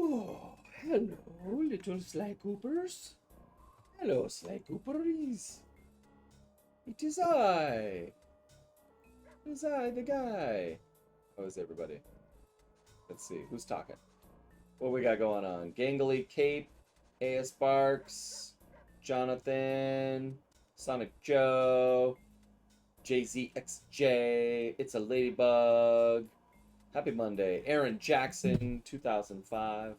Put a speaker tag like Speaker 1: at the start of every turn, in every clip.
Speaker 1: Oh, hello, little Sly Coopers. Hello, Sly Cooperies. It is I. It is I, the guy. How is everybody? Let's see, who's talking? What we got going on? Gangly Cape, A.S. Sparks, Jonathan, Sonic Joe, JZXJ, It's a Ladybug. Happy Monday. Aaron Jackson, 2005.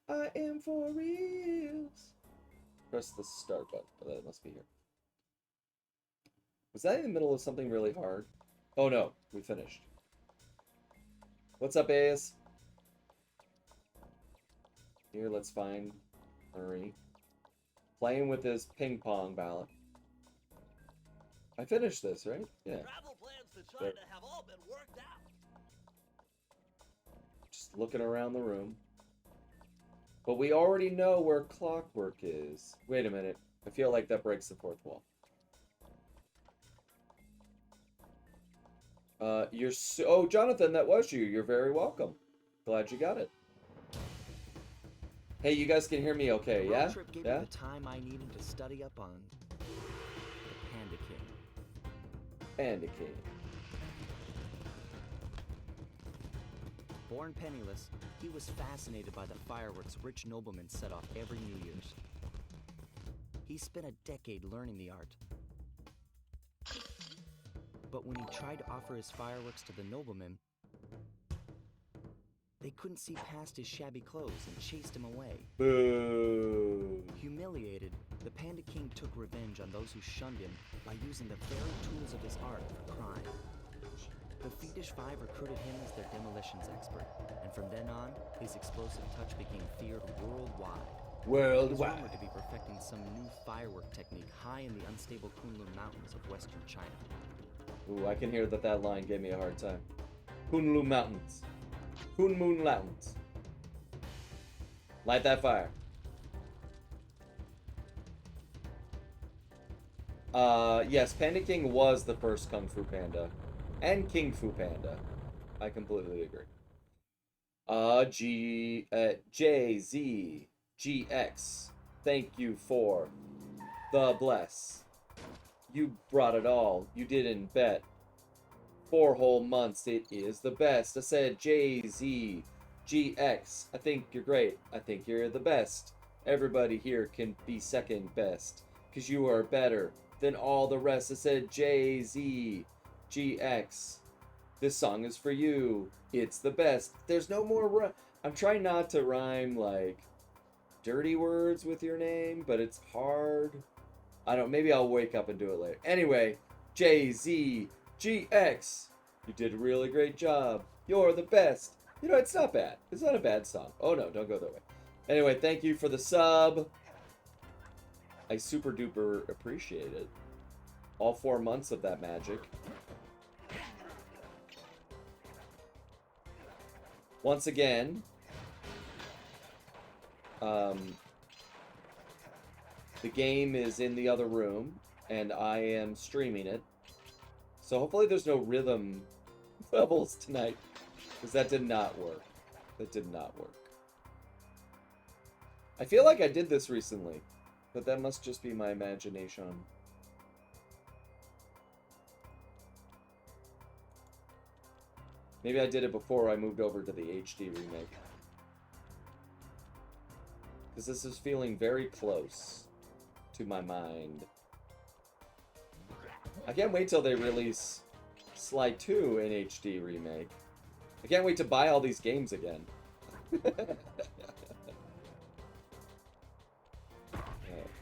Speaker 1: I am for reals. Press the start button. Oh, that must be here. Was that in the middle of something really hard? Oh no, we finished. What's up, Ace? Here, let's find Murray. Playing with his ping pong ballot. I finished this, right? Yeah.
Speaker 2: Travel plans to China have all been worked out.
Speaker 1: Just looking around the room. But we already know where Clockwork is. Wait a minute. I feel like that breaks the fourth wall. Oh, Jonathan, that was you. You're very welcome. Glad you got it. Hey, you guys can hear me okay, yeah?
Speaker 3: Road trip gave me the time I needed to study up on the Panda King.
Speaker 1: Panda King.
Speaker 3: Born penniless, he was fascinated by the fireworks rich noblemen set off every New Year's. He spent a decade learning the art. But when he tried to offer his fireworks to the noblemen, they couldn't see past his shabby clothes and chased him away.
Speaker 1: Boo!
Speaker 3: Humiliated, the Panda King took revenge on those who shunned him by using the very tools of his art for crime. The Fiendish Five recruited him as their demolitions expert, and from then on, his explosive touch became feared worldwide. He was rumored to be perfecting some new firework technique high in the unstable Kunlun Mountains of western China.
Speaker 1: Ooh, I can hear that line gave me a hard time. Kunlun Mountains. Kunlun Mountains. Light that fire. Yes, Panda King was the first Kung Fu Panda. And King Fu Panda. I completely agree. JZGX. Thank you for the bless. You brought it all. You didn't bet. 4 whole months. It is the best. I said JZGX. I think you're great. I think you're the best. Everybody here can be second best. Because you are better than all the rest. I said JZGX. This song is for you. It's the best. There's no more I'm trying not to rhyme like dirty words with your name, but it's hard. I don't. Maybe I'll wake up and do it later. Anyway, JZGX. You did a really great job. You're the best. You know, it's not bad. It's not a bad song. Oh no, don't go that way. Anyway, thank you for the sub. I super duper appreciate it. All 4 months of that magic. Once again, the game is in the other room, and I am streaming it. So hopefully there's no rhythm levels tonight, because that did not work. That did not work. I feel like I did this recently, but that must just be my imagination. Maybe I did it before I moved over to the HD remake. Because this is feeling very close to my mind. I can't wait till they release Sly 2 in HD remake. I can't wait to buy all these games again.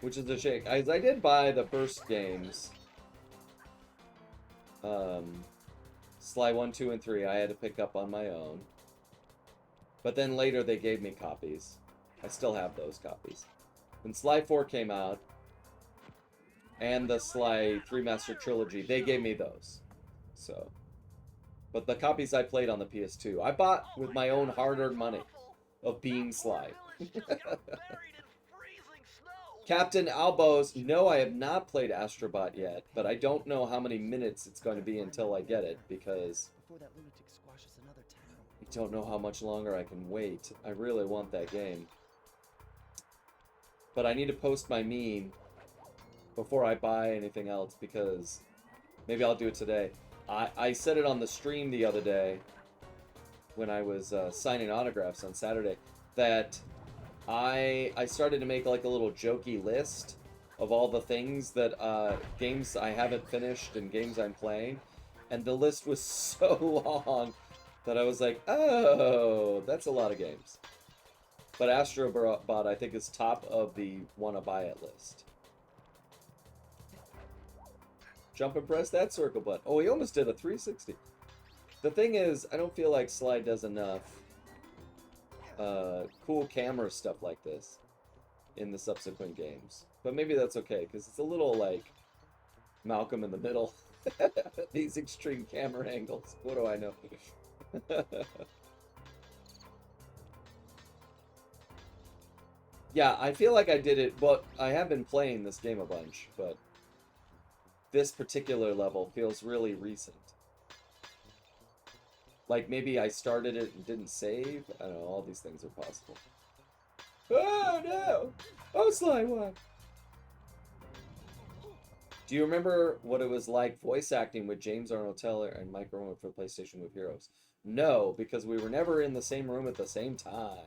Speaker 1: Which is a shame. I did buy the first games. Sly 1, 2, and 3 I had to pick up on my own. But then later they gave me copies. I still have those copies. When Sly 4 came out, and the Sly 3 Master Trilogy, they gave me those. So. But the copies I played on the PS2, I bought with my own hard-earned money of being Sly. Captain Albos, no, I have not played Astrobot yet, but I don't know how many minutes it's going to be until I get it, because
Speaker 3: before that lunatic squashes another town.
Speaker 1: I don't know how much longer I can wait. I really want that game. But I need to post my meme before I buy anything else, because maybe I'll do it today. I said it on the stream the other day when I was signing autographs on Saturday that I started to make like a little jokey list of all the things that games I haven't finished and games I'm playing, and the list was so long that I was like, oh, that's a lot of games. But Astrobot, I think, is top of the wanna buy it list. Jump and press that circle button. Oh, he almost did a 360. The thing is, I don't feel like Sly does enough cool camera stuff like this in the subsequent games. But maybe that's okay, because it's a little like Malcolm in the Middle. These extreme camera angles. What do I know? Yeah, I feel like I did it, but I have been playing this game a bunch, but this particular level feels really recent. Like maybe I started it and didn't save. I don't know, all these things are possible. Oh no! Oh, Sly, what? Do you remember what it was like voice acting with James Arnold Taylor and Mike Rowan for PlayStation Move Heroes? No, because we were never in the same room at the same time.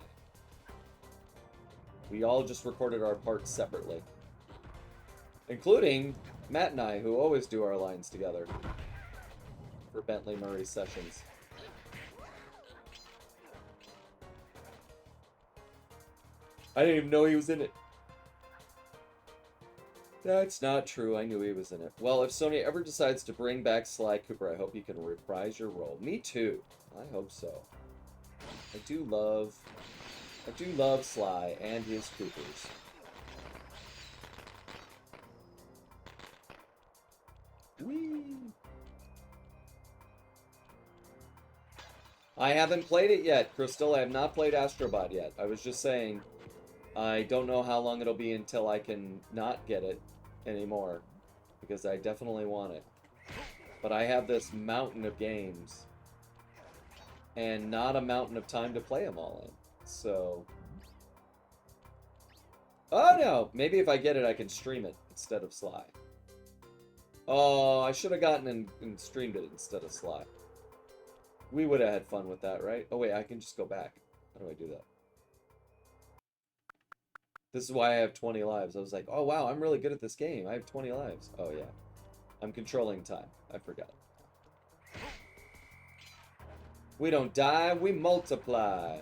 Speaker 1: We all just recorded our parts separately. Including Matt and I, who always do our lines together for Bentley Murray sessions. I didn't even know he was in it. That's not true. I knew he was in it. Well, if Sony ever decides to bring back Sly Cooper, I hope you can reprise your role. Me too. I hope so. I do love Sly and his Coopers. Whee! I haven't played it yet, Crystal. I have not played Astrobot yet. I was just saying, I don't know how long it'll be until I can not get it anymore, because I definitely want it. But I have this mountain of games, and not a mountain of time to play them all in. So, oh no! Maybe if I get it, I can stream it instead of Sly. Oh, I should have gotten and streamed it instead of Sly. We would have had fun with that, right? Oh wait, I can just go back. How do I do that? This is why I have 20 lives. I was like, oh wow, I'm really good at this game. I have 20 lives. Oh yeah. I'm controlling time. I forgot. We don't die, we multiply.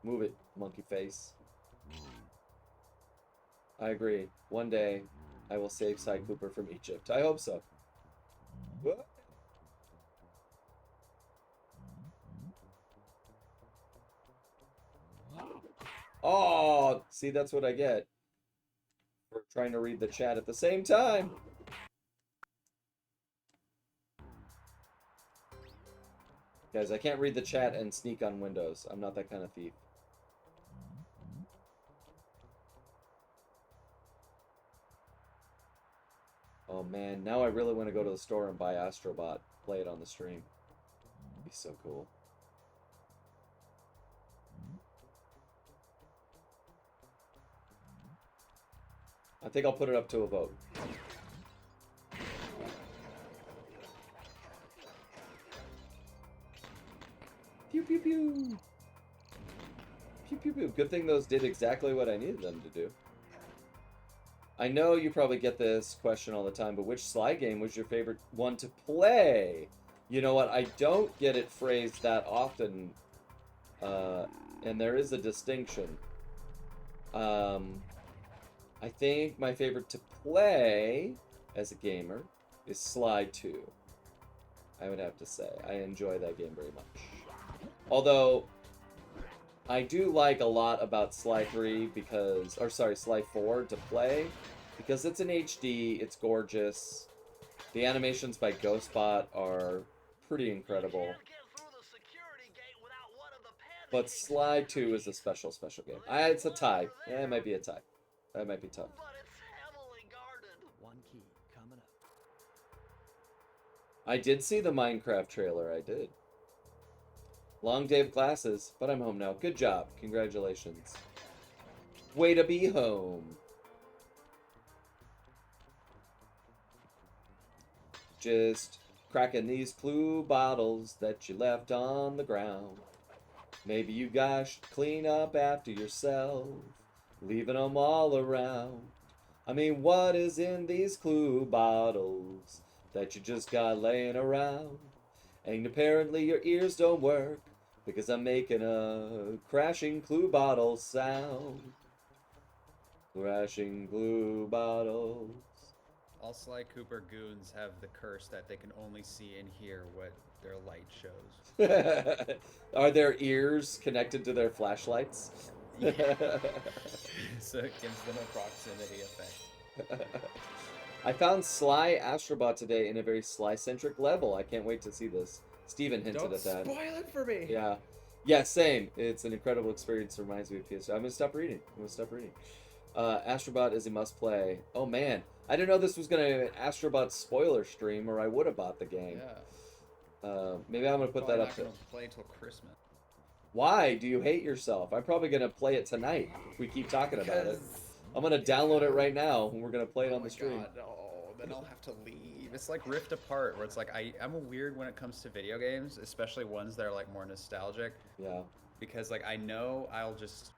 Speaker 1: Move it, monkey face. I agree. One day, I will save Cy Cooper from Egypt. I hope so. What? Oh, see, that's what I get for trying to read the chat at the same time. Guys, I can't read the chat and sneak on Windows. I'm not that kind of thief. Oh man, now I really want to go to the store and buy Astrobot. Play it on the stream. It'd be so cool. I think I'll put it up to a vote. Pew pew pew! Pew pew pew. Good thing those did exactly what I needed them to do. I know you probably get this question all the time, but which Sly game was your favorite one to play? You know what? I don't get it phrased that often, and there is a distinction. I think my favorite to play as a gamer is Sly 2. I would have to say. I enjoy that game very much. Although, I do like a lot about Sly 3 because, or sorry, Sly 4 to play, because it's in HD, it's gorgeous. The animations by Ghostbot are pretty incredible. But Sly 2 is a special game. It's a tie. Yeah, it might be a tie. That might be tough.
Speaker 3: One key coming up.
Speaker 1: I did see the Minecraft trailer. I did. Long day of classes, but I'm home now. Good job. Congratulations. Way to be home. Just cracking these Clue bottles that you left on the ground. Maybe you guys should clean up after yourself, leaving them all around. I mean, what is in these Clue bottles that you just got laying around? And apparently your ears don't work because I'm making a crashing Clue bottle sound. Crashing Clue bottles.
Speaker 4: All Sly Cooper goons have the curse that they can only see and hear what their light shows.
Speaker 1: Are their ears connected to their flashlights?
Speaker 4: Yeah. So it gives them a proximity effect.
Speaker 1: I found Sly Astrobot today in a very Sly-centric level. I can't wait to see this. Steven hinted
Speaker 4: Don't
Speaker 1: at that.
Speaker 4: spoil it for me.
Speaker 1: Yeah. Yeah, same. It's an incredible experience. Reminds me of PS5. I'm gonna stop reading. Astrobot is a must-play. Oh man, I didn't know this was gonna be an Astrobot spoiler stream, or I would have bought the game.
Speaker 4: Yeah.
Speaker 1: Maybe I'm gonna put that up.
Speaker 4: Not gonna play till Christmas.
Speaker 1: Why do you hate yourself? I'm probably gonna play it tonight if we keep talking about it. I'm gonna download it right now, and we're gonna play it on the stream.
Speaker 4: God, no, then I'll have to leave. It's like Rift Apart, where it's like I'm weird when it comes to video games, especially ones that are like more nostalgic.
Speaker 1: Yeah.
Speaker 4: Because like I know I'll just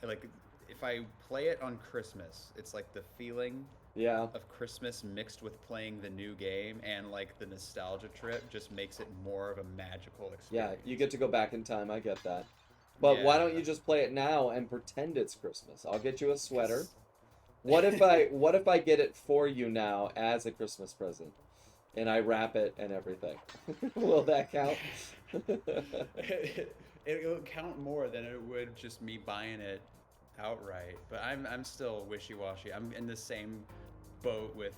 Speaker 4: like if I play it on Christmas, it's like the feeling
Speaker 1: Yeah.
Speaker 4: of Christmas mixed with playing the new game, and like the nostalgia trip just makes it more of a magical
Speaker 1: Yeah,
Speaker 4: experience.
Speaker 1: you get to go back in time. I get that. But why don't
Speaker 4: Yeah.
Speaker 1: you just play it now and pretend it's Christmas? I'll get you a sweater. What if I get it for you now as a Christmas present, and I wrap it and everything? Will that count?
Speaker 4: It'll count more than it would just me buying it outright. But I'm still wishy-washy. I'm in the same boat with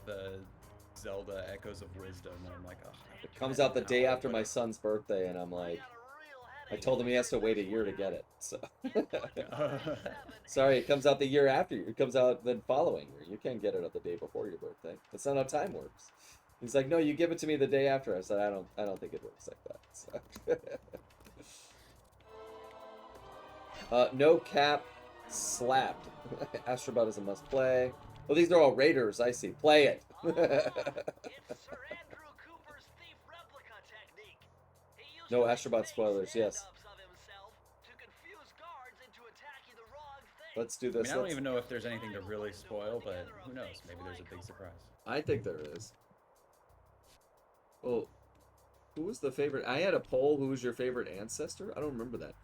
Speaker 4: Zelda Echoes of Wisdom, and I'm like, oh.
Speaker 1: It comes out the day after my son's birthday, and I'm like, I told him he has to wait a year to get it. So sorry, it comes out the year after. It comes out the following year. You can't get it on the day before your birthday. That's not how time works. He's like, no, you give it to me the day after. I said, I don't think it works like that. So. No cap, slapped. Astrobot is a must play. Oh, these are all raiders. I see. Play it.
Speaker 2: It's Sir Andrew Cooper's thief replica technique. He used
Speaker 1: No
Speaker 2: to make
Speaker 1: Astrobot
Speaker 2: fake
Speaker 1: spoilers, yes.
Speaker 2: stand-ups of himself to confuse guards into attacking the wrong thing.
Speaker 1: Let's do
Speaker 4: I
Speaker 1: this.
Speaker 4: mean, I don't even know if there's anything to really spoil, but who knows? Maybe there's a big surprise.
Speaker 1: I think there is. Well, who was the favorite? I had a poll. Who was your favorite ancestor? I don't remember that.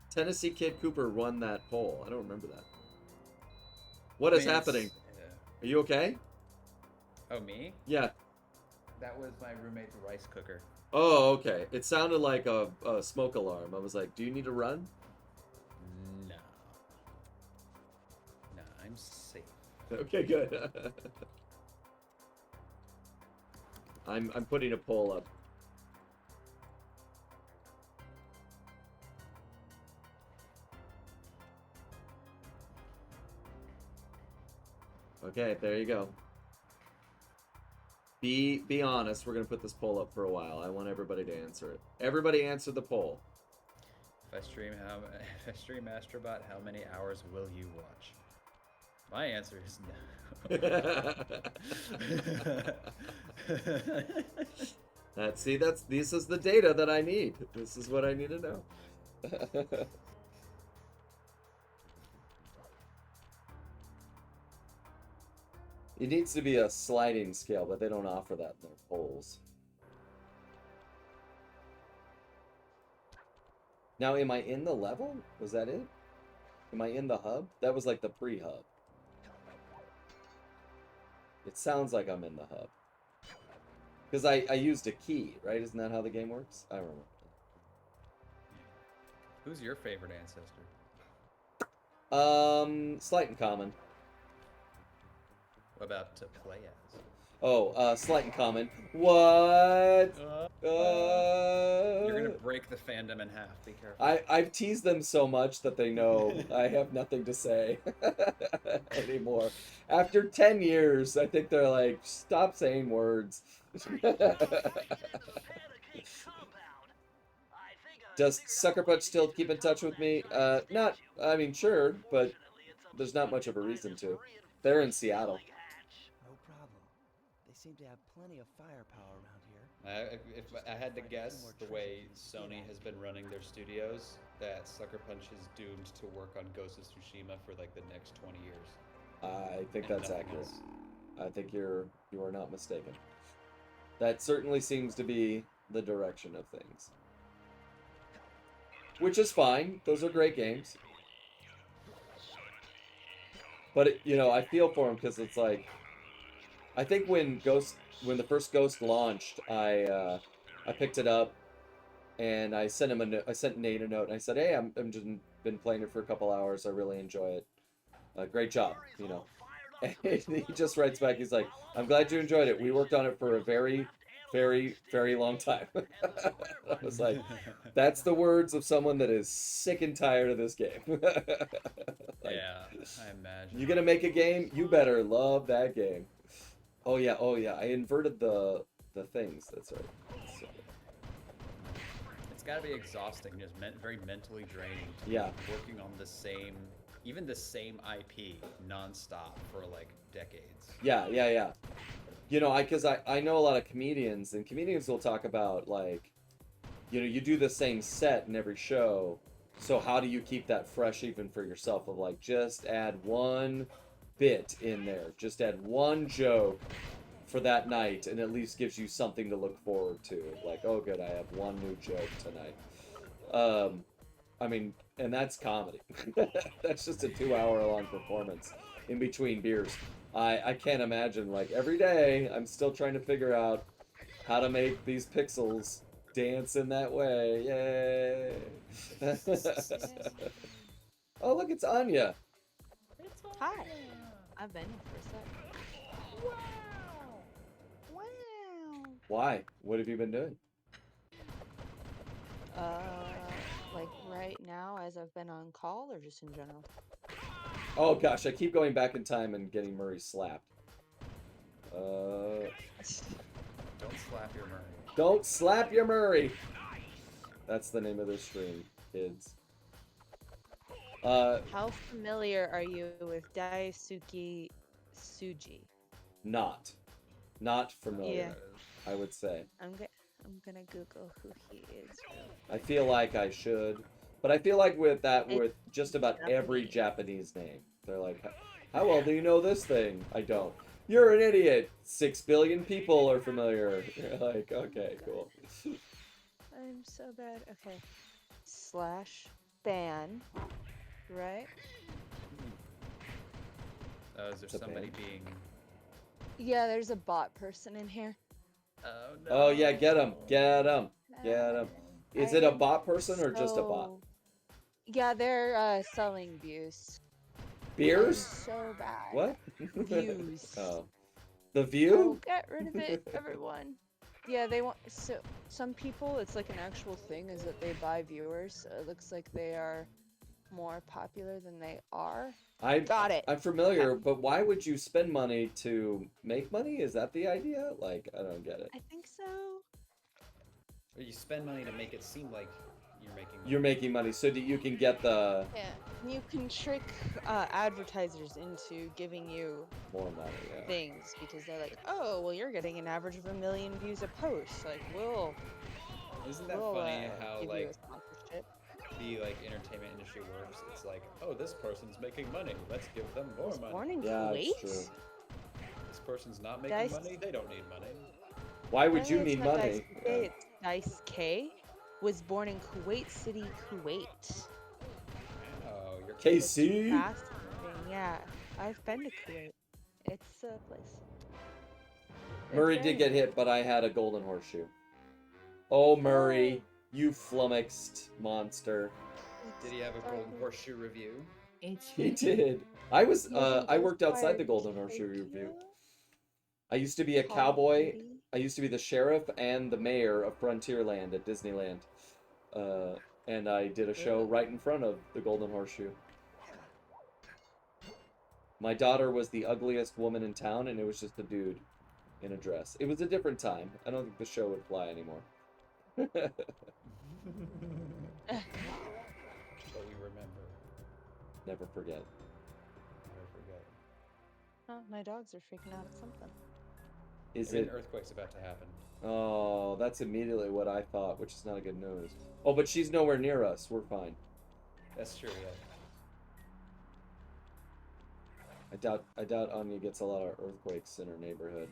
Speaker 1: Tennessee Kid Cooper won that poll. I don't remember that. What is happening? Are you okay?
Speaker 4: Oh, me?
Speaker 1: Yeah.
Speaker 4: That was my roommate's rice cooker.
Speaker 1: Oh, okay. It sounded like a smoke alarm. I was like, do you need to run?
Speaker 4: No. No, I'm safe.
Speaker 1: Okay, good. I'm putting a poll up. Okay, there you go. Be honest. We're gonna put this poll up for a while. I want everybody to answer it. Everybody answer the poll.
Speaker 4: If I stream Astrobot, how many hours will you watch? My answer is no.
Speaker 1: This is the data that I need. This is what I need to know. It needs to be a sliding scale, but they don't offer that in their polls. Now, am I in the level? Was that it? Am I in the hub? That was like the pre-hub. It sounds like I'm in the hub. Because I used a key, right? Isn't that how the game works? I don't remember.
Speaker 4: Who's your favorite ancestor?
Speaker 1: Slight and Common.
Speaker 4: What about to play as?
Speaker 1: Oh, Slight and Common. What?
Speaker 4: You're gonna break the fandom in half. Be careful.
Speaker 1: I've teased them so much that they know I have nothing to say anymore. After 10 years, I think they're like, stop saying words. Does Sucker Punch still keep in touch with me? Not, I mean, sure, but there's not much of a reason to. They're in Seattle.
Speaker 3: No problem. They seem to have plenty of firepower around here.
Speaker 4: If I had to guess, the way Sony has been running their studios, that Sucker Punch is doomed to work on Ghost of Tsushima for like the next 20 years.
Speaker 1: I think
Speaker 4: And
Speaker 1: that's
Speaker 4: nothing
Speaker 1: accurate.
Speaker 4: else.
Speaker 1: I think you are not mistaken. That certainly seems to be the direction of things. Which is fine. Those are great games. But I feel for him because it's like, I think when the first Ghost launched, I picked it up and I sent I sent Nate a note and I said, "Hey, I'm just been playing it for a couple hours. I really enjoy it. Great job, And he just writes back. He's like, "I'm glad you enjoyed it. We worked on it for a very, very, very long time." I was like, "That's the words of someone that is sick and tired of this game." Like,
Speaker 4: Yeah, I imagine.
Speaker 1: you're gonna make a game, you better love that game. Oh yeah. I inverted the things. That's right. So,
Speaker 4: It's got to be exhausting, just very mentally draining. To
Speaker 1: Yeah.
Speaker 4: be working on even the same IP nonstop for like decades.
Speaker 1: yeah. Because I know a lot of comedians, and comedians will talk about like, you do the same set in every show. So how do you keep that fresh even for yourself? Of like, just add one bit in there, just add one joke for that night, and at least gives you something to look forward to. Like, oh, good, I have one new joke tonight. I mean, and that's comedy. That's just a 2-hour long performance in between beers. I can't imagine, like, every day I'm still trying to figure out how to make these pixels dance in that way. Yay! Oh, look, it's Anya.
Speaker 5: Hi. I've been here for a sec. Wow.
Speaker 1: Why? What have you been doing?
Speaker 5: Like right now as I've been on call or just in general?
Speaker 1: Oh gosh, I keep going back in time and getting Murray slapped.
Speaker 4: Don't slap your Murray.
Speaker 1: Don't slap your Murray. That's the name of the stream, kids.
Speaker 5: How familiar are you with Daisuke Tsuji?
Speaker 1: Not familiar.
Speaker 5: Yeah.
Speaker 1: I would say.
Speaker 5: I'm gonna Google who he is.
Speaker 1: I feel like I should, but I feel like with
Speaker 5: It's
Speaker 1: just about every
Speaker 5: Japanese.
Speaker 1: Japanese name, they're like, "How well do you know this thing?" I don't. You're an idiot. 6 billion people are familiar. You're like, okay, cool.
Speaker 5: I'm so bad. Okay. /ban, right?
Speaker 4: Is there
Speaker 1: It's a
Speaker 4: somebody
Speaker 1: band.
Speaker 4: being?
Speaker 5: Yeah, there's a bot person in here.
Speaker 4: Oh no.
Speaker 1: Oh yeah, get him. Is it a bot person or just a bot?
Speaker 5: So- Yeah, they're selling views.
Speaker 1: Beers?
Speaker 5: So bad.
Speaker 1: What?
Speaker 5: Views.
Speaker 1: Oh. The
Speaker 5: Oh,
Speaker 1: View?
Speaker 5: get rid of it, everyone. Yeah, they want. So some people, it's like an actual thing, is that they buy viewers. So it looks like they are more popular than they are. Got it.
Speaker 1: I'm familiar, but why would you spend money to make money? Is that the idea? Like, I don't get it.
Speaker 5: I think so.
Speaker 4: Or you spend money to make it seem like you're making money.
Speaker 1: You're making money so that you can get the
Speaker 5: Yeah, you can trick advertisers into giving you
Speaker 1: more money. Yeah.
Speaker 5: things because they're like, oh, well, you're getting an average of 1 million views a post. Like,
Speaker 4: Isn't that
Speaker 5: we'll
Speaker 4: funny how
Speaker 5: give you
Speaker 4: like
Speaker 5: a sponsorship.
Speaker 4: the entertainment industry works? It's like, oh, this person's making money. Let's give them more
Speaker 5: Was
Speaker 4: money.
Speaker 5: born in
Speaker 1: Yeah,
Speaker 5: Kuwait.
Speaker 1: it's true.
Speaker 4: This person's not making
Speaker 5: Dice-
Speaker 4: money. They don't need money.
Speaker 1: Why would
Speaker 5: Apparently
Speaker 1: you
Speaker 5: it's
Speaker 1: need
Speaker 5: not
Speaker 1: money?
Speaker 5: Dice K, it's Dice K. Was born in Kuwait City, Kuwait.
Speaker 4: Oh, you're
Speaker 1: KC?
Speaker 5: Fascinating. Yeah, I've been to Kuwait. It's a place. It's
Speaker 1: Murray
Speaker 5: very
Speaker 1: did get hit, but I had a golden horseshoe. Oh, Murray, you flummoxed monster.
Speaker 4: Did he have a golden horseshoe review?
Speaker 1: He did. I was
Speaker 5: Yeah,
Speaker 1: I worked outside
Speaker 5: inspired
Speaker 1: the golden
Speaker 5: to
Speaker 1: horseshoe
Speaker 5: like
Speaker 1: review.
Speaker 5: you.
Speaker 1: I used to be a
Speaker 5: Call of
Speaker 1: cowboy.
Speaker 5: Duty.
Speaker 1: I used to be the sheriff and the mayor of Frontierland at Disneyland. And I did a show right in front of the golden horseshoe. My daughter was the ugliest woman in town, and it was just a dude in a dress. It was a different time. I don't think the show would fly anymore.
Speaker 4: But we remember.
Speaker 1: Never forget.
Speaker 4: Never forget.
Speaker 5: Oh, my dogs are freaking out at something.
Speaker 1: Is
Speaker 4: Maybe
Speaker 1: it?
Speaker 4: an earthquake's about to happen.
Speaker 1: Oh, that's immediately what I thought, which is not a good news. Oh, but she's nowhere near us. We're fine.
Speaker 4: That's true, yeah.
Speaker 1: I doubt Anya gets a lot of earthquakes in her neighborhood.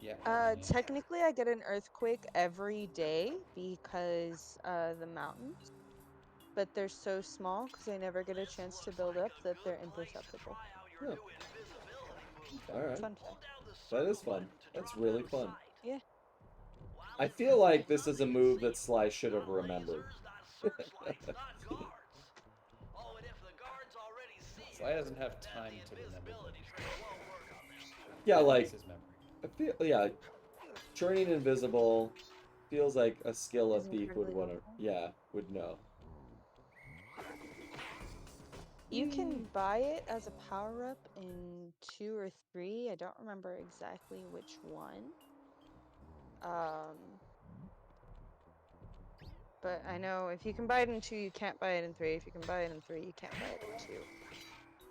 Speaker 4: Yeah.
Speaker 5: Technically, I get an earthquake every day because the mountains, but they're so small because I never get a chance to build up that they're imperceptible.
Speaker 1: Yeah. All right.
Speaker 5: Fun fact.
Speaker 1: That is fun. That's really fun.
Speaker 5: Yeah.
Speaker 1: I feel like this is a move that Sly should have remembered.
Speaker 4: Sly doesn't have time to remember things.
Speaker 1: Yeah, like,
Speaker 4: It's his memory.
Speaker 1: I feel, yeah, turning invisible feels like a skill a
Speaker 5: Is
Speaker 1: thief would
Speaker 5: incredibly
Speaker 1: want to,
Speaker 5: helpful.
Speaker 1: yeah, would know.
Speaker 5: You can buy it as a power up in 2 or 3. I don't remember exactly which one. But I know if you can buy it in 2, you can't buy it in 3. If you can buy it in 3, you can't buy it in 2.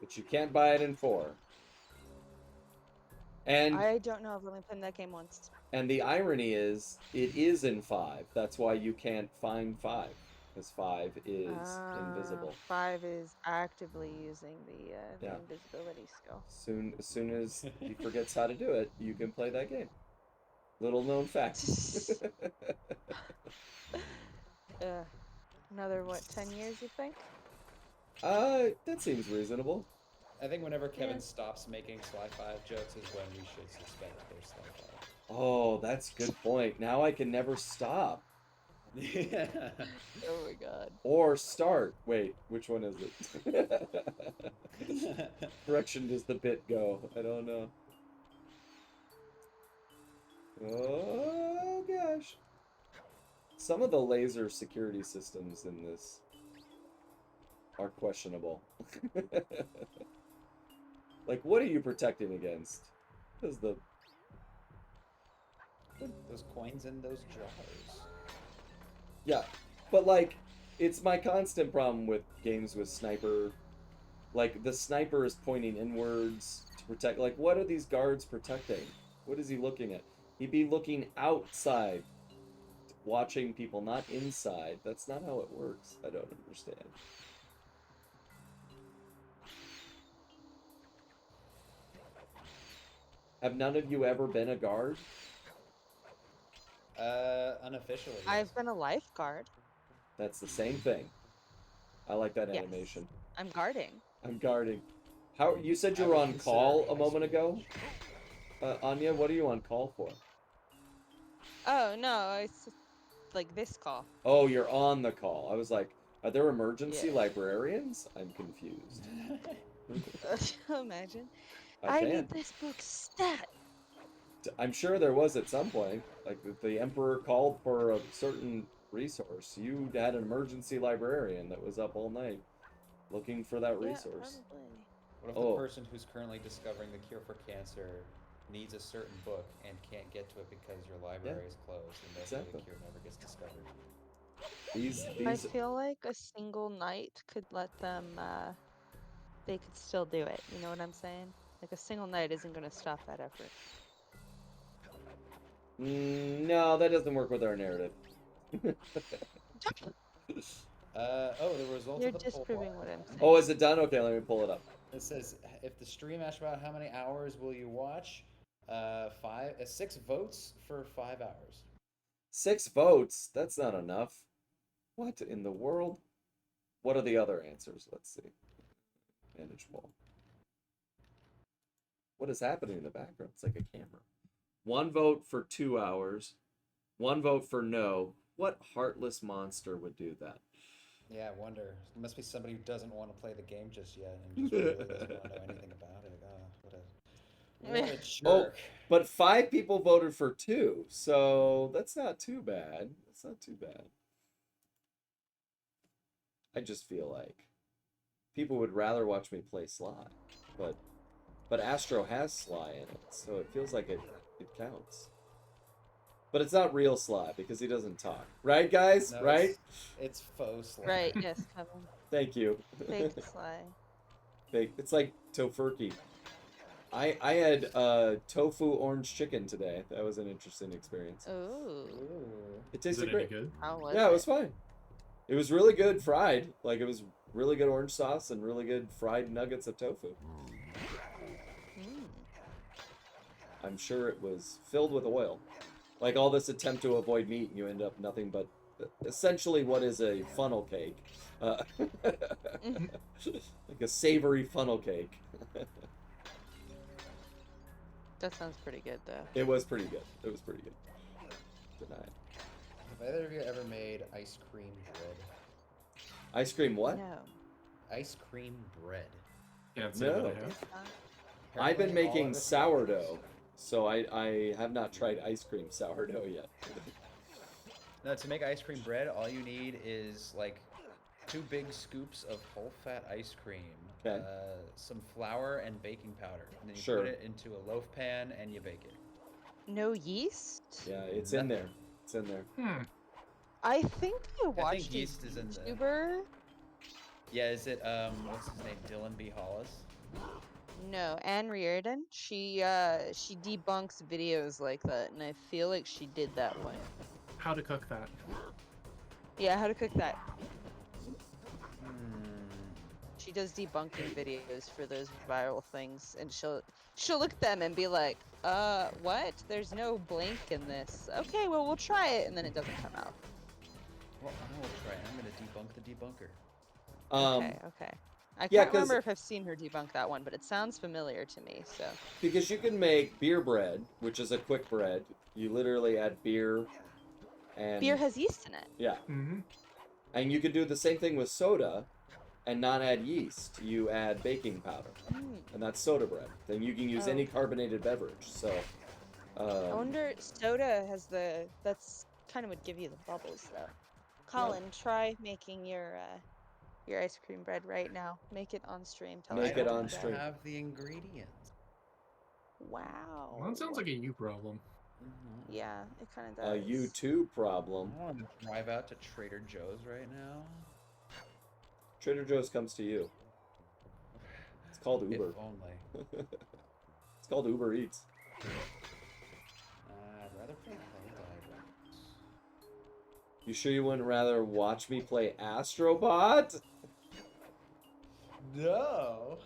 Speaker 1: But you can't buy it in 4. And
Speaker 5: I don't know. I've only played that game once.
Speaker 1: and the irony is, it is in 5. That's why you can't find 5, because 5 is invisible.
Speaker 5: 5 is actively using the
Speaker 1: Yeah.
Speaker 5: invisibility skill.
Speaker 1: As soon as he forgets how to do it, you can play that game. Little known fact.
Speaker 5: Another, what, 10 years, you think?
Speaker 1: That seems reasonable.
Speaker 4: I think whenever Kevin
Speaker 5: Yeah.
Speaker 4: stops making Sly 5 jokes is when we should suspect there's Sly 5.
Speaker 1: Oh, that's a good point. Now I can never stop.
Speaker 4: Yeah.
Speaker 5: Oh my god.
Speaker 1: Or start. Wait, which one is it? Direction does the bit go? I don't know. Oh gosh. Some of the laser security systems in this are questionable. Like, what are you protecting against? Because the...
Speaker 4: Those coins in those jars.
Speaker 1: Yeah, but like, it's my constant problem with games with sniper. Like, the sniper is pointing inwards to protect. Like, what are these guards protecting? What is he looking at? He'd be looking outside, watching people, not inside. That's not how it works. I don't understand. Have none of you ever been a guard?
Speaker 4: Unofficially. Yes.
Speaker 5: I've been a lifeguard.
Speaker 1: That's the same thing. I like that
Speaker 5: Yes.
Speaker 1: animation.
Speaker 5: I'm guarding.
Speaker 1: I'm guarding. How you said you
Speaker 4: I
Speaker 1: were
Speaker 4: would
Speaker 1: on
Speaker 4: consider
Speaker 1: call
Speaker 4: it
Speaker 1: a
Speaker 4: high
Speaker 1: moment
Speaker 4: school.
Speaker 1: ago? Anya, what are you on call for?
Speaker 5: Oh, no, it's like this call.
Speaker 1: Oh, you're on the call. I was like, are there emergency
Speaker 5: Yeah.
Speaker 1: librarians? I'm confused.
Speaker 5: Imagine.
Speaker 1: I
Speaker 5: need
Speaker 1: can.
Speaker 5: this book stat.
Speaker 1: I'm sure there was at some point. Like, if the Emperor called for a certain resource, you had an emergency librarian that was up all night looking for that resource.
Speaker 5: Probably.
Speaker 4: What if
Speaker 1: Oh.
Speaker 4: the person who's currently discovering the cure for cancer needs a certain book and can't get to it because your library is closed and therefore
Speaker 1: Exactly.
Speaker 4: the cure never gets discovered?
Speaker 5: I
Speaker 1: These
Speaker 5: feel like a single night could let them, they could still do it. You know what I'm saying? Like, a single night isn't going to stop that effort.
Speaker 1: No, that doesn't work with our narrative.
Speaker 4: The result
Speaker 5: You're
Speaker 4: of the poll.
Speaker 5: disproving what I'm saying.
Speaker 1: Oh, is it done? Okay, let me pull it up.
Speaker 4: It says if the stream asked about how many hours will you watch, 6 votes for 5 hours.
Speaker 1: 6 votes? That's not enough. What in the world? What are the other answers? Let's see. Manage poll. What is happening in the background? It's like a camera. 1 vote for 2 hours. 1 vote for no. What heartless monster would do that?
Speaker 4: Yeah, I wonder. It must be somebody who doesn't want to play the game just yet and just really doesn't want to know anything about it. What a jerk.
Speaker 1: But 5 people voted for 2, so that's not too bad. That's not too bad. I just feel like people would rather watch me play Sly, but Astro has Sly in it, so it feels like it it counts. But it's not real Sly because he doesn't talk. Right, guys?
Speaker 4: No,
Speaker 1: right?
Speaker 4: It's faux Sly.
Speaker 5: Right, yes, Kevin.
Speaker 1: Thank you.
Speaker 5: Fake Sly.
Speaker 1: Fake. It's like tofurkey. I had tofu orange chicken today. That was an interesting experience.
Speaker 5: Ooh.
Speaker 1: It
Speaker 6: Is
Speaker 1: tasted
Speaker 6: it
Speaker 1: great.
Speaker 6: any good?
Speaker 5: How was
Speaker 1: Yeah, it was fine. It was really good fried. Like, it was really good orange sauce and really good fried nuggets of tofu.
Speaker 5: Mm.
Speaker 1: I'm sure it was filled with oil. Like all this attempt to avoid meat, and you end up nothing but essentially what is a funnel cake. Like a savory funnel cake.
Speaker 5: That sounds pretty good, though.
Speaker 1: It was pretty good. It was pretty good. Denied.
Speaker 7: Have either of you ever made ice cream bread?
Speaker 1: Ice cream what?
Speaker 5: No.
Speaker 7: Ice cream bread.
Speaker 6: Can't say
Speaker 1: No.
Speaker 6: that I have.
Speaker 1: I've been
Speaker 7: Apparently all
Speaker 1: making
Speaker 7: of us-
Speaker 1: sourdough, so I have not tried ice cream sourdough yet.
Speaker 4: No, to make ice cream bread, all you need is like 2 big scoops of whole fat ice cream,
Speaker 1: Okay.
Speaker 4: some flour and baking powder, and then you
Speaker 1: Sure.
Speaker 4: put it into a loaf pan and you bake it.
Speaker 5: No yeast?
Speaker 1: Yeah, it's in there. It's in there.
Speaker 5: I think I watched
Speaker 4: think yeast is in there.
Speaker 5: YouTuber.
Speaker 4: Yeah, is it what's his name? Dylan B. Hollis?
Speaker 5: No, Anne Reardon. She debunks videos like that, and I feel like she did that one.
Speaker 6: How to cook that?
Speaker 5: Yeah, how to cook that.
Speaker 4: Hmm.
Speaker 5: She does debunking videos for those viral things, and she'll look at them and be like, what? There's no blank in this. Okay, well, we'll try it, and then it doesn't come out.
Speaker 4: Well, I will try. I'm gonna debunk the debunker.
Speaker 5: Okay. I
Speaker 1: yeah,
Speaker 5: can't
Speaker 1: 'cause-
Speaker 5: remember if I've seen her debunk that one, but it sounds familiar to me, so.
Speaker 1: Because you can make beer bread, which is a quick bread. You literally add beer and
Speaker 5: Beer has yeast in it.
Speaker 1: yeah,
Speaker 6: Mm-hmm.
Speaker 1: and you can do the same thing with soda, and not add yeast. You add baking powder,
Speaker 5: Mm.
Speaker 1: and that's soda bread. Then you can use
Speaker 5: Oh.
Speaker 1: any carbonated beverage. So,
Speaker 5: I wonder, soda has that's kind of would give you the bubbles, though. Colin, try making your ice cream bread right now. Make it on stream. Tell
Speaker 1: Make
Speaker 5: us
Speaker 1: it
Speaker 5: how
Speaker 1: on
Speaker 5: it's
Speaker 1: stream.
Speaker 5: done.
Speaker 4: Have the ingredients.
Speaker 5: Wow.
Speaker 6: Well, that sounds like a you problem.
Speaker 5: Yeah, it kind of
Speaker 1: a
Speaker 5: does.
Speaker 1: U2 problem.
Speaker 4: I want to drive out to Trader Joe's right now.
Speaker 1: Trader Joe's comes to you. It's called Uber.
Speaker 4: If only.
Speaker 1: It's called Uber Eats.
Speaker 4: I'd rather play Helldivers.
Speaker 1: You sure you wouldn't rather watch me play Astrobot?
Speaker 7: No.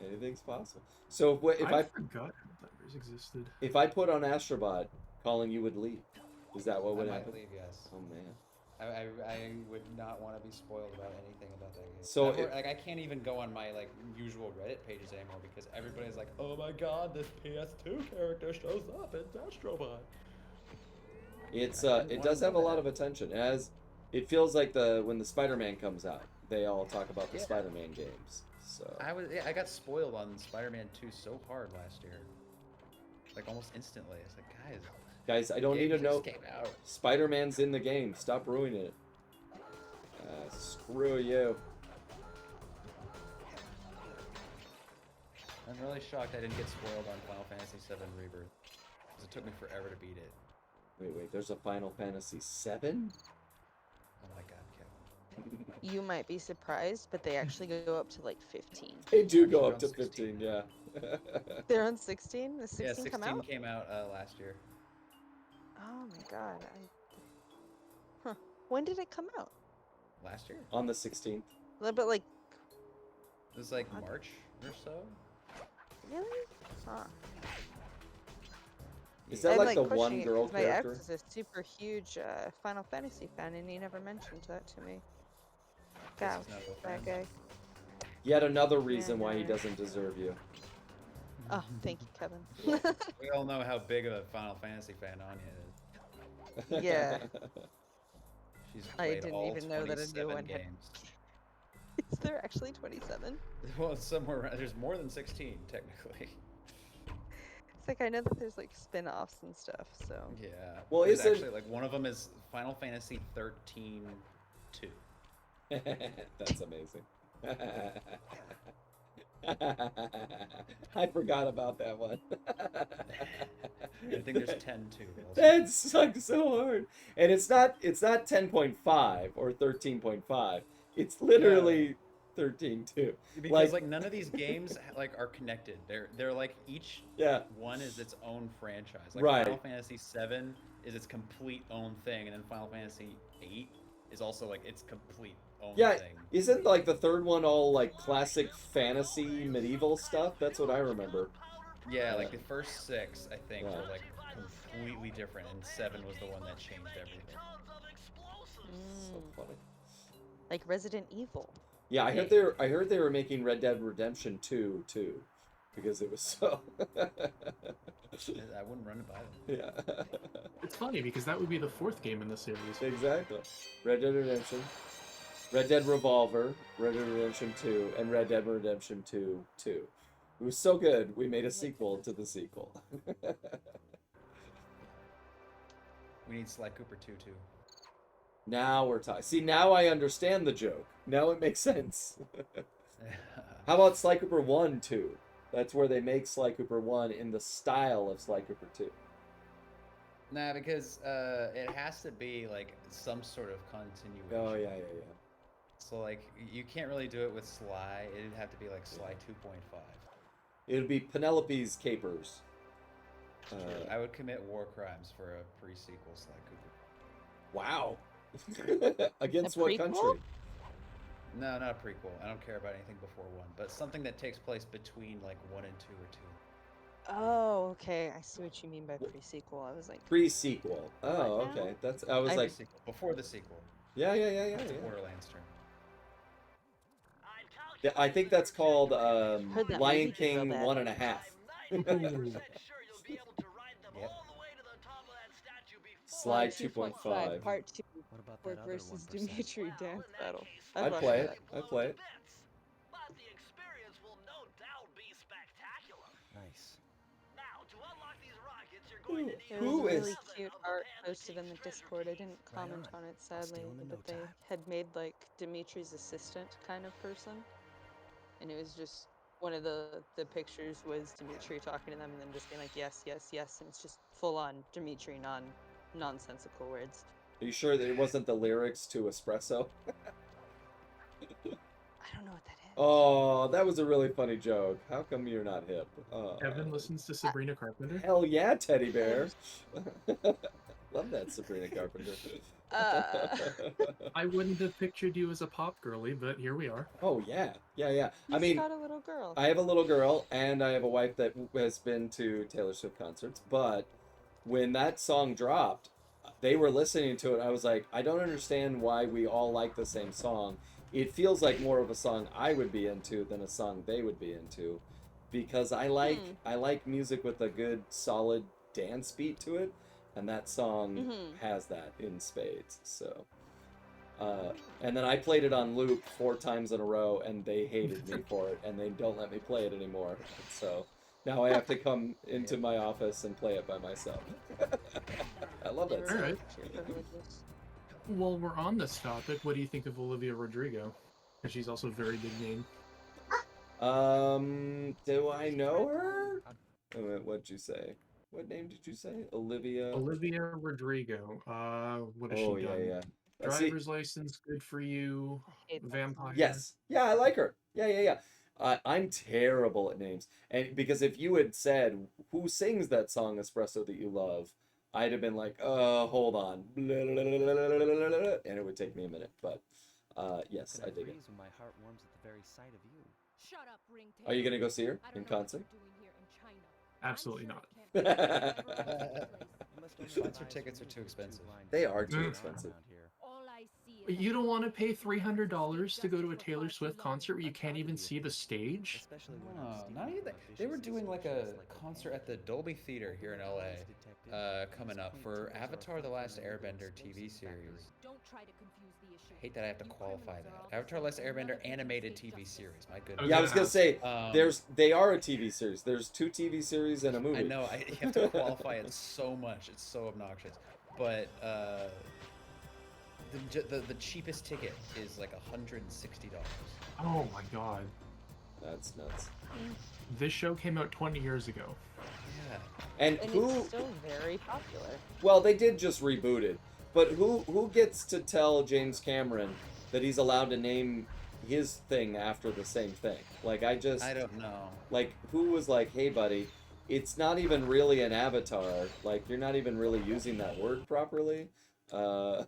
Speaker 1: Anything's possible. So if
Speaker 6: I forgot Helldivers existed.
Speaker 1: if I put on Astrobot, Colin, you would leave. Is that what would
Speaker 4: I might
Speaker 1: happen?
Speaker 4: leave, yes.
Speaker 1: Oh man.
Speaker 4: I would not want to be spoiled about anything about that game.
Speaker 1: So
Speaker 4: Like I can't even go on my like usual Reddit pages anymore because everybody's like, "Oh my God, this PS2 character shows up in Astrobot."
Speaker 1: It's
Speaker 4: I didn't
Speaker 1: it
Speaker 4: wanna
Speaker 1: does
Speaker 4: know
Speaker 1: have a lot
Speaker 4: that.
Speaker 1: of attention. It feels like when the Spider-Man comes out, they all talk about the
Speaker 4: Yeah.
Speaker 1: Spider-Man games. So
Speaker 4: I got spoiled on Spider-Man 2 so hard last year, like almost instantly. It's like,
Speaker 1: guys, I don't
Speaker 4: game
Speaker 1: need to know.
Speaker 4: just came out.
Speaker 1: Spider-Man's in the game. Stop ruining it. Screw you.
Speaker 4: I'm really shocked I didn't get spoiled on Final Fantasy VII Rebirth because it took me forever to beat it.
Speaker 1: Wait. There's a Final Fantasy VII?
Speaker 4: Oh my God, Kevin.
Speaker 5: You might be surprised, but they actually go up to like 15.
Speaker 1: They do
Speaker 4: Actually,
Speaker 1: go
Speaker 4: they're
Speaker 1: up
Speaker 4: on
Speaker 1: to
Speaker 4: 16.
Speaker 1: 15. Yeah.
Speaker 5: They're on 16? The 16
Speaker 4: Yeah, 16
Speaker 5: come out?
Speaker 4: came out last year.
Speaker 5: Oh my god. Huh. When did it come out?
Speaker 4: Last year?
Speaker 1: On the 16th.
Speaker 5: A little bit like,
Speaker 4: It was like
Speaker 5: What?
Speaker 4: March or so.
Speaker 5: really? Huh.
Speaker 1: Is that
Speaker 5: I'm,
Speaker 1: like the
Speaker 5: pushing
Speaker 1: one
Speaker 5: it
Speaker 1: girl
Speaker 5: 'cause my
Speaker 1: character?
Speaker 5: ex is a super huge Final Fantasy fan, and he never mentioned that to me.
Speaker 4: Guess
Speaker 5: Gosh,
Speaker 4: he's not a real
Speaker 5: that
Speaker 4: fan.
Speaker 5: guy.
Speaker 1: Yet another reason why he
Speaker 5: no.
Speaker 1: doesn't deserve you.
Speaker 5: Oh, thank you, Kevin.
Speaker 4: We all know how big of a Final Fantasy fan Anya is.
Speaker 5: Yeah.
Speaker 4: She's
Speaker 5: I
Speaker 4: played
Speaker 5: didn't
Speaker 4: all
Speaker 5: even know that a new
Speaker 4: 27
Speaker 5: one had-
Speaker 4: games.
Speaker 5: Is there actually 27?
Speaker 4: Well, it's somewhere around. There's more than 16 technically.
Speaker 5: It's like I know that there's like spin-offs and stuff, so.
Speaker 4: Yeah.
Speaker 1: Well,
Speaker 4: There's
Speaker 1: isn't-
Speaker 4: actually like one of them is Final Fantasy 13-2.
Speaker 1: That's amazing. I forgot about that one.
Speaker 4: I think there's 10 too. Also.
Speaker 1: That sucks so hard. And it's not 10.5 or 13.5. It's literally 13.2.
Speaker 4: Because like none of these games like are connected. They're like each
Speaker 1: Yeah.
Speaker 4: one is its own franchise. Like
Speaker 1: Right.
Speaker 4: Final Fantasy 7 is its complete own thing, and then Final Fantasy 8 is also like its complete own thing.
Speaker 1: Isn't like the third one all like classic fantasy medieval stuff? That's what I remember.
Speaker 4: Yeah, like the first 6 I think
Speaker 1: Yeah.
Speaker 4: were like completely different, and 7 was the one that changed everything.
Speaker 1: So funny.
Speaker 5: Like Resident Evil.
Speaker 1: Yeah, I heard they were making Red Dead Redemption 2 too, because it was so.
Speaker 4: I wouldn't run it by them.
Speaker 1: Yeah.
Speaker 6: It's funny because that would be the 4th game in the series.
Speaker 1: Exactly. Red Dead Redemption, Red Dead Revolver, Red Dead Redemption 2, and Red Dead Redemption 2 2. It was so good, we made a sequel to the sequel.
Speaker 4: We need Sly Cooper 2 too.
Speaker 1: Now we're talking. See, now I understand the joke. Now it makes sense. How about Sly Cooper 1 2? That's where they make Sly Cooper 1 in the style of Sly Cooper 2.
Speaker 4: Nah, because it has to be like some sort of continuation.
Speaker 1: Oh, yeah.
Speaker 4: So like you can't really do it with Sly. It'd have to be like Sly 2.5.
Speaker 1: It would be Penelope's Capers.
Speaker 4: I would commit war crimes for a pre-sequel Sly Cooper.
Speaker 1: Wow. Against
Speaker 5: A
Speaker 1: what
Speaker 5: prequel?
Speaker 1: country?
Speaker 4: No, not a prequel. I don't care about anything before 1, but something that takes place between like 1 and 2 or 2.
Speaker 5: Oh, okay. I see what you mean by pre-sequel. I was like,
Speaker 1: Pre-sequel. Oh,
Speaker 5: What now?
Speaker 1: okay. I was like,
Speaker 4: Pre-sequel, before the sequel.
Speaker 1: yeah.
Speaker 4: It's Borderlands turn.
Speaker 1: Yeah, I think that's called
Speaker 5: Heard that
Speaker 1: Lion
Speaker 5: movie did real
Speaker 1: King
Speaker 5: bad.
Speaker 1: 1.5.
Speaker 2: Yep.
Speaker 1: Sly 2.5.
Speaker 5: Part 2.
Speaker 3: What about
Speaker 5: Orc
Speaker 3: that other
Speaker 5: versus
Speaker 3: 1%?
Speaker 5: Dimitri dance battle.
Speaker 1: I'd
Speaker 5: watch
Speaker 1: play
Speaker 5: that.
Speaker 1: it. I'd play it.
Speaker 2: But the experience will no doubt be spectacular.
Speaker 3: Nice.
Speaker 2: Now, to unlock these rockets, you're going to need
Speaker 5: There
Speaker 1: Who
Speaker 5: was a
Speaker 1: is-
Speaker 5: really cute art posted in the Discord. I didn't comment on it sadly,
Speaker 3: steal 'em in
Speaker 5: but
Speaker 3: no
Speaker 5: they
Speaker 3: time.
Speaker 5: had made like Dimitri's assistant kind of person, and it was just one of the pictures was Dimitri talking to them and then just being like yes, yes, yes, and it's just full on Dimitri nonsensical words.
Speaker 1: Are you sure that it wasn't the lyrics to Espresso?
Speaker 5: I don't know what that is.
Speaker 1: Oh, that was a really funny joke. How come you're not hip?
Speaker 6: Evan listens to Sabrina Carpenter.
Speaker 1: Hell yeah, teddy bear. Love that Sabrina Carpenter.
Speaker 6: I wouldn't have pictured you as a pop girly, but here we are.
Speaker 1: Oh yeah. I
Speaker 5: He's
Speaker 1: mean,
Speaker 5: got a little girl.
Speaker 1: I have a little girl and I have a wife that has been to Taylor Swift concerts, but when that song dropped, they were listening to it. I was like, I don't understand why we all like the same song. It feels like more of a song I would be into than a song they would be into, because I like music with a good solid dance beat to it, and that song has that in spades. So, and then I played it on loop 4 times in a row, and they hated me for it, and they don't let me play it anymore. So now I have to come into my office and play it by myself. I love that song.
Speaker 6: Alright. While we're on this topic, what do you think of Olivia Rodrigo? Because she's also a very big name.
Speaker 1: Do I know her? What'd you say? What name did you say? Olivia?
Speaker 6: Olivia Rodrigo. What has
Speaker 1: Oh,
Speaker 6: she done?
Speaker 1: yeah. See,
Speaker 6: Driver's license, good for you.
Speaker 5: hate that
Speaker 6: Vampire.
Speaker 1: yes. Yeah, I like her. Yeah. I'm terrible at names. And because if you had said, who sings that song, Espresso, that you love, I'd have been like, hold on. And it would take me a minute. But, yes, I dig it.
Speaker 3: When my heart warms at the very sight of you.
Speaker 8: Shut up, ringtail.
Speaker 1: Are you going to go see her
Speaker 8: I don't
Speaker 1: in
Speaker 8: know what
Speaker 1: concert?
Speaker 8: you're doing here in China.
Speaker 6: Absolutely
Speaker 8: I'm
Speaker 6: not.
Speaker 8: sure it can't be
Speaker 4: Concert tickets are too expensive.
Speaker 1: They are too
Speaker 6: Mm.
Speaker 1: expensive.
Speaker 8: all I see is
Speaker 6: You don't want to pay $300 to go to a Taylor Swift concert where you can't even see the stage?
Speaker 4: No, not even. They were doing like a concert at the Dolby Theater here in LA, coming up for Avatar: The Last Airbender TV series.
Speaker 8: Don't try to confuse the issue.
Speaker 4: I hate that I have to qualify that. Avatar: The Last Airbender animated TV series. My goodness.
Speaker 1: Yeah, I was going to say,
Speaker 4: Um,
Speaker 1: they are a TV series. There's 2 TV series and a movie.
Speaker 4: I know. You have to qualify it so much. It's so obnoxious. But the cheapest ticket is like $160.
Speaker 6: Oh my god.
Speaker 1: That's nuts.
Speaker 6: This show came out 20 years ago.
Speaker 4: Yeah.
Speaker 1: And
Speaker 5: And
Speaker 1: who?
Speaker 5: it's still very popular.
Speaker 1: Well, they did just reboot it, but who gets to tell James Cameron that he's allowed to name his thing after the same thing? Like, I
Speaker 4: don't know.
Speaker 1: like, who was like, hey, buddy, it's not even really an avatar. Like, you're not even really using that word properly.
Speaker 4: At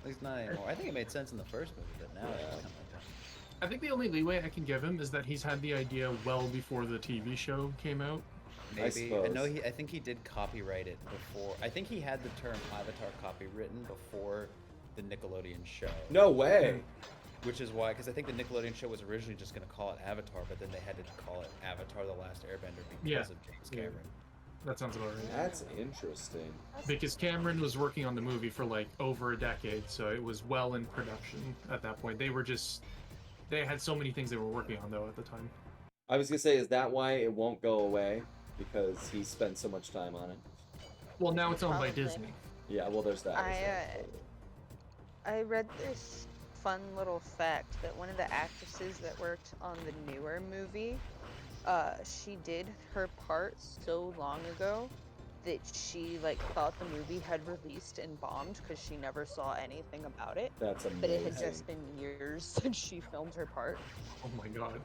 Speaker 4: least not anymore. I think it made sense in the first movie, but now it's
Speaker 1: Yeah.
Speaker 4: kind of like
Speaker 6: I think the only leeway I can give him is that he's had the idea well before the TV show came out.
Speaker 4: maybe.
Speaker 1: suppose.
Speaker 4: No, I think he did copyright it before. I think he had the term Avatar copywritten before the Nickelodeon show.
Speaker 1: No way.
Speaker 4: Which is why, because I think the Nickelodeon show was originally just going to call it Avatar, but then they had to call it Avatar: The Last Airbender because
Speaker 6: Yeah.
Speaker 4: of James
Speaker 6: Yeah.
Speaker 4: Cameron.
Speaker 6: That sounds about right.
Speaker 1: That's interesting.
Speaker 6: Because Cameron was working on the movie for like over a decade, so it was well in production at that point. They had so many things they were working on though at the time.
Speaker 1: I was gonna say, is that why it won't go away? Because he spent so much time on it.
Speaker 6: Well, now it's owned by
Speaker 5: Probably.
Speaker 6: Disney.
Speaker 1: Yeah, well, there's that.
Speaker 5: I read this fun little fact that one of the actresses that worked on the newer movie, she did her part so long ago that she like thought the movie had released and bombed because she never saw anything about it.
Speaker 1: That's amazing.
Speaker 5: But it had just been years since she filmed her part.
Speaker 6: Oh my god.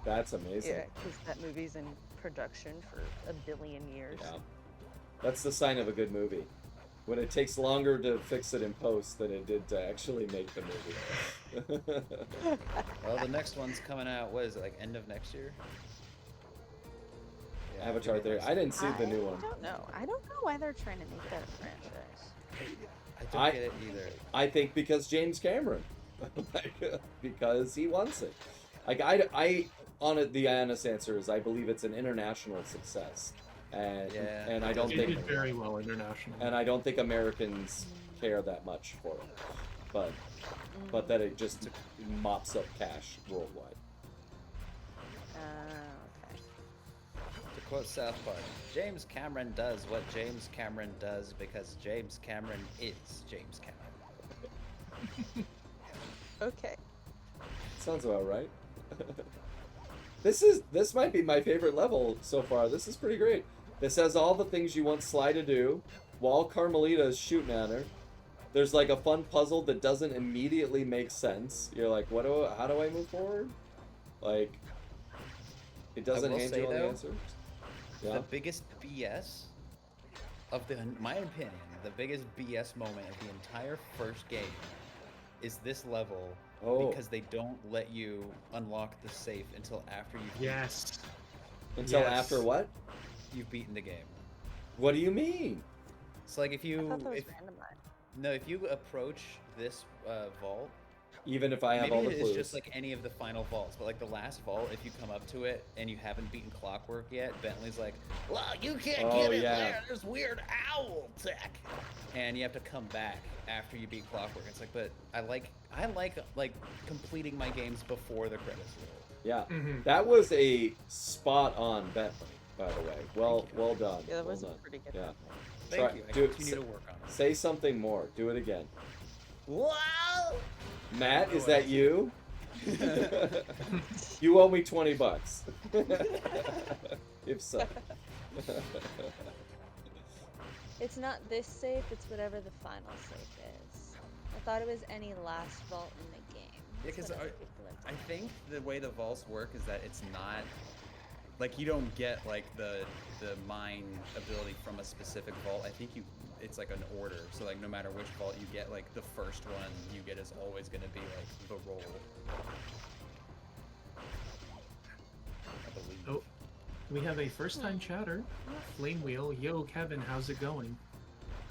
Speaker 1: That's amazing.
Speaker 5: Yeah, because that movie's in production for a billion years.
Speaker 1: Yeah. That's the sign of a good movie. When it takes longer to fix it in post than it did to actually make the movie.
Speaker 4: Well, the next one's coming out, what is it, like end of next year? Yeah,
Speaker 1: Avatar
Speaker 4: beginning
Speaker 1: 3.
Speaker 4: of
Speaker 1: I didn't see the new
Speaker 5: I
Speaker 1: one.
Speaker 5: don't know. I don't know why they're trying to make that a franchise.
Speaker 4: I don't get it either.
Speaker 1: I think because James Cameron. Like, because he wants it. Like, the honest answer is I believe it's an international success. And,
Speaker 4: Yeah.
Speaker 1: and I don't
Speaker 6: It
Speaker 1: think...
Speaker 6: did very well internationally.
Speaker 1: And I don't think Americans care that much for it, but that it just mops up cash worldwide.
Speaker 5: Okay.
Speaker 4: To quote South Park, James Cameron does what James Cameron does because James Cameron is James Cameron.
Speaker 5: Okay.
Speaker 1: Sounds about right. This might be my favorite level so far. This is pretty great. This has all the things you want Sly to do while Carmelita is shooting at her. There's like a fun puzzle that doesn't immediately make sense. You're like, how do I move forward? Like, it doesn't
Speaker 4: will
Speaker 1: hand
Speaker 4: say,
Speaker 1: you all the
Speaker 4: though,
Speaker 1: answers. Yeah.
Speaker 4: The biggest BS of my opinion, the biggest BS moment of the entire first game is this level because they don't let you unlock the safe until after you've
Speaker 6: Yes.
Speaker 1: Until
Speaker 6: Yes.
Speaker 1: after what?
Speaker 4: you've beaten the game.
Speaker 1: What do you mean?
Speaker 4: It's like if
Speaker 5: I
Speaker 4: you
Speaker 5: thought that was randomized.
Speaker 4: if you approach this vault,
Speaker 1: Even if I have
Speaker 4: maybe
Speaker 1: all the
Speaker 4: it's
Speaker 1: clues.
Speaker 4: just like any of the final vaults, but like the last vault, if you come up to it and you haven't beaten Clockwork yet, Bentley's like, "Well, you can't
Speaker 1: Oh,
Speaker 4: get in
Speaker 1: yeah.
Speaker 4: there. There's weird owl tech," and you have to come back after you beat Clockwork. It's like, but I like completing my games before the credits roll.
Speaker 1: Yeah,
Speaker 6: Mhm.
Speaker 1: that was a spot on Bentley, by the way. Well done.
Speaker 5: Yeah, that
Speaker 1: well
Speaker 5: was a
Speaker 1: done.
Speaker 5: pretty good
Speaker 1: Yeah.
Speaker 5: one.
Speaker 4: Thank
Speaker 1: Try-
Speaker 4: you. I
Speaker 1: do-
Speaker 4: continue to work on it.
Speaker 1: Say something more. Do it again.
Speaker 4: Wow!
Speaker 1: Matt, is that you? You owe me $20. If so.
Speaker 5: It's not this safe, it's whatever the final safe is. I thought it was any last vault in the game.
Speaker 4: Yeah,
Speaker 5: That's
Speaker 4: because
Speaker 5: what other people have
Speaker 4: I
Speaker 5: told me.
Speaker 4: think the way the vaults work is that it's not like you don't get like the mine ability from a specific vault. I think it's like an order. So like no matter which vault you get, like the first one you get is always going to be like the roll. I believe.
Speaker 6: Oh, we have a first-time chatter. Flame Wheel. Yo, Kevin, how's it going?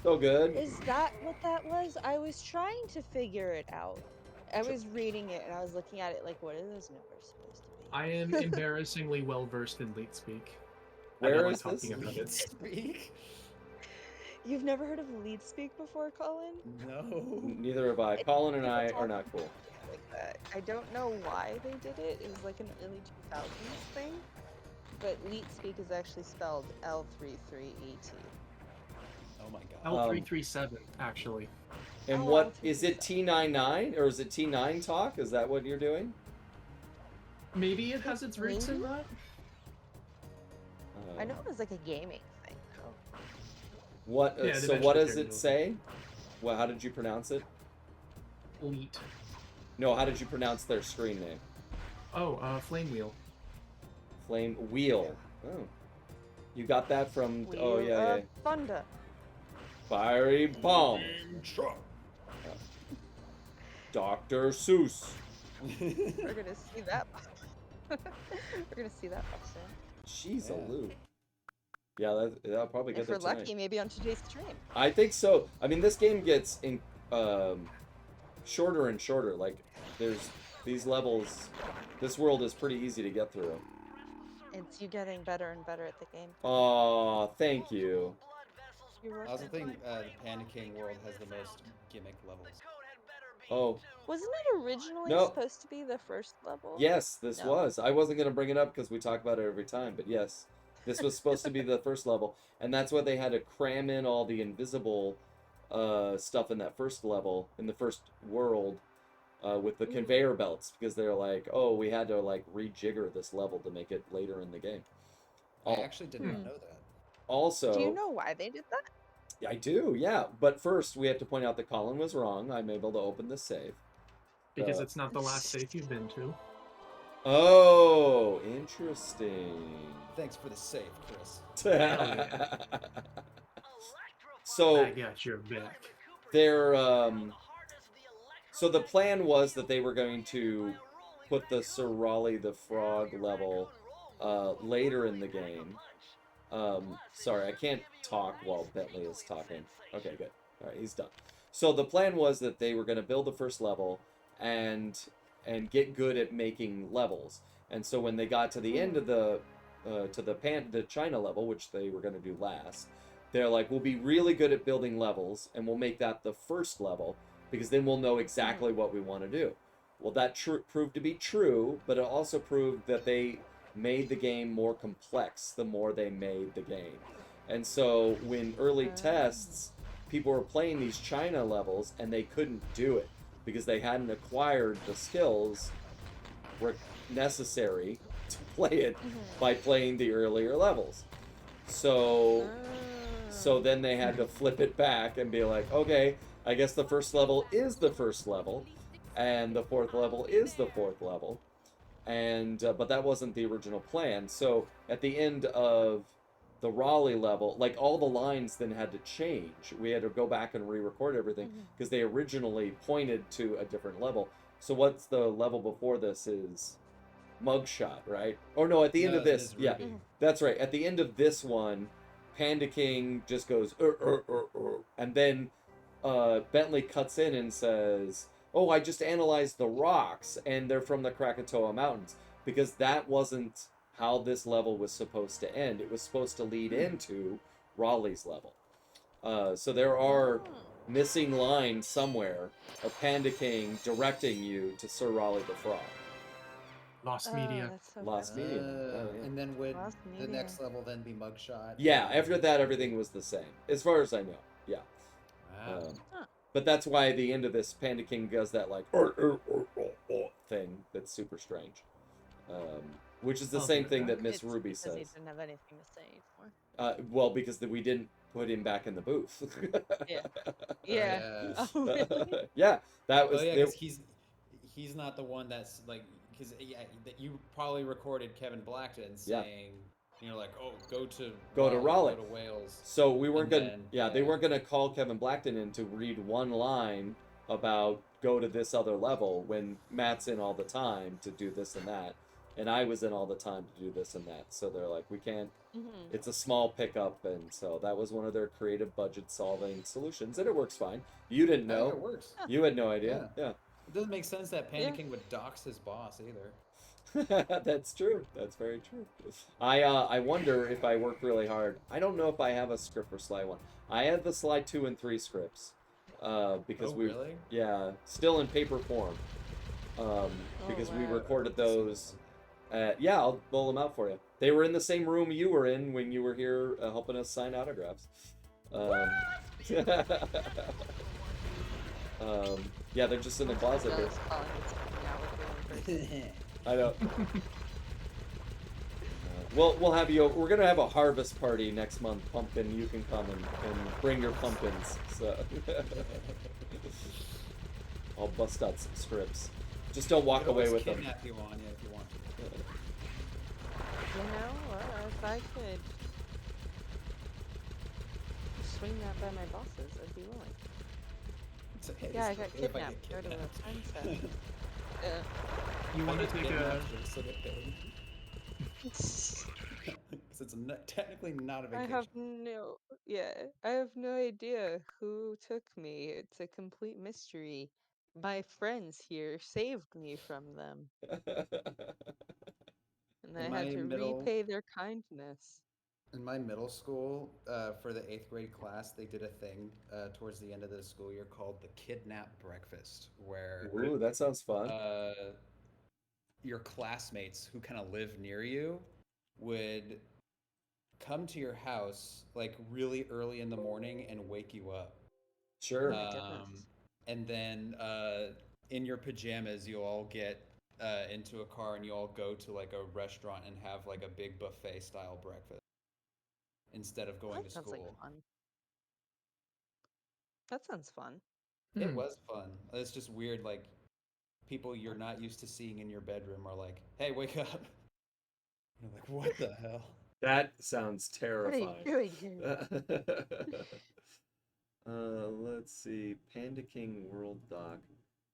Speaker 1: So good.
Speaker 5: Is that what that was? I was trying to figure it out. I was reading it and I was looking at it like, what are those numbers supposed to be?
Speaker 6: I am embarrassing well versed in late speak.
Speaker 1: Where
Speaker 6: I don't like
Speaker 1: is this?
Speaker 6: talking about it.
Speaker 4: Speak?
Speaker 5: You've never heard of lead speak before, Colin?
Speaker 4: No.
Speaker 1: Neither have I. Colin and I are not cool.
Speaker 5: Like that. I don't know why they did it. It was like an early 2000s thing. But leet speak is actually spelled L33ET.
Speaker 4: Oh my god.
Speaker 6: L337, actually.
Speaker 1: And
Speaker 5: Oh,
Speaker 1: what
Speaker 5: I'll
Speaker 1: is
Speaker 5: take
Speaker 1: it? T99 or is it T9 talk? Is that what you're doing?
Speaker 6: Maybe it has its roots in that.
Speaker 5: I know it was like a gaming thing. So.
Speaker 1: What?
Speaker 6: Yeah, it
Speaker 1: So what
Speaker 6: eventually
Speaker 1: does
Speaker 6: turned
Speaker 1: it
Speaker 6: into a
Speaker 1: say? Well, how did you pronounce it?
Speaker 6: Leet.
Speaker 1: No, how did you pronounce their screen name?
Speaker 6: Oh, Flame Wheel.
Speaker 1: Flame Wheel. Oh. You got that from...
Speaker 5: Wheel
Speaker 1: oh, yeah,
Speaker 5: of
Speaker 1: yeah.
Speaker 5: Thunder.
Speaker 1: Fiery Bomb. Dr. Seuss.
Speaker 5: We're gonna see that. We're gonna see that soon.
Speaker 1: Jeez, Lou. Yeah, that'll probably get
Speaker 5: If
Speaker 1: there
Speaker 5: we're
Speaker 1: tonight.
Speaker 5: lucky, maybe on today's stream.
Speaker 1: I think so. I mean, this game gets shorter and shorter. Like, there's these levels. This world is pretty easy to get through.
Speaker 5: It's you getting better and better at the game.
Speaker 1: Aw, thank you.
Speaker 5: You're
Speaker 7: I also
Speaker 5: welcome.
Speaker 7: think Panda King World has the most gimmick levels.
Speaker 1: Oh,
Speaker 5: Wasn't it originally
Speaker 1: No.
Speaker 5: supposed to be the first level?
Speaker 1: yes, this
Speaker 5: No.
Speaker 1: was. I wasn't going to bring it up because we talk about it every time, but yes. This was supposed to be the first level, and that's why they had to cram in all the invisible stuff in that first level, in the first world, with the conveyor belts, because they're like, oh, we had to, like, rejigger this level to make it later in the game.
Speaker 7: I actually did not know that.
Speaker 1: Also...
Speaker 5: Do you know why they did that?
Speaker 1: I do, yeah. But first, we have to point out that Colin was wrong. I'm able to open this save.
Speaker 6: Because it's not the last safe you've been to.
Speaker 1: Oh, interesting.
Speaker 7: Thanks for the save, Chris.
Speaker 1: So
Speaker 6: I got your back.
Speaker 1: they're so the plan was that they were going to put the Sir Raleigh the Frog level later in the game. Sorry, I can't talk while Bentley is talking. Okay, good. All right, he's done. So the plan was that they were going to build the first level and get good at making levels. And so when they got to the end of the China level, which they were going to do last, they're like, we'll be really good at building levels, and we'll make that the first level, because then we'll know exactly what we want to do. Well, that proved to be true, but it also proved that they made the game more complex the more they made the game. And so when early tests, people were playing these China levels, and they couldn't do it, because they hadn't acquired the skills necessary to play it by playing the earlier levels. So then they had to flip it back and be like, okay, I guess the first level is the first level, and the fourth level is the fourth level. And but that wasn't the original plan. So at the end of the Raleigh level, like, all the lines then had to change. We had to go back and re-record everything because they originally pointed to a different level. So what's the level before this is Mugshot, right? Or no, at the end of this, yeah, that's right. At the end of this one, Panda King just goes, and then Bentley cuts in and says, oh, I just analyzed the rocks, and they're from the Krakatoa Mountains, because that wasn't how this level was supposed to end. It was supposed to lead into Raleigh's level. So there are missing lines somewhere of Panda King directing you to Sir Raleigh the Frog.
Speaker 6: Lost media.
Speaker 1: Lost media. Oh, yeah.
Speaker 7: And then would
Speaker 5: Lost
Speaker 7: the
Speaker 5: media.
Speaker 7: next level then be Mugshot?
Speaker 1: Yeah, after that, everything was the same, as far as I know. Yeah.
Speaker 7: Wow.
Speaker 1: But that's why at the end of this, Panda King does that, like, thing that's super strange. Which is the same thing that Miss Ruby
Speaker 5: because
Speaker 1: says.
Speaker 5: he didn't have anything to say anymore.
Speaker 1: Well, because we didn't put him back in the booth.
Speaker 5: Yeah. Yeah. Oh, really?
Speaker 1: Yeah, that was...
Speaker 7: Oh yeah, because he's not the one that's like, because you probably recorded Kevin Blackton saying, you know, like, oh, go to
Speaker 1: Raleigh,
Speaker 7: go to Wales.
Speaker 1: So we weren't
Speaker 7: and
Speaker 1: gonna,
Speaker 7: then,
Speaker 1: they weren't gonna call Kevin Blackton in to read one line about go to this other level when Matt's in all the time to do this and that, and I was in all the time to do this and that. So they're like, we can't. It's a small pickup, and so that was one of their creative budget solving solutions, and it works fine. You didn't know.
Speaker 7: It works.
Speaker 1: You had no idea. Yeah.
Speaker 7: It doesn't make sense that Panda King would dox his boss either.
Speaker 1: That's true. That's very true. I wonder if I work really hard. I don't know if I have a script for Sly 1. I have the Sly 2 and 3 scripts. Because
Speaker 7: really?
Speaker 1: Yeah, still in paper form. Because we recorded those. Yeah, I'll roll them out for you. They were in the same room you were in when you were here helping us sign autographs. Yeah, they're just in the closet here. I know. We'll have you. We're gonna have a harvest party next month, Pumpkin. You can come and bring your pumpkins. So I'll bust out some scripts. Just don't walk away with them.
Speaker 7: Kidnap you on you if you want to.
Speaker 5: You know, if I could swing that by my bosses, I'd be willing.
Speaker 7: So, hey,
Speaker 5: Yeah, I
Speaker 7: it's
Speaker 5: got
Speaker 7: okay if
Speaker 5: kidnapped. Go to a time set.
Speaker 6: You want to take a?
Speaker 7: Because it's technically not a
Speaker 5: I
Speaker 7: vacation.
Speaker 5: have I have no idea who took me. It's a complete mystery. My friends here saved me from them, and I had to repay their kindness.
Speaker 7: In my middle school, for the 8th grade class, they did a thing towards the end of the school year called the Kidnap Breakfast, where
Speaker 1: Ooh, that sounds fun.
Speaker 7: your classmates who kind of live near you would come to your house like really early in the morning and wake you up.
Speaker 1: Sure.
Speaker 5: Oh my goodness.
Speaker 7: And then in your pajamas, you all get into a car and you all go to like a restaurant and have like a big buffet style breakfast instead of going
Speaker 5: That
Speaker 7: to
Speaker 5: sounds
Speaker 7: school.
Speaker 5: like fun. That sounds fun.
Speaker 7: It was fun. It's just weird, like people you're not used to seeing in your bedroom are like, "Hey, wake up!" You're like, "What the hell?"
Speaker 1: That sounds terrifying.
Speaker 5: What are you doing here?
Speaker 1: Let's see. Panda King World Doc.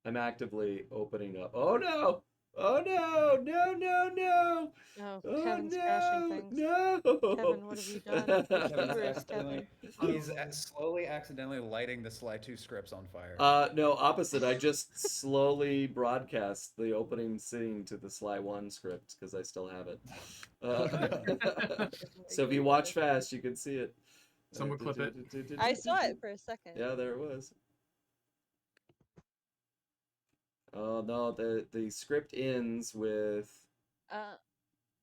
Speaker 1: I'm actively opening up. Oh no! Oh no! No! No! No!
Speaker 5: Oh,
Speaker 1: Oh
Speaker 5: Kevin's
Speaker 1: no!
Speaker 5: crashing things.
Speaker 1: No!
Speaker 5: Kevin, what have you done? Kevin.
Speaker 7: He's slowly accidentally lighting the Sly 2 scripts on fire.
Speaker 1: No, opposite. I just slowly broadcast the opening scene to the Sly 1 script because I still have it. So if you watch fast, you can see it.
Speaker 6: Someone clip it.
Speaker 5: I saw it for a second.
Speaker 1: Yeah, there it was. Oh no, the script ends with.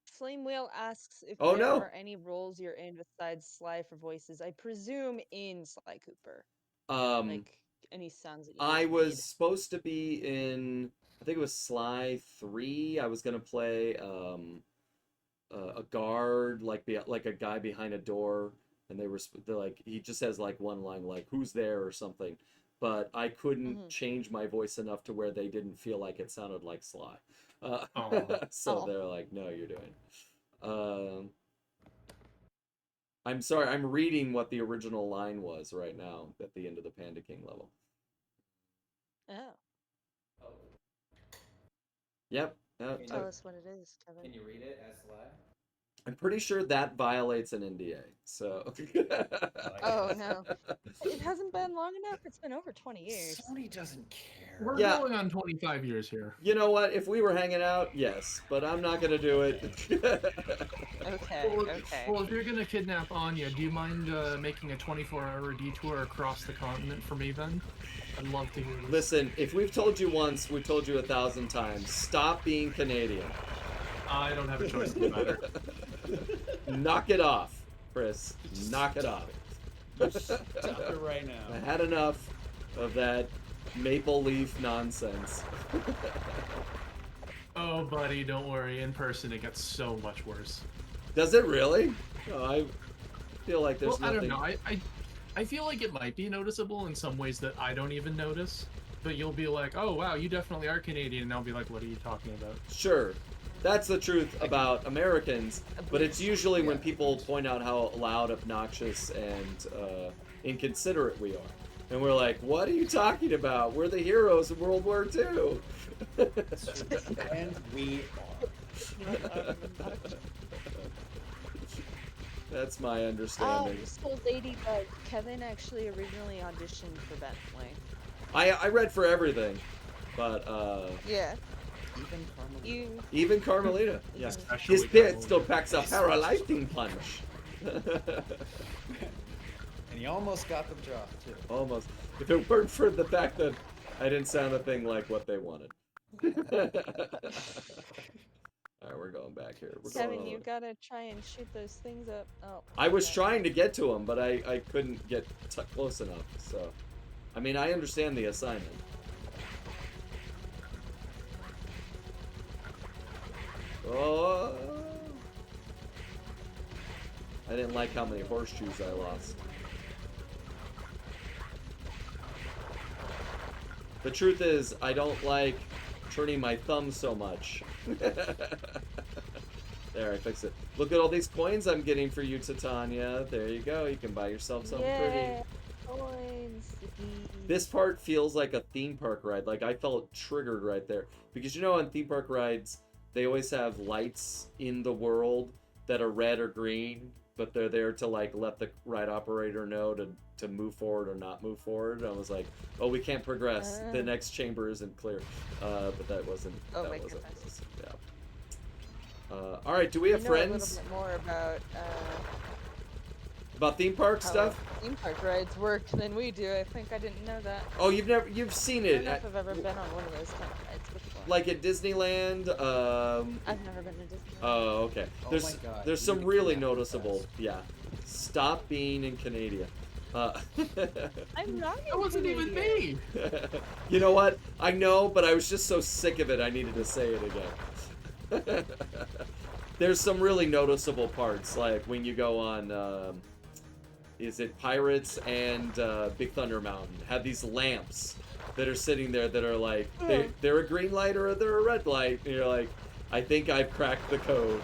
Speaker 5: Flame Whale asks if
Speaker 1: Oh,
Speaker 5: there
Speaker 1: no.
Speaker 5: are any roles you're in besides Sly for voices. I presume in Sly Cooper. Like any sounds that you
Speaker 1: I
Speaker 5: need.
Speaker 1: was supposed to be in. I think it was Sly 3. I was gonna play a guard, like a guy behind a door, and they're like he just has like one line like "Who's there?" or something. But I couldn't change my voice enough to where they didn't feel like it sounded like Sly. So they're like, "No, you're doing." I'm sorry. I'm reading what the original line was right now at the end of the Panda King level.
Speaker 5: Oh.
Speaker 1: Yep.
Speaker 5: Tell us what it is, Kevin.
Speaker 7: Can you read it as Sly?
Speaker 1: I'm pretty sure that violates an NDA. So.
Speaker 5: Oh no, it hasn't been long enough. It's been over 20 years.
Speaker 7: Sony doesn't care.
Speaker 6: We're going on 25 years here.
Speaker 1: You know what? If we were hanging out, yes, but I'm not gonna do it.
Speaker 5: Okay.
Speaker 6: Well, if you're gonna kidnap Anya, do you mind making a 24-hour detour across the continent for me then? I'd love to hear this.
Speaker 1: Listen, if we've told you once, we've told you 1,000 times. Stop being Canadian.
Speaker 6: I don't have a choice in the matter.
Speaker 1: Knock it off, Chris. Knock it off.
Speaker 7: Stop it right now.
Speaker 1: I had enough of that maple leaf nonsense.
Speaker 6: Oh, buddy, don't worry. In person, it gets so much worse.
Speaker 1: Does it really? Oh, I feel like there's nothing.
Speaker 6: I don't know. I feel like it might be noticeable in some ways that I don't even notice. But you'll be like, oh, wow, you definitely are Canadian. And I'll be like, what are you talking about?
Speaker 1: Sure. That's the truth about Americans, but it's usually when people point out how loud, obnoxious, and inconsiderate we are. And we're like, what are you talking about? We're the heroes of World War II.
Speaker 7: And we are.
Speaker 1: That's my understanding.
Speaker 5: School lady, but Kevin actually originally auditioned for Bentley.
Speaker 1: I read for everything, but
Speaker 5: Yeah.
Speaker 1: even Carmelita. Yeah.
Speaker 6: Especially
Speaker 1: His pit still packs a paralyzing punch.
Speaker 7: And he almost got the job too.
Speaker 1: Almost. If it weren't for the fact that I didn't sound a thing like what they wanted. Alright, we're going back here.
Speaker 5: Kevin, you gotta try and shoot those things up. Oh.
Speaker 1: I was trying to get to him, but I couldn't get close enough. So, I mean, I understand the assignment. Oh. I didn't like how many horseshoes I lost. The truth is, I don't like turning my thumb so much. There, I fixed it. Look at all these coins I'm getting for you, Titania. There you go. You can buy yourself something pretty.
Speaker 5: Yeah, coins.
Speaker 1: This part feels like a theme park ride. Like, I felt triggered right there. Because you know on theme park rides, they always have lights in the world that are red or green, but they're there to, like, let the ride operator know to move forward or not move forward. I was like, oh, we can't progress. The next chamber isn't clear. But that wasn't...
Speaker 5: Oh
Speaker 1: that
Speaker 5: my
Speaker 1: wasn't
Speaker 5: goodness.
Speaker 1: this. Yeah. All right, do we have
Speaker 5: You know
Speaker 1: friends?
Speaker 5: a little bit more
Speaker 1: About theme park
Speaker 5: how
Speaker 1: stuff?
Speaker 5: theme park rides work than we do. I think I didn't know that.
Speaker 1: Oh, you've seen
Speaker 5: I
Speaker 1: it.
Speaker 5: don't know if I've ever been on one of those kind of rides before.
Speaker 1: Like at Disneyland.
Speaker 5: I've never been to Disney.
Speaker 1: Oh, okay.
Speaker 7: Oh
Speaker 1: There's
Speaker 7: my God,
Speaker 1: there's
Speaker 7: you
Speaker 1: some
Speaker 7: need to
Speaker 1: really
Speaker 7: come out with
Speaker 1: noticeable.
Speaker 7: us.
Speaker 1: Yeah. Stop being in Canada.
Speaker 5: I'm not.
Speaker 6: That wasn't even me.
Speaker 1: You know what? I know, but I was just so sick of it. I needed to say it again. There's some really noticeable parts, like when you go on. Is it Pirates and Big Thunder Mountain? Have these lamps that are sitting there that are like they're a green light or they're a red light, and you're like, I think I've cracked the code.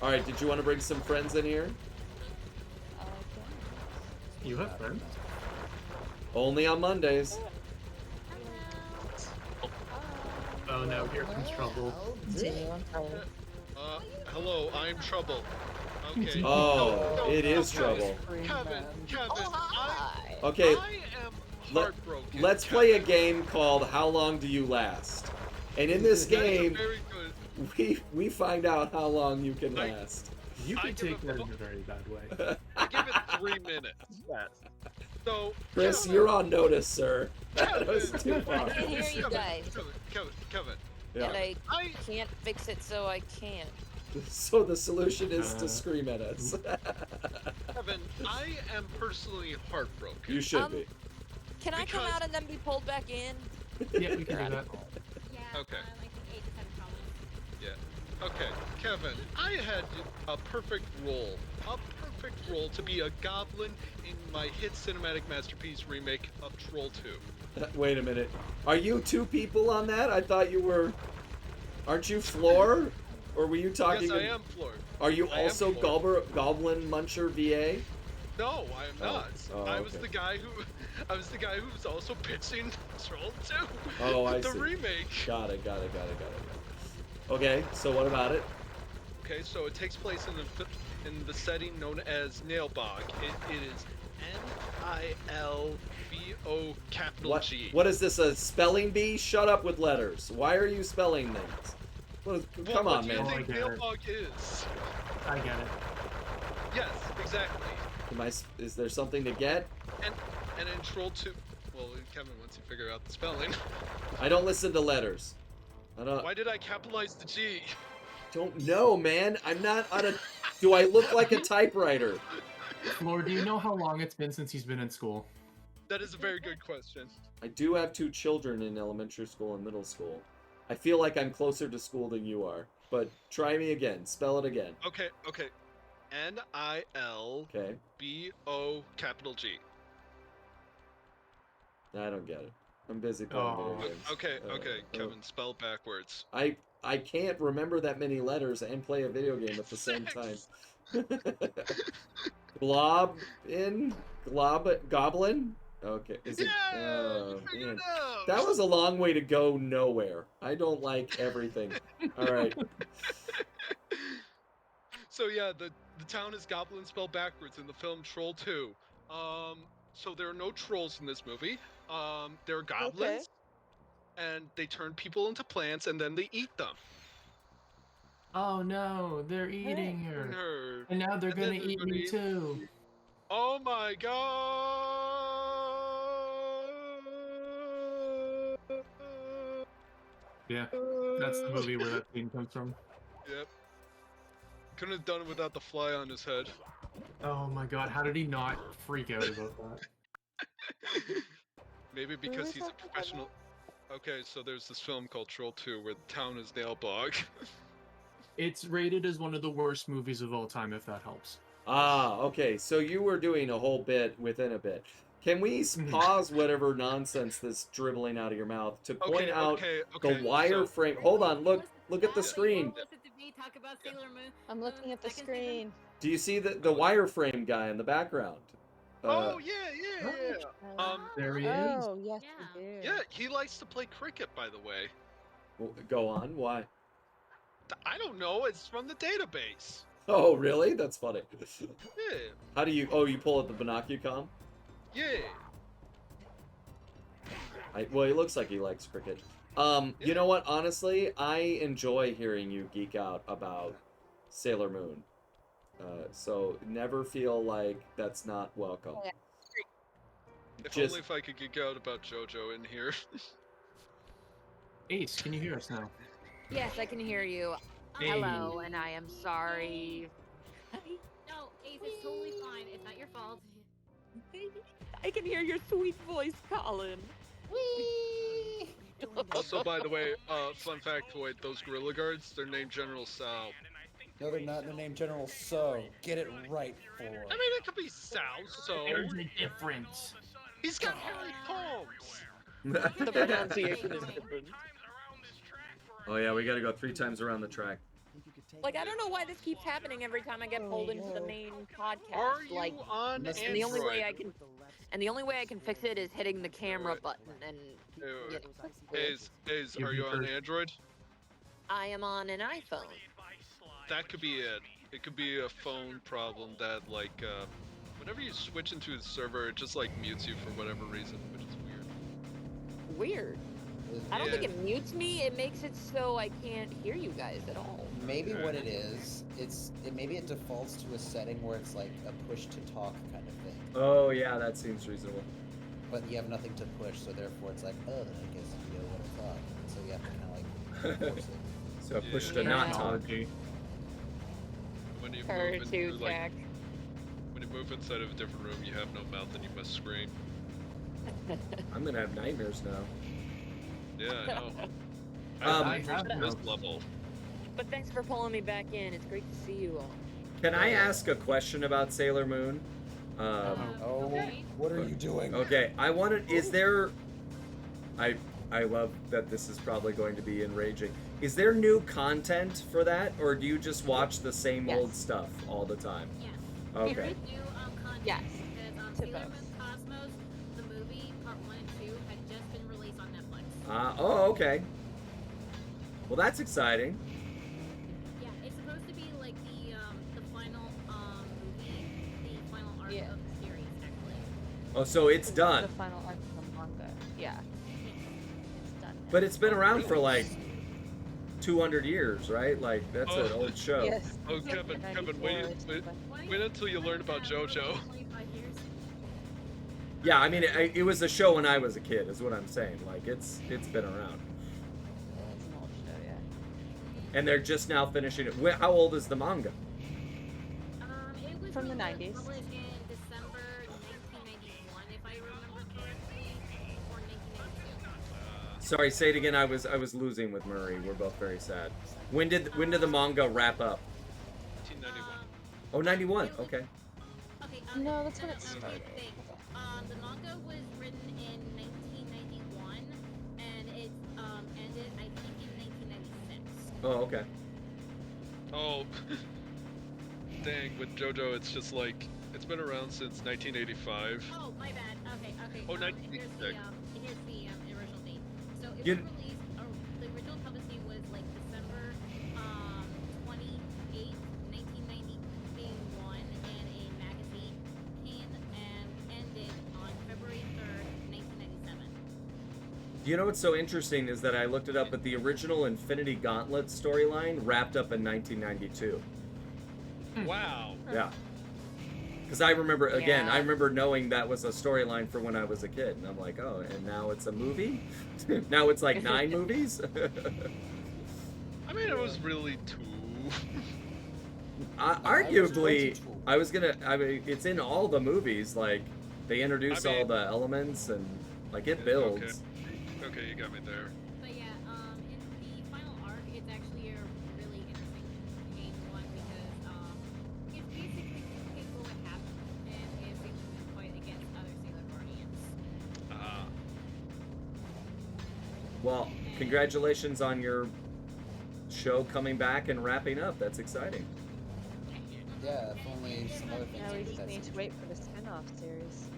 Speaker 1: All right, did you want to bring some friends in here?
Speaker 6: You have friends?
Speaker 1: Only on Mondays.
Speaker 6: Oh no, here comes trouble.
Speaker 9: Hello, I'm Trouble. Okay.
Speaker 1: Oh,
Speaker 9: No,
Speaker 1: it is
Speaker 9: Kevin,
Speaker 1: trouble.
Speaker 9: Kevin,
Speaker 1: Okay,
Speaker 9: I am heartbroken.
Speaker 1: let's play a game called How Long Do You Last? And in this
Speaker 9: That is a
Speaker 1: game,
Speaker 9: very good.
Speaker 1: we find out how long you can last.
Speaker 6: You
Speaker 9: I
Speaker 6: can
Speaker 9: give
Speaker 6: take
Speaker 9: it
Speaker 6: that in
Speaker 9: a-
Speaker 6: a very bad way.
Speaker 9: I give it 3 minutes. So,
Speaker 1: Chris,
Speaker 9: Kevin,
Speaker 1: you're on notice, sir. That was too
Speaker 9: Kevin,
Speaker 1: far.
Speaker 10: I can hear you guys.
Speaker 9: Kevin.
Speaker 1: Yeah.
Speaker 10: And I
Speaker 9: I
Speaker 10: can't fix it, so I can't.
Speaker 1: So the solution is to scream at us.
Speaker 9: Kevin, I am personally heartbroken.
Speaker 1: You should be.
Speaker 10: Can I come
Speaker 9: Because-
Speaker 10: out and then be pulled back in?
Speaker 6: Yeah, we can do that.
Speaker 8: Yeah.
Speaker 9: Okay.
Speaker 8: Like 8 to 7 problems.
Speaker 9: Yeah. Okay, Kevin, I had a perfect role to be a goblin in my hit cinematic masterpiece remake of Troll 2.
Speaker 1: Wait a minute. Are you two people on that? I thought you were. Aren't you Floor? Or were you talking?
Speaker 9: Yes, I am floored.
Speaker 1: Are you
Speaker 9: I am
Speaker 1: also
Speaker 9: floored.
Speaker 1: Goblin Muncher VA?
Speaker 9: No, I am not.
Speaker 1: Oh,
Speaker 9: I was
Speaker 1: okay.
Speaker 9: the guy who was also pitching Troll 2.
Speaker 1: Oh, I
Speaker 9: the
Speaker 1: see.
Speaker 9: remake.
Speaker 1: Got it. Okay, so what about it?
Speaker 9: Okay, so it takes place in the setting known as Nailbog. It is Nilbo capital
Speaker 1: What?
Speaker 9: G.
Speaker 1: What is this? A spelling bee? Shut up with letters. Why are you spelling things? Come on,
Speaker 9: What do you
Speaker 1: man.
Speaker 9: think
Speaker 6: I get it.
Speaker 9: Nailbog is?
Speaker 6: I get it.
Speaker 9: Yes, exactly.
Speaker 1: Is there something to get?
Speaker 9: And in Troll 2, well, Kevin, once you figure out the spelling,
Speaker 1: I don't listen to letters. I
Speaker 9: why did I capitalize the G?
Speaker 1: don't know, man. I'm not on a. Do I look like a typewriter?
Speaker 6: Lord, do you know how long it's been since he's been in school?
Speaker 9: That is a very good question.
Speaker 1: I do have 2 children in elementary school and middle school. I feel like I'm closer to school than you are. But try me again. Spell it again.
Speaker 9: Okay. Nilbo
Speaker 1: Okay.
Speaker 9: capital G.
Speaker 1: I don't get it. I'm busy playing
Speaker 6: Oh.
Speaker 1: video games.
Speaker 9: Okay, Kevin, spell backwards.
Speaker 1: I can't remember that many letters and play a video game at the same time. Goblin? Okay. Is it?
Speaker 9: Yeah,
Speaker 1: Oh,
Speaker 9: you figured
Speaker 1: man.
Speaker 9: it out.
Speaker 1: That was a long way to go nowhere. I don't like everything. All right.
Speaker 9: So yeah, the town is goblin spelled backwards in the film Troll 2. So there are no trolls in this movie. There are goblins, and they turn people into plants, and then they eat them.
Speaker 6: Oh no, they're eating her.
Speaker 9: Nerd.
Speaker 6: And now they're
Speaker 9: And
Speaker 6: gonna
Speaker 9: then they're
Speaker 6: eat
Speaker 9: gonna
Speaker 6: me
Speaker 9: eat-
Speaker 6: too.
Speaker 9: Oh my god!
Speaker 6: Yeah, that's the movie where that scene comes from.
Speaker 9: Yep. Couldn't have done it without the fly on his head.
Speaker 6: Oh my god, how did he not freak out about that?
Speaker 9: Maybe
Speaker 5: Who
Speaker 9: because
Speaker 5: is
Speaker 9: he's a
Speaker 5: that again?
Speaker 9: professional. Okay, so there's this film called Troll 2 where the town is Nailbog.
Speaker 6: It's rated as one of the worst movies of all time, if that helps.
Speaker 1: Ah, okay. So you were doing a whole bit within a bit. Can we pause whatever nonsense that's dribbling out of your mouth to point out the wireframe? Hold on, look at the screen.
Speaker 5: I'm looking at the screen.
Speaker 1: Do you see the wireframe guy in the background?
Speaker 9: Oh yeah.
Speaker 6: There he is.
Speaker 5: Oh, yes, we do.
Speaker 9: Yeah, he likes to play cricket, by the way.
Speaker 1: Go on. Why?
Speaker 9: I don't know. It's from the database.
Speaker 1: Oh, really? That's funny.
Speaker 9: Yeah.
Speaker 1: How do you? Oh, you pull at the binocucom?
Speaker 9: Yeah.
Speaker 1: Well, he looks like he likes cricket. You know what? Honestly, I enjoy hearing you geek out about Sailor Moon. So never feel like that's not welcome.
Speaker 9: If only if I could geek out about JoJo in here.
Speaker 6: Ace, can you hear us now?
Speaker 11: Yes, I can hear you.
Speaker 6: Hey.
Speaker 11: Hello, and I am sorry.
Speaker 8: No, Ace, it's totally fine. It's not your fault.
Speaker 11: I can hear your sweet voice, Colin.
Speaker 9: Also, by the way, fun factoid, those Gorilla Guards, they're named General Sal.
Speaker 7: No, they're not. They're named General So. Get it right, for.
Speaker 9: I mean, it could be Sal, so.
Speaker 6: There's a difference.
Speaker 9: He's got hairy palms.
Speaker 10: The pronunciation is different.
Speaker 1: Oh yeah, we gotta go 3 times around the track.
Speaker 10: Like, I don't know why this keeps happening every time I get pulled into the main podcast.
Speaker 9: Are you
Speaker 10: like,
Speaker 9: on
Speaker 10: and the only way
Speaker 9: Android?
Speaker 10: the only way I can fix it is hitting the camera button. And
Speaker 9: Are you on Android?
Speaker 10: I am on an iPhone.
Speaker 9: That could be it. It could be a phone problem that, like, whenever you switch into the server, it just, like, mutes you for whatever reason, which is weird.
Speaker 10: Weird. I don't think it mutes me. It makes it so I can't hear you guys at all.
Speaker 7: Maybe what it is, maybe it defaults to a setting where it's like a push to talk kind of thing.
Speaker 1: Oh yeah, that seems reasonable.
Speaker 7: But you have nothing to push, so therefore it's like, oh, I guess you know what to talk. So you have to kind of like force it.
Speaker 1: So push to not talk.
Speaker 9: When you
Speaker 10: Her
Speaker 9: move
Speaker 10: to
Speaker 9: into, like,
Speaker 10: tack.
Speaker 9: when you move inside of a different room, you have no mouth and you must scream.
Speaker 1: I'm gonna have nightmares now.
Speaker 9: Yeah, I know.
Speaker 1: I
Speaker 9: have this level.
Speaker 10: But thanks for pulling me back in. It's great to see you all.
Speaker 1: Can I ask a question about Sailor Moon?
Speaker 7: What are you doing?
Speaker 1: Okay, I wanted. Is there? I love that this is probably going to be enraging. Is there new content for that, or do you just watch the same old stuff all the time?
Speaker 8: Yes.
Speaker 1: Okay.
Speaker 8: There is new content.
Speaker 10: Yes.
Speaker 8: Because
Speaker 10: To
Speaker 8: Sailor
Speaker 10: both.
Speaker 8: Moon Cosmos, the movie, part 1 and 2, had just been released on Netflix.
Speaker 1: Oh, okay. Well, that's exciting.
Speaker 8: Yeah, it's supposed to be like the final movie, the final arc of the series, actually.
Speaker 1: Oh, so it's done.
Speaker 5: The final arc of the manga. Yeah. It's done. now.
Speaker 1: But it's been around for like 200 years, right? Like that's an old show.
Speaker 5: Yes.
Speaker 9: Oh, Kevin,
Speaker 5: 94,
Speaker 9: wait
Speaker 5: it's been-
Speaker 9: wait until you learn about JoJo.
Speaker 8: 25 years.
Speaker 1: Yeah, I mean, it was a show when I was a kid, is what I'm saying. Like it's been around,
Speaker 5: Yeah, it's an old show, yeah.
Speaker 1: and they're just now finishing it. How old is the manga?
Speaker 8: It was
Speaker 5: From the
Speaker 8: released-
Speaker 5: 90s.
Speaker 8: published in December 1991, if I remember correctly, or 1992.
Speaker 1: Sorry, say it again. I was losing with Murray. We're both very sad. When did the manga wrap up?
Speaker 9: 1991.
Speaker 1: Oh, 91. Okay.
Speaker 8: Okay,
Speaker 5: No, that's when it
Speaker 8: okay,
Speaker 5: started.
Speaker 8: thanks. The manga was written in 1991, and it ended, I think, in 1996.
Speaker 1: Oh, okay.
Speaker 9: Oh, dang! With JoJo, it's just like it's been around since 1985.
Speaker 8: Oh, my bad. Okay.
Speaker 9: Oh,
Speaker 8: Here's
Speaker 9: 1986.
Speaker 8: here's the original date. So it
Speaker 1: You-
Speaker 8: was released. The original published date was like December 28th, 1991, in a magazine, and ended on February 3rd, 1997.
Speaker 1: You know what's so interesting is that I looked it up, but the original Infinity Gauntlet storyline wrapped up in 1992.
Speaker 9: Wow.
Speaker 1: Yeah. Because I remember, again,
Speaker 10: Yeah.
Speaker 1: I remember knowing that was a storyline for when I was a kid. And I'm like, oh, and now it's a movie? Now it's like 9 movies?
Speaker 9: I mean, it was really 2.
Speaker 1: Arguably, I mean, it's in all the movies. Like, they introduce
Speaker 9: I mean-
Speaker 1: all the elements and... Like it builds.
Speaker 9: Okay, you got me there.
Speaker 8: But yeah, in the final arc, it's actually a really interesting game one because it's basically people what happened and it's able to fight against other Sailor Guardians.
Speaker 1: Well, congratulations on your show coming back and wrapping up. That's exciting.
Speaker 7: Yeah, if only some other things.
Speaker 5: Now we
Speaker 7: would
Speaker 5: just
Speaker 7: get
Speaker 5: need to wait for the spin-off series.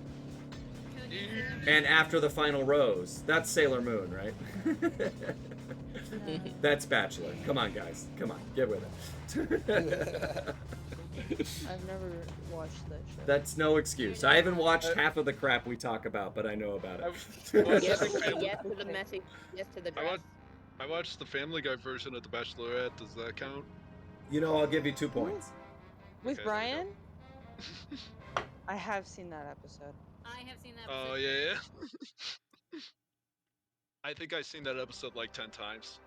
Speaker 1: And after the final rose, that's Sailor Moon, right? That's Bachelor. Come on, guys. Come on, get with it.
Speaker 5: I've never watched that show.
Speaker 1: That's no excuse. I haven't watched half of the crap we talk about, but I know about it.
Speaker 10: Yes to the message. Yes to the dress.
Speaker 9: I watched the Family Guy version of The Bachelorette. Does that count?
Speaker 1: You know, I'll give you 2 points.
Speaker 5: With
Speaker 9: Okay,
Speaker 5: Brian? I have seen that episode.
Speaker 8: I have seen that.
Speaker 9: Oh yeah. I think I've seen that episode like 10 times.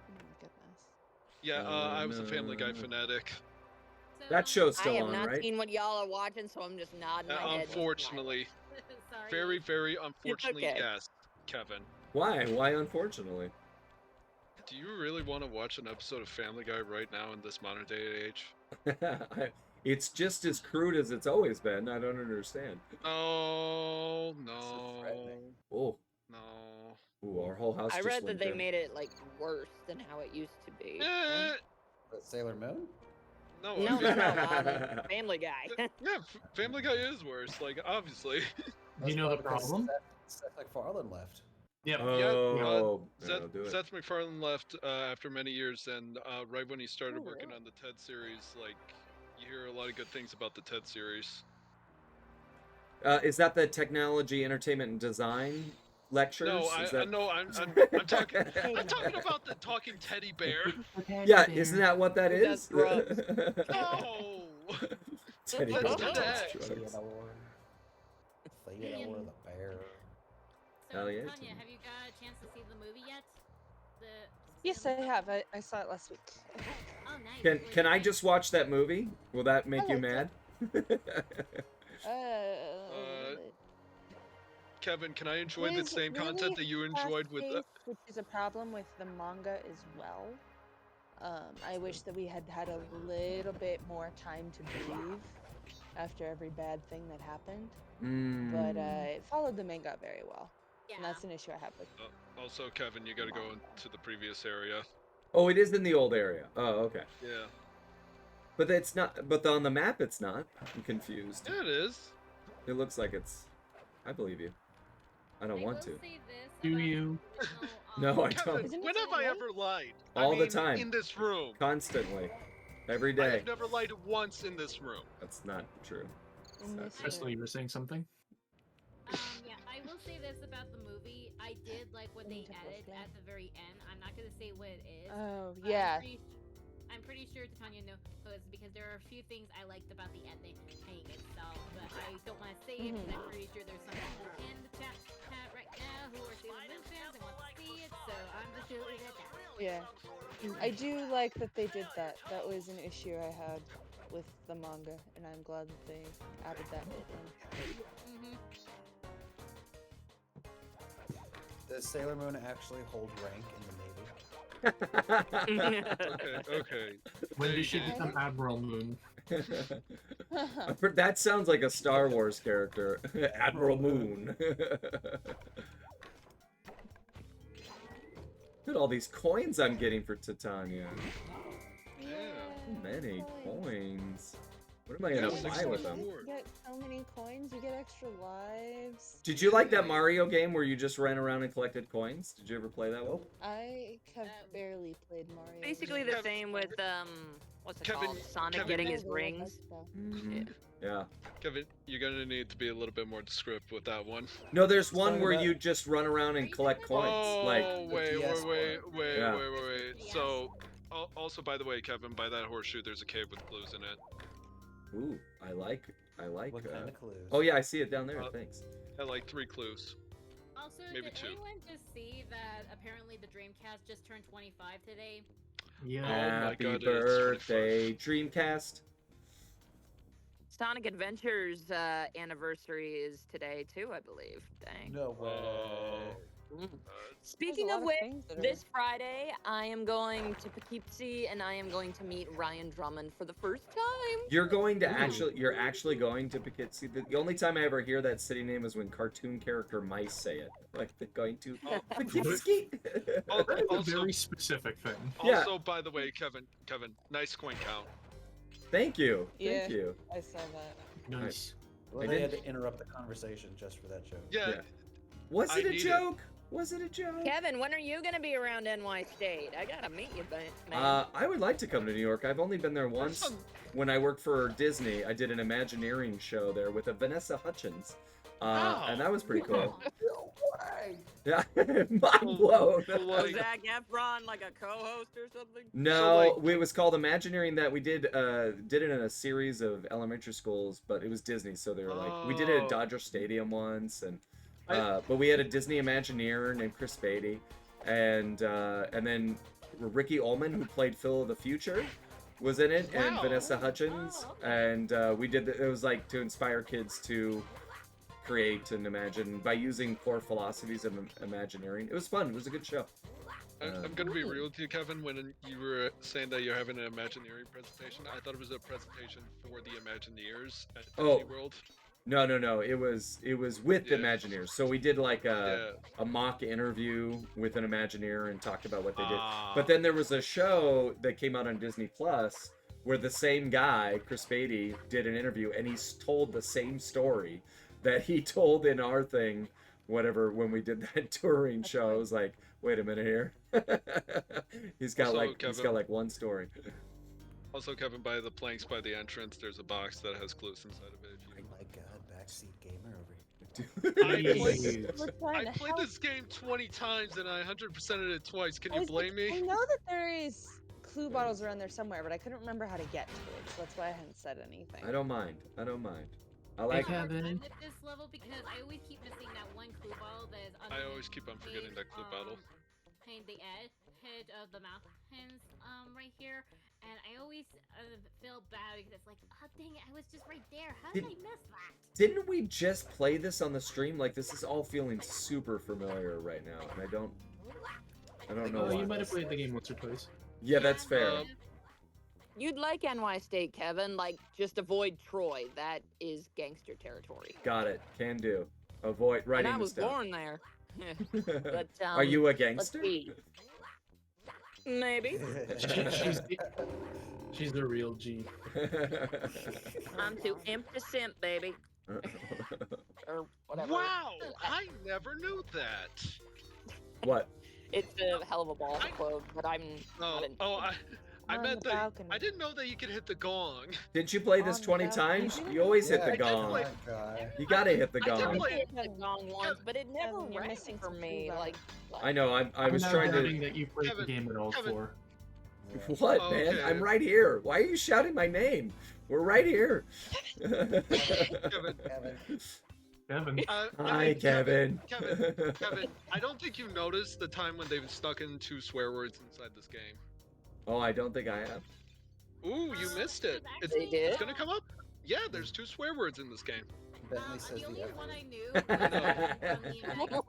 Speaker 5: Oh my goodness.
Speaker 9: Yeah, I was a Family Guy fanatic.
Speaker 1: That show's
Speaker 10: I
Speaker 1: still
Speaker 10: have
Speaker 1: on,
Speaker 10: not
Speaker 1: right?
Speaker 10: seen what y'all are watching, so I'm just nodding my head.
Speaker 9: Unfortunately.
Speaker 8: Sorry.
Speaker 9: Very, very unfortunately,
Speaker 10: okay.
Speaker 9: yes, Kevin.
Speaker 1: Why? Why unfortunately?
Speaker 9: Do you really want to watch an episode of Family Guy right now in this modern day and age?
Speaker 1: It's just as crude as it's always been. I don't understand.
Speaker 9: No.
Speaker 1: Oh.
Speaker 9: No.
Speaker 1: Ooh, our whole house
Speaker 10: I
Speaker 1: just
Speaker 10: read
Speaker 1: went
Speaker 10: that they
Speaker 1: dim.
Speaker 10: made it like worse than how it used to be.
Speaker 7: But Sailor Moon?
Speaker 9: No.
Speaker 10: No, Family Guy.
Speaker 9: Yeah, Family Guy is worse. Like, obviously.
Speaker 6: You know the problem?
Speaker 7: Seth MacFarlane left.
Speaker 6: Yep.
Speaker 1: Oh,
Speaker 9: Seth MacFarlane left after many years, and right when he started working on the TED series, like, you hear a lot of good things about the TED series.
Speaker 1: Is that the technology, entertainment, and design lectures?
Speaker 9: No,
Speaker 1: that...
Speaker 9: no, I'm talking. I'm talking about the talking teddy bear.
Speaker 1: Yeah, isn't that what that is?
Speaker 9: No.
Speaker 1: Teddy
Speaker 9: Let's
Speaker 1: bear
Speaker 9: do that.
Speaker 1: drugs.
Speaker 7: Theodore the bear.
Speaker 8: So,
Speaker 1: Hell yeah.
Speaker 8: Tanya, have you got a chance to see the movie yet?
Speaker 5: Yes, I have. I saw it last week.
Speaker 8: Oh, nice.
Speaker 1: Can I just watch that movie? Will that make you mad?
Speaker 9: Kevin, can I enjoy the same content that you enjoyed with the...
Speaker 5: Which is a problem with the manga as well. I wish that we had had a little bit more time to breathe after every bad thing that happened. But it followed the manga very well.
Speaker 8: Yeah.
Speaker 5: And that's an issue I have with
Speaker 9: Also, Kevin, you gotta go into the previous area.
Speaker 1: Oh, it is in the old area. Oh, okay.
Speaker 9: Yeah.
Speaker 1: But it's not. But on the map, it's not. I'm confused.
Speaker 9: Yeah, it is.
Speaker 1: It looks like it's. I believe you. I don't want to.
Speaker 6: Do you?
Speaker 1: No, I
Speaker 9: Kevin,
Speaker 1: don't.
Speaker 9: when have I ever lied?
Speaker 1: All the time.
Speaker 9: In this room.
Speaker 1: Constantly. Every
Speaker 9: I
Speaker 1: day.
Speaker 9: have never lied once in this room.
Speaker 1: That's not true.
Speaker 6: Presley, you were saying something?
Speaker 8: Yeah, I will say this about the movie. I did like what they added at the very end. I'm not gonna say what it is.
Speaker 5: Oh,
Speaker 8: but
Speaker 5: yeah.
Speaker 8: I'm pretty sure Tanya knows because there are a few things I liked about the ending itself, but I don't want to say it because I'm pretty sure there's some people in the chat right now who are Sailor Moon fans and want to see it, so I'm just gonna leave it at that.
Speaker 5: Yeah. I do like that they did that. That was an issue I had with the manga, and I'm glad that they added that bit in.
Speaker 7: Does Sailor Moon actually hold rank in the Navy?
Speaker 9: Okay.
Speaker 6: When did she become Admiral Moon?
Speaker 1: That sounds like a Star Wars character. Admiral Moon. Look at all these coins I'm getting for Titania. Many coins. What am I gonna buy with them?
Speaker 5: You get so many coins, you get extra lives.
Speaker 1: Did you like that Mario game where you just ran around and collected coins? Did you ever play that one?
Speaker 5: I have barely played Mario.
Speaker 10: Basically the same with what's it called? Sonic getting his rings.
Speaker 1: Yeah.
Speaker 9: Kevin, you're gonna need to be a little bit more descriptive with that one.
Speaker 1: No, there's one where you just run around and collect coins.
Speaker 9: Oh,
Speaker 1: like.
Speaker 9: wait.
Speaker 1: Yeah.
Speaker 9: So, also, by the way, Kevin, by that horseshoe, there's a cave with clues in it.
Speaker 1: Ooh, I like.
Speaker 7: What kind of clues?
Speaker 1: Oh yeah, I see it down there. Thanks.
Speaker 9: I like 3 clues.
Speaker 8: Also,
Speaker 9: Maybe
Speaker 8: did
Speaker 9: 2.
Speaker 8: anyone just see that apparently the Dreamcast just turned 25 today?
Speaker 6: Yeah.
Speaker 9: Oh my
Speaker 1: Happy
Speaker 9: God,
Speaker 1: birthday, Dreamcast.
Speaker 10: Sonic Adventures anniversary is today too, I believe. Dang.
Speaker 7: No way.
Speaker 10: Speaking
Speaker 5: There's a
Speaker 10: of
Speaker 5: lot
Speaker 10: which,
Speaker 5: things that are-
Speaker 10: this Friday I am going to Poughkeepsie and I am going to meet Ryan Drummond for the first time.
Speaker 1: You're going to you're actually going to Poughkeepsie. The only time I ever hear that city name is when cartoon character mice say it. Like they're going to Poughkeepsie.
Speaker 6: That's a very specific thing.
Speaker 9: Also, by the way, Kevin, nice coin count.
Speaker 1: Thank you.
Speaker 5: Yeah,
Speaker 1: Thank you.
Speaker 5: I saw that.
Speaker 6: Nice.
Speaker 7: Well, they had to interrupt the conversation just for that joke.
Speaker 9: Yeah.
Speaker 1: Was it a joke? Was it a joke?
Speaker 10: Kevin, when are you gonna be around NY State? I gotta meet you, man.
Speaker 1: I would like to come to New York. I've only been there once. When I worked for Disney, I did an Imagineering show there with a Vanessa Hutchins. And that was pretty cool. Yeah, mind blown.
Speaker 10: Was Zac Efron like a co-host or something?
Speaker 1: No, it was called Imagineering. That we did it in a series of elementary schools, but it was Disney, so they were like, we did it at Dodger Stadium once, and but we had a Disney Imagineer named Chris Beatty, and then Ricky Ullman, who played Phil of the Future, was in it, and Vanessa Hutchins, and we did it was like to inspire kids to create and imagine by using core philosophies of Imagineering. It was fun. It was a good show.
Speaker 9: I'm gonna be real with you, Kevin. When you were saying that you're having an Imagineering presentation, I thought it was a presentation for the Imagineers at Disney World.
Speaker 1: No. It was with the Imagineers. So we did like a mock interview with an Imagineer and talked about what they did. But then there was a show that came out on Disney Plus where the same guy, Chris Beatty, did an interview, and he's told the same story that he told in our thing, whatever, when we did that touring show. I was like, wait a minute here. he's got like one story.
Speaker 9: Also, Kevin, by the planks by the entrance, there's a box that has clues inside of it.
Speaker 7: Oh my god, backseat gamer over here.
Speaker 9: I played this game 20 times and I 100%ed it twice. Can you blame me?
Speaker 5: I know that there is clue bottles around there somewhere, but I couldn't remember how to get to it, so that's why I hadn't said anything.
Speaker 1: I don't mind. I like
Speaker 8: Kevin. At this level because I always keep missing that one clue bottle that is
Speaker 9: I always keep on forgetting that clue bottle.
Speaker 8: Behind the edge of the mountains right here, and I always feel bad because it's like, oh dang it, I was just right there. How did I miss that?
Speaker 1: Didn't we just play this on the stream? Like, this is all feeling super familiar right now, and I don't know why.
Speaker 6: You might have played the game once or twice.
Speaker 1: Yeah, that's fair.
Speaker 10: You'd like NY State, Kevin. Like, just avoid Troy. That is gangster territory.
Speaker 1: Got it. Can do. Avoid writing
Speaker 10: And I was
Speaker 1: this down.
Speaker 10: born there. But,
Speaker 1: Are you a gangster?
Speaker 10: Let's see. Maybe.
Speaker 6: She's the real G.
Speaker 10: I'm too imp to simp, baby. Or whatever.
Speaker 9: Wow, I never knew that.
Speaker 1: What?
Speaker 10: It's a hell of a ball to quote, but I'm not in.
Speaker 9: I meant that I didn't know that you could hit the gong.
Speaker 1: Didn't you play this 20 times? You always hit the gong. You gotta hit the gong.
Speaker 10: I hit the gong once, but it never rang for me. Like
Speaker 1: I know. I was trying to.
Speaker 6: That you played the game at all for.
Speaker 1: What, man? I'm right here. Why are you shouting my name? We're right here.
Speaker 6: Kevin.
Speaker 1: Hi, Kevin.
Speaker 9: Kevin, I don't think you noticed the time when they've stuck in 2 swear words inside this game.
Speaker 1: Oh, I don't think I have.
Speaker 9: Ooh, you missed it. It's gonna come up. Yeah, there's 2 swear words in this game.
Speaker 7: Bentley says
Speaker 8: the only
Speaker 7: the F
Speaker 8: one
Speaker 7: word.
Speaker 8: I knew was from the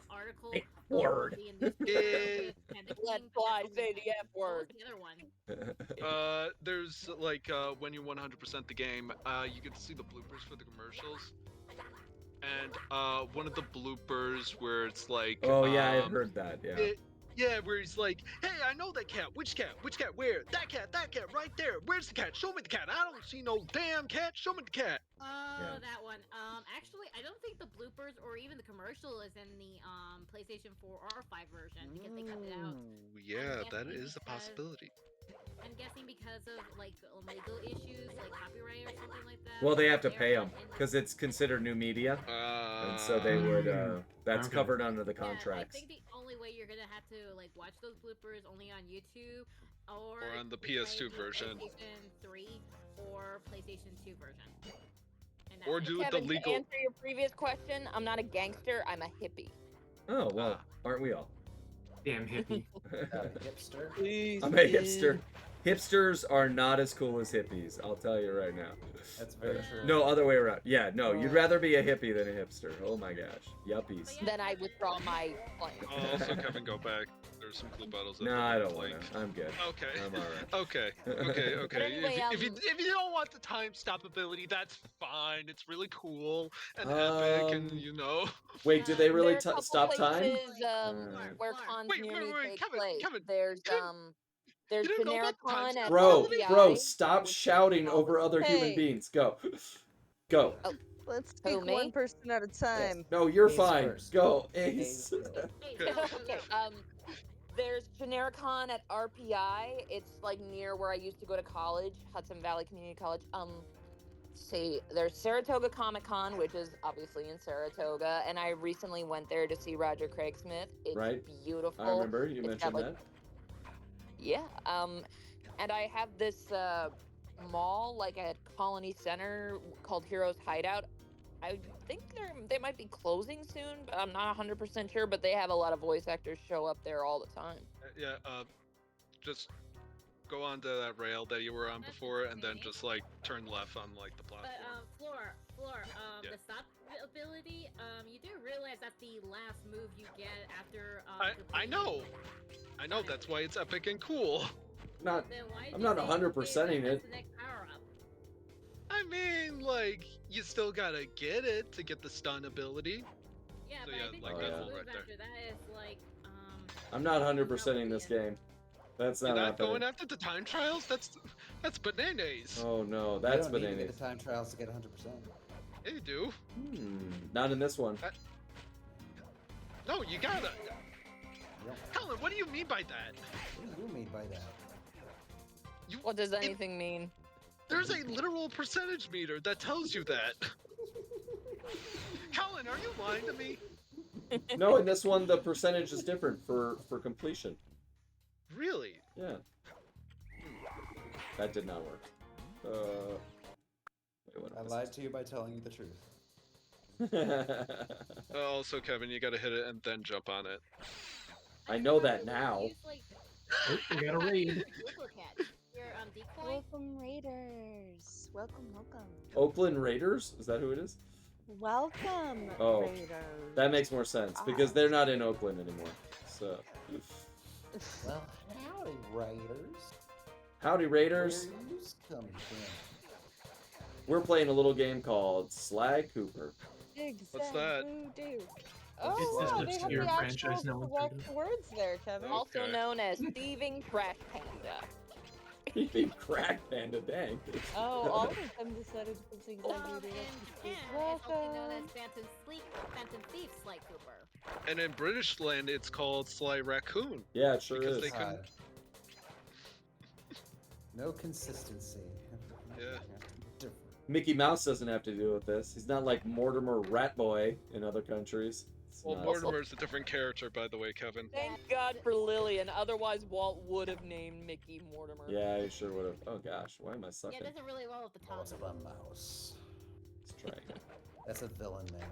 Speaker 8: article
Speaker 1: word.
Speaker 10: Let fly say the F word.
Speaker 8: The other one.
Speaker 9: There's like when you 100% the game, you get to see the bloopers for the commercials. And one of the bloopers where it's like
Speaker 1: Oh yeah, I heard that. Yeah.
Speaker 9: Where he's like, hey, I know that cat. Which cat? Which cat? Where? That cat right there. Where's the cat? Show me the cat. I don't see no damn cat. Show me the cat.
Speaker 8: Oh, that one. Actually, I don't think the bloopers or even the commercial is in the PlayStation 4 or 5 version because they cut it out.
Speaker 9: Yeah, that is a possibility.
Speaker 8: I'm guessing because of like legal issues, like copyright or something like that.
Speaker 1: Well, they have to pay them because it's considered new media, and so they would. That's covered under the contracts.
Speaker 8: I think the only way you're gonna have to like watch those bloopers only on YouTube or
Speaker 9: on the PS2 version,
Speaker 8: PlayStation 3 or PlayStation 2 version.
Speaker 9: Or do
Speaker 10: Kevin,
Speaker 9: the legal.
Speaker 10: To answer your previous question, I'm not a gangster. I'm a hippie.
Speaker 1: Oh well, aren't we all?
Speaker 6: Damn hippie.
Speaker 7: Hipster.
Speaker 1: I'm a hipster. Hipsters are not as cool as hippies. I'll tell you right now.
Speaker 7: That's very true.
Speaker 1: No, other way around. Yeah, no, you'd rather be a hippie than a hipster. Oh my gosh, yuppies.
Speaker 10: Then I withdraw my claim.
Speaker 9: Oh, also, Kevin, go back. There's some clue bottles.
Speaker 1: No, I don't want to. I'm good.
Speaker 9: Okay.
Speaker 1: I'm alright.
Speaker 9: Okay.
Speaker 10: Anyway,
Speaker 9: if you don't want the time stop ability, that's fine. It's really cool and epic, and
Speaker 1: Wait, do they really
Speaker 10: There are a couple
Speaker 1: stop time?
Speaker 10: places, where cons
Speaker 9: Wait,
Speaker 10: near me take
Speaker 9: Kevin,
Speaker 10: place.
Speaker 9: Kevin,
Speaker 10: There's
Speaker 9: you didn't know about
Speaker 10: Genericon at
Speaker 1: Bro,
Speaker 10: RPI.
Speaker 1: stop shouting over other human
Speaker 5: Hey.
Speaker 1: beings. Go. Go.
Speaker 10: Oh,
Speaker 5: Let's speak
Speaker 10: me?
Speaker 5: one person at a time.
Speaker 1: No, you're
Speaker 7: Ace
Speaker 1: fine.
Speaker 7: first.
Speaker 1: Go, Ace.
Speaker 10: okay. There's Genericon at RPI. It's like near where I used to go to college, Hudson Valley Community College. See, there's Saratoga Comic Con, which is obviously in Saratoga, and I recently went there to see Roger Craig Smith. It's
Speaker 1: Right.
Speaker 10: beautiful.
Speaker 1: I remember you
Speaker 10: It's
Speaker 1: mentioned
Speaker 10: got,
Speaker 1: that.
Speaker 10: Yeah. And I have this mall like at Colony Center called Heroes Hideout. I think they might be closing soon, but I'm not 100% sure. But they have a lot of voice actors show up there all the time.
Speaker 9: Yeah. Just go onto that rail that you were on before, and then just like turn left on like the platform.
Speaker 8: But Floor,
Speaker 9: Yeah.
Speaker 8: the stop ability, you do realize that's the last move you get after.
Speaker 9: I
Speaker 8: completing
Speaker 9: know.
Speaker 8: the-
Speaker 9: I know. That's why it's epic and cool.
Speaker 1: Not.
Speaker 8: Then why did
Speaker 1: I'm
Speaker 8: you
Speaker 1: not
Speaker 8: say
Speaker 1: 100%ing
Speaker 8: that's
Speaker 1: it.
Speaker 8: the next power up?
Speaker 9: I mean, like, you still gotta get it to get the stun ability.
Speaker 8: Yeah,
Speaker 9: So
Speaker 8: but
Speaker 9: yeah,
Speaker 8: I think
Speaker 9: like
Speaker 8: the
Speaker 1: that
Speaker 8: next
Speaker 1: one
Speaker 8: move
Speaker 9: right there.
Speaker 8: after that is like,
Speaker 1: I'm not 100%ing this game. That's
Speaker 9: You're
Speaker 1: not
Speaker 9: not
Speaker 1: happening.
Speaker 9: going after the time trials? That's bananas.
Speaker 1: Oh no,
Speaker 7: You
Speaker 1: that's
Speaker 7: don't need to
Speaker 1: bananas.
Speaker 7: get the time trials to get 100%.
Speaker 9: Yeah, you do.
Speaker 1: Not in this one.
Speaker 9: No, you gotta.
Speaker 7: Yep.
Speaker 9: Colin, what do you mean by that?
Speaker 7: What do you mean by that?
Speaker 10: What does anything mean?
Speaker 9: There's a literal percentage meter that tells you that. Colin, are you lying to me?
Speaker 1: No, in this one the percentage is different for completion.
Speaker 9: Really?
Speaker 1: Yeah. That did not work. Wait, what
Speaker 7: I
Speaker 1: am
Speaker 7: lied to you by telling you the truth.
Speaker 9: Also, Kevin, you gotta hit it and then jump on it.
Speaker 1: I know that now.
Speaker 8: Use, like,
Speaker 6: Oh, we got a raid.
Speaker 8: your decoy.
Speaker 5: Welcome, Raiders. Welcome.
Speaker 1: Oakland Raiders? Is that who it is?
Speaker 5: Welcome,
Speaker 1: Oh,
Speaker 5: Raiders.
Speaker 1: that makes more sense because they're not in Oakland anymore. So,
Speaker 7: Well, howdy, Raiders.
Speaker 1: howdy Raiders.
Speaker 7: Where you come from?
Speaker 1: We're playing a little game called Sly Cooper.
Speaker 9: What's that?
Speaker 5: Oh,
Speaker 6: It's this
Speaker 5: wow, they have
Speaker 6: obscure
Speaker 5: the
Speaker 6: franchise
Speaker 5: actual
Speaker 6: no one's
Speaker 5: correct
Speaker 6: heard of.
Speaker 5: words there, Kevin.
Speaker 10: Also
Speaker 9: Okay.
Speaker 10: known as thieving trash panda.
Speaker 1: You think crack panda, dang.
Speaker 5: Oh, all of them decided to sing
Speaker 8: And
Speaker 5: that video.
Speaker 8: it's also known as Phantom Thief, Sly Cooper.
Speaker 9: And in British land, it's called Sly Raccoon.
Speaker 1: Yeah, it sure
Speaker 9: Because
Speaker 1: is.
Speaker 9: they couldn't.
Speaker 7: No consistency.
Speaker 9: Yeah.
Speaker 7: Different.
Speaker 1: Mickey Mouse doesn't have to deal with this. He's not like Mortimer Ratboy in other countries. It's
Speaker 9: Well,
Speaker 1: not-
Speaker 9: Mortimer's a different character, by the way, Kevin.
Speaker 10: Thank God for Lillian, otherwise Walt would have named Mickey Mortimer.
Speaker 1: Yeah, he sure would have. Oh gosh, why am I
Speaker 8: Yeah,
Speaker 1: sucking?
Speaker 8: it doesn't really well with the tongue.
Speaker 7: Balls of a mouse.
Speaker 1: Let's try again.
Speaker 7: That's a villain, man.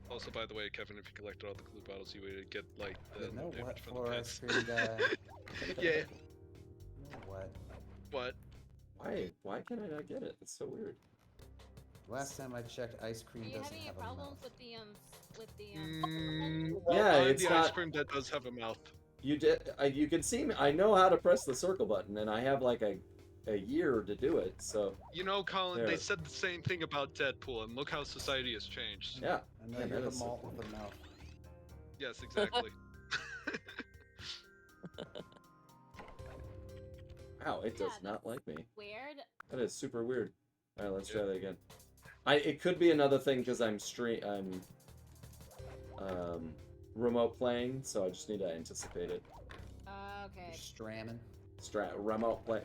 Speaker 9: Also, by the way, Kevin, if you collected all the clue bottles, you would get like the
Speaker 7: You know what,
Speaker 9: damage from the
Speaker 7: Floor
Speaker 9: pits.
Speaker 7: Ice Cream guy?
Speaker 9: Yeah.
Speaker 7: You know what?
Speaker 9: What?
Speaker 1: Why can I not get it? It's so weird.
Speaker 7: Last time I checked, ice cream
Speaker 8: Are you
Speaker 7: doesn't
Speaker 8: having any
Speaker 7: have a
Speaker 8: problems
Speaker 7: mouth.
Speaker 8: with the
Speaker 1: Yeah,
Speaker 9: I'm
Speaker 1: it's
Speaker 9: the
Speaker 1: not-
Speaker 9: ice cream that does have a mouth.
Speaker 1: You did. You can see me. I know how to press the circle button, and I have like a year to do it. So
Speaker 9: You know, Colin,
Speaker 1: There.
Speaker 9: they said the same thing about Deadpool, and look how society has changed.
Speaker 1: yeah.
Speaker 7: I know
Speaker 1: Yeah,
Speaker 7: you're
Speaker 1: that
Speaker 7: the
Speaker 1: is so
Speaker 7: malt
Speaker 1: cool.
Speaker 7: with a mouth.
Speaker 9: Yes, exactly.
Speaker 1: Wow, it does
Speaker 8: Yeah,
Speaker 1: not like me.
Speaker 8: weird?
Speaker 1: That is super weird. All right, let's try that again. It could be another thing because I'm remote playing, so I just need to anticipate it.
Speaker 8: Okay.
Speaker 7: You're stramming.
Speaker 1: Remote play.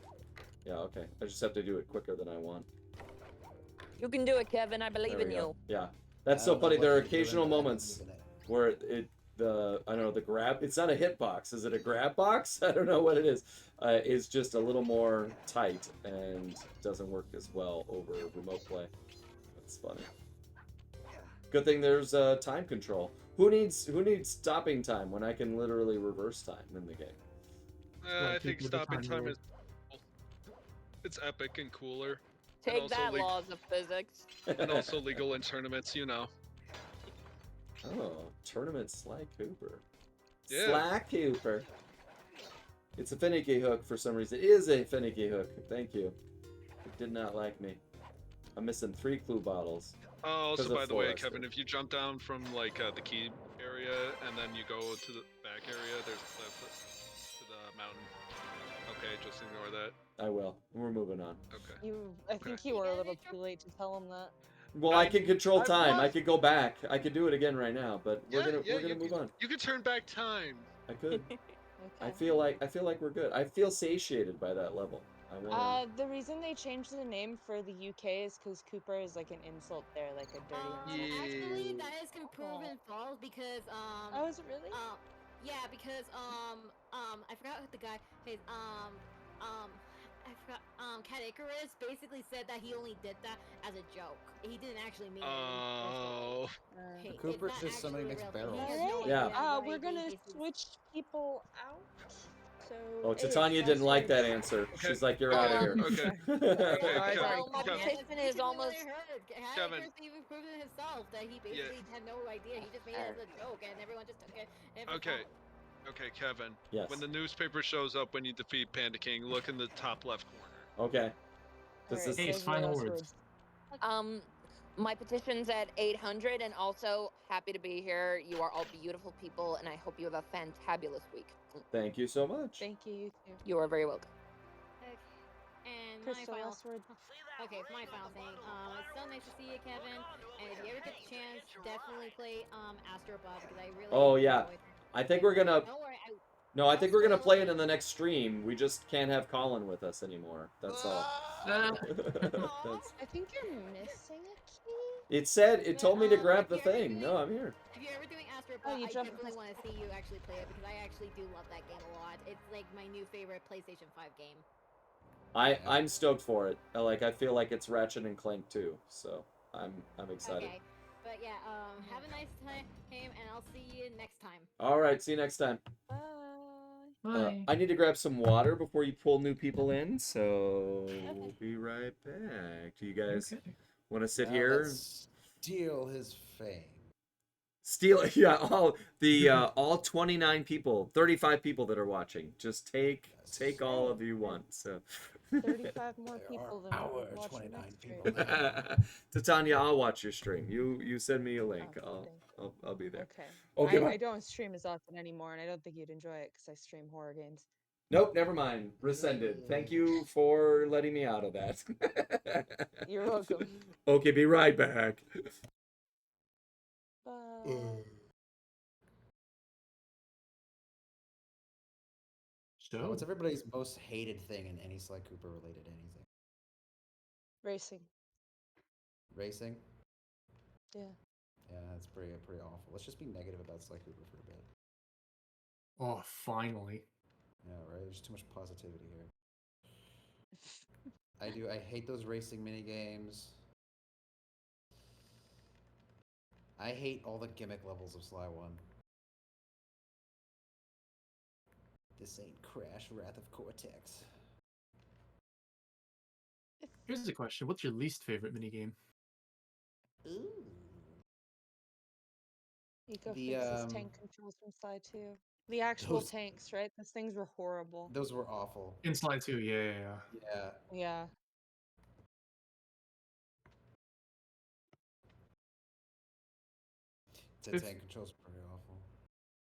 Speaker 1: Yeah, okay. I just have to do it quicker than I want.
Speaker 10: You can do it, Kevin. I believe
Speaker 1: There we
Speaker 10: in
Speaker 1: go.
Speaker 10: you.
Speaker 1: Yeah, that's
Speaker 7: I
Speaker 1: so
Speaker 7: don't know
Speaker 1: funny.
Speaker 7: what
Speaker 1: There are
Speaker 7: you're doing,
Speaker 1: occasional
Speaker 7: but I
Speaker 1: moments
Speaker 7: believe in it.
Speaker 1: where I don't know, the grab. It's not a hitbox. Is it a grab box? I don't know what it is. It's just a little more tight and doesn't work as well over remote play. That's funny. Good thing there's time control. Who needs stopping time when I can literally reverse time in the game?
Speaker 9: I think
Speaker 6: With the
Speaker 9: stopping
Speaker 6: time
Speaker 9: time
Speaker 6: rule.
Speaker 9: is. It's epic and cooler. And
Speaker 10: Take
Speaker 9: also
Speaker 10: that, laws of physics.
Speaker 9: and also legal in tournaments, you know.
Speaker 1: Oh, tournament Sly Cooper.
Speaker 9: Yeah.
Speaker 1: Sly Cooper. It's a finicky hook for some reason. It is a finicky hook. Thank you. It did not like me. I'm missing 3 clue bottles.
Speaker 9: Oh, also,
Speaker 1: Because of
Speaker 9: by the way,
Speaker 1: Forrester.
Speaker 9: Kevin, if you jump down from like the key area and then you go to the back area, there's a cliff to the mountain. Okay, just ignore that.
Speaker 1: I will. We're moving on.
Speaker 9: Okay.
Speaker 5: I think you were a little too late to tell him that.
Speaker 1: Well, I
Speaker 9: I'm-
Speaker 1: can control
Speaker 9: I
Speaker 1: time. I
Speaker 9: was-
Speaker 1: could go back. I could do it again right now, but we're gonna
Speaker 9: you
Speaker 1: move
Speaker 9: could,
Speaker 1: on.
Speaker 9: You could turn back time.
Speaker 1: I could. I
Speaker 5: Okay.
Speaker 1: feel like we're good. I feel satiated by that level. I want.
Speaker 5: The reason they changed the name for the UK is because Cooper is like an insult there, like a dirty insult.
Speaker 8: Actually, that is proven false because
Speaker 5: Oh, is it really?
Speaker 8: Yeah, because I forgot what the guy his I forgot Cat Icarus basically said that he only did that as a joke. He didn't actually mean it.
Speaker 9: Oh.
Speaker 8: Hey,
Speaker 7: Cooper
Speaker 8: it's not
Speaker 7: says somebody
Speaker 8: actually
Speaker 7: makes
Speaker 8: a real thing.
Speaker 7: barrels.
Speaker 8: He has no
Speaker 1: Yeah.
Speaker 8: idea why
Speaker 5: We're
Speaker 8: they
Speaker 5: gonna
Speaker 8: basically-
Speaker 5: switch people out. So.
Speaker 1: Oh,
Speaker 5: Ace,
Speaker 1: Titania didn't like that answer. She's like, "You're out of here."
Speaker 9: Okay.
Speaker 10: So
Speaker 9: Kevin,
Speaker 10: my
Speaker 9: Kevin.
Speaker 10: petition is almost.
Speaker 8: Cat
Speaker 9: Kevin.
Speaker 8: Icarus even proved it himself that he basically had no idea. He just made it as a joke, and everyone just took it. And it was
Speaker 9: Okay.
Speaker 8: false.
Speaker 9: Okay, Kevin.
Speaker 1: Yes.
Speaker 9: When the newspaper shows up when you defeat Panda King, look in the top left corner.
Speaker 1: Okay. This is
Speaker 6: Ace, final words.
Speaker 10: My petition's at 800, and also happy to be here. You are all beautiful people, and I hope you have a fantabulous week.
Speaker 1: Thank you so much.
Speaker 5: Thank you. You too.
Speaker 10: You are very welcome.
Speaker 8: Okay. And
Speaker 5: Crystal,
Speaker 8: my final.
Speaker 5: last word.
Speaker 8: Okay, it's my final thing. It's so nice to see you, Kevin. And if you ever get the chance, definitely play Astro Bot because I really.
Speaker 1: Oh yeah.
Speaker 8: enjoyed it.
Speaker 1: I think we're gonna.
Speaker 8: Don't worry.
Speaker 1: No, I think we're gonna play it in the next stream. We just can't have Colin with us anymore. That's all. That's...
Speaker 5: I think you're missing a key.
Speaker 1: It said it told me to grab the thing. No, I'm here.
Speaker 8: If you're ever doing Astro
Speaker 5: Oh,
Speaker 8: Bot,
Speaker 5: you
Speaker 8: I
Speaker 5: dropped
Speaker 8: definitely
Speaker 5: the
Speaker 8: want to see you actually play it because I actually do love that game a lot. It's like my new favorite PlayStation 5 game.
Speaker 1: I'm stoked for it. I feel like it's Ratchet and Clank too. So I'm excited.
Speaker 8: Okay. But yeah, have a nice time, and I'll see you next time.
Speaker 1: All right, see you next time.
Speaker 5: Bye.
Speaker 6: Bye.
Speaker 1: I need to grab some water before you pull new people in, so we'll be right back. Do you guys want to sit here?
Speaker 7: Let's steal his fame.
Speaker 1: Steal yeah, all 29 people, 35 people that are watching. Just take all of you want. So
Speaker 5: 35 more people than
Speaker 7: our
Speaker 5: watching
Speaker 7: 29
Speaker 5: next
Speaker 7: people
Speaker 5: stream.
Speaker 7: now.
Speaker 1: Titania, I'll watch your stream. You send me a link. I'll be there.
Speaker 5: Okay.
Speaker 1: Okay.
Speaker 5: I don't stream as often anymore, and I don't think you'd enjoy it because I stream horror games.
Speaker 1: Nope, never mind. Rescinded. Thank you for letting me out of that.
Speaker 5: You're welcome.
Speaker 1: Okay, be right back.
Speaker 5: Bye.
Speaker 6: So,
Speaker 7: What's everybody's most hated thing in any Sly Cooper related anything?
Speaker 5: Racing.
Speaker 7: Racing?
Speaker 5: Yeah.
Speaker 7: Yeah, that's pretty awful. Let's just be negative about Sly Cooper for a bit.
Speaker 6: oh, finally.
Speaker 7: Yeah, right? There's too much positivity here. I hate those racing mini games. I hate all the gimmick levels of Sly 1. This ain't Crash Wrath of Cortex.
Speaker 6: Here's the question: what's your least favorite minigame?
Speaker 7: Ooh.
Speaker 5: Eco
Speaker 7: The,
Speaker 5: fixes tank controls from Sly 2. The actual
Speaker 7: those-
Speaker 5: tanks, right? Those things were horrible.
Speaker 7: Those were awful.
Speaker 6: In Slide 2, yeah.
Speaker 7: Yeah.
Speaker 5: Yeah.
Speaker 7: The tank controls are pretty awful.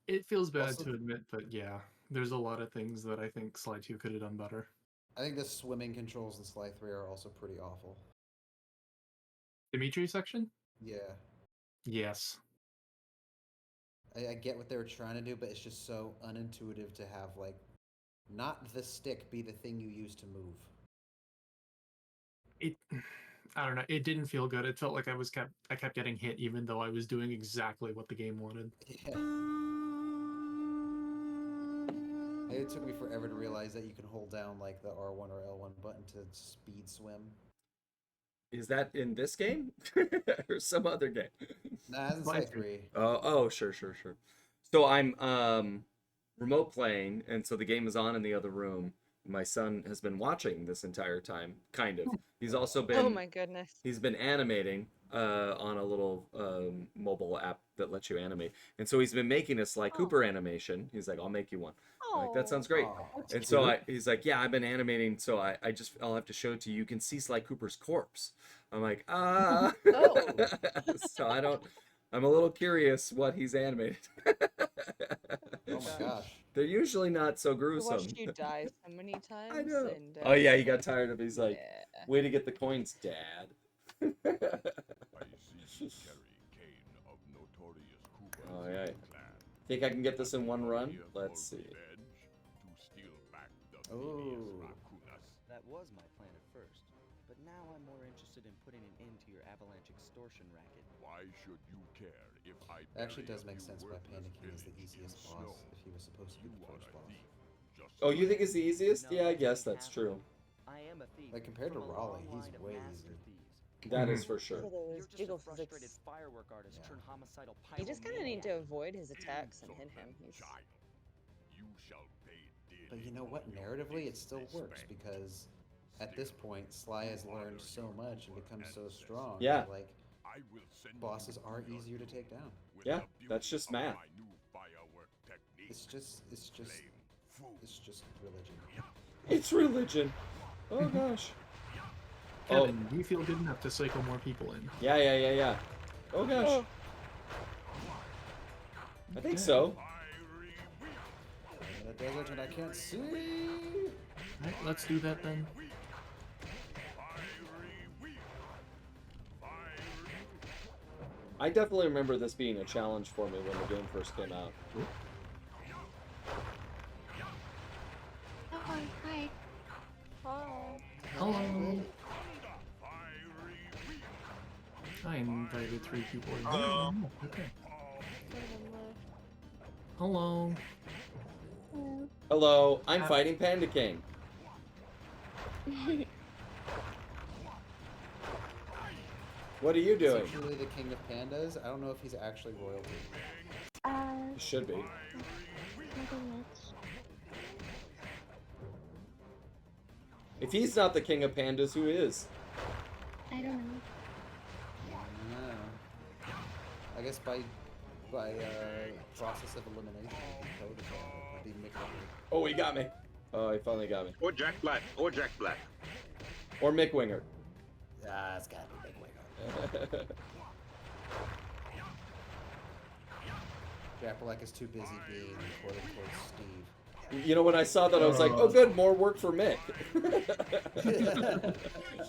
Speaker 6: It feels bad
Speaker 7: Also-
Speaker 6: to admit, but yeah, there's a lot of things that I think Slide 2 could have done better.
Speaker 7: I think the swimming controls in Sly 3 are also pretty awful.
Speaker 6: Dimitri section?
Speaker 7: Yeah.
Speaker 6: Yes.
Speaker 7: I get what they were trying to do, but it's just so unintuitive to have, like, not the stick be the thing you use to move.
Speaker 6: It I don't know, it didn't feel good. It felt like I kept getting hit even though I was doing exactly what the game wanted.
Speaker 7: Yeah. It took me forever to realize that you can hold down, like, the R1 or L1 button to speed swim.
Speaker 1: Is that in this game or some other game?
Speaker 7: Nah, that's in Sly 3.
Speaker 1: Oh, sure. So I'm remote playing, and so the game is on in the other room, my son has been watching this entire time, kind of. He's also
Speaker 5: Oh
Speaker 1: been
Speaker 5: my goodness.
Speaker 1: he's been animating on a little mobile app that lets you animate, and so he's been making a Sly Cooper animation. He's like, "I'll make you one." I'm like, that sounds great. And so he's like, "Yeah, I've been animating, so I'll have to show it to you. You can see Sly Cooper's corpse." I'm like, "Ah." So I'm a little curious what he's animated.
Speaker 7: Oh my gosh.
Speaker 1: They're usually not so
Speaker 5: I
Speaker 1: gruesome.
Speaker 5: watched you die so many times.
Speaker 1: I know.
Speaker 5: And,
Speaker 1: Oh yeah, he got tired of it. He's like,
Speaker 5: yeah.
Speaker 1: way to get the coins, Dad. Oh yeah. Think I can get this in one run? Let's see.
Speaker 7: Oh.
Speaker 3: That was my plan at first, but now I'm more interested in putting an end to your avalanche extortion racket.
Speaker 12: Why should you care if I
Speaker 7: It actually does make sense why Panda King is the easiest boss if he was supposed to be the first boss.
Speaker 1: Oh, you think it's the easiest? Yeah, I guess that's true.
Speaker 3: I am a thief.
Speaker 7: Like compared to
Speaker 3: from a
Speaker 7: Raleigh,
Speaker 3: long
Speaker 7: he's
Speaker 3: line of
Speaker 7: way
Speaker 3: master
Speaker 7: easier.
Speaker 3: thieves.
Speaker 1: That is for sure.
Speaker 5: Look at those
Speaker 3: You're just
Speaker 5: jiggle
Speaker 3: a frustrated
Speaker 5: physics.
Speaker 3: firework artist turned homicidal
Speaker 5: You just kind of need to
Speaker 3: pyromaniac.
Speaker 5: avoid his attacks and hit him. He's...
Speaker 7: But you know what? Narratively, it still works because at this point, Sly has learned so much and become so strong.
Speaker 1: Yeah.
Speaker 7: That, like, bosses are easier to take down.
Speaker 1: Yeah, that's just math.
Speaker 7: It's just religion.
Speaker 1: It's religion. Oh gosh.
Speaker 6: Kevin, do you feel good enough to cycle more people in?
Speaker 1: Yeah. Oh gosh. I think so.
Speaker 7: In the desert and I can't see.
Speaker 6: Alright, let's do that then.
Speaker 1: I definitely remember this being a challenge for me when the game first came out.
Speaker 13: Oh, hi.
Speaker 6: Hello. I invited 3 people in. Oh, okay. Hello.
Speaker 1: Hello, I'm fighting Panda King. What are you doing?
Speaker 7: Is he truly the king of pandas? I don't know if he's actually royalty.
Speaker 1: He should be.
Speaker 13: Nothing much.
Speaker 1: If he's not the king of pandas, who is?
Speaker 13: I don't know.
Speaker 7: I guess by process of elimination, would be McLovin.
Speaker 1: Oh, he got me. Oh, he finally got me.
Speaker 12: Or Jack Black. Or Jack Black.
Speaker 1: Or Mick Winger.
Speaker 7: Ah, it's gotta be McWinger. Jack Black is too busy being quote-unquote Steve.
Speaker 1: You know, when I saw that, I was like, oh good, more work for Mick.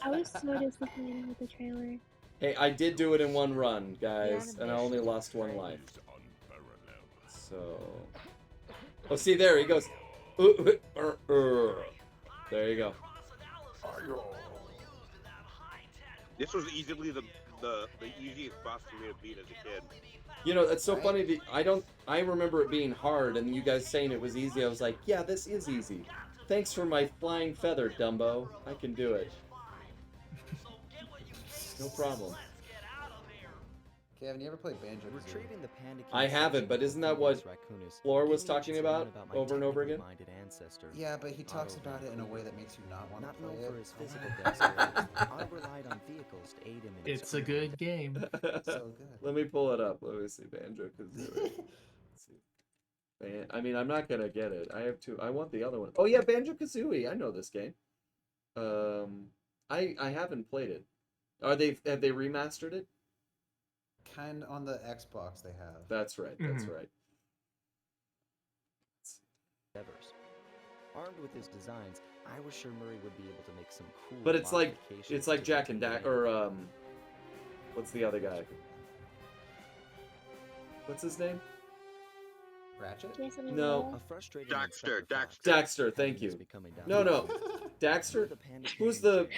Speaker 13: I was so disappointed with the trailer.
Speaker 1: Hey, I did do it in one run, guys, and I only lost 1 life. So... Oh, see, there he goes. There you go.
Speaker 12: This was easily the easiest boss for me to beat as a kid.
Speaker 1: You know, it's so funny. I remember it being hard, and you guys saying it was easy. I was like, yeah, this is easy. Thanks for my flying feather, Dumbo. I can do it. No problem.
Speaker 7: Kevin, you ever played Banjo?
Speaker 3: Retrieving the Panda King
Speaker 1: I haven't, but isn't that what Floor was talking about
Speaker 3: my
Speaker 1: over and over again?
Speaker 3: technically-minded ancestor,
Speaker 7: Yeah, but he talks
Speaker 3: Otto
Speaker 7: about
Speaker 3: Van
Speaker 7: it in a
Speaker 3: Cooper.
Speaker 7: way that makes you not want to
Speaker 3: Not
Speaker 7: play
Speaker 3: known
Speaker 7: it.
Speaker 3: for his physical dexterity, I relied on vehicles to aid him in his
Speaker 6: It's a good game.
Speaker 7: So good.
Speaker 1: Let me pull it up. Let me see. Banjo Kazooie. Let's see. I mean, I'm not gonna get it. I have to. I want the other one. Oh yeah, Banjo Kazooie. I know this game. I haven't played it. Have they remastered it?
Speaker 7: Kind on the Xbox they have.
Speaker 1: That's right. That's right.
Speaker 3: endeavors. Armed with his designs, I was sure Murray would be able to make some cool.
Speaker 1: But it's like
Speaker 3: modifications to
Speaker 1: Jack
Speaker 3: the
Speaker 1: and Dax,
Speaker 3: game.
Speaker 1: or what's the other guy? What's his name?
Speaker 7: Ratchet?
Speaker 13: Yes, I mean,
Speaker 1: No.
Speaker 3: A frustrating
Speaker 12: Daxter,
Speaker 3: Inspector Fox
Speaker 1: Daxter, thank
Speaker 3: is
Speaker 1: you.
Speaker 3: becoming
Speaker 1: No,
Speaker 3: down.
Speaker 1: Daxter.
Speaker 3: The Panda
Speaker 1: Who's
Speaker 3: King
Speaker 1: the?
Speaker 3: in jail.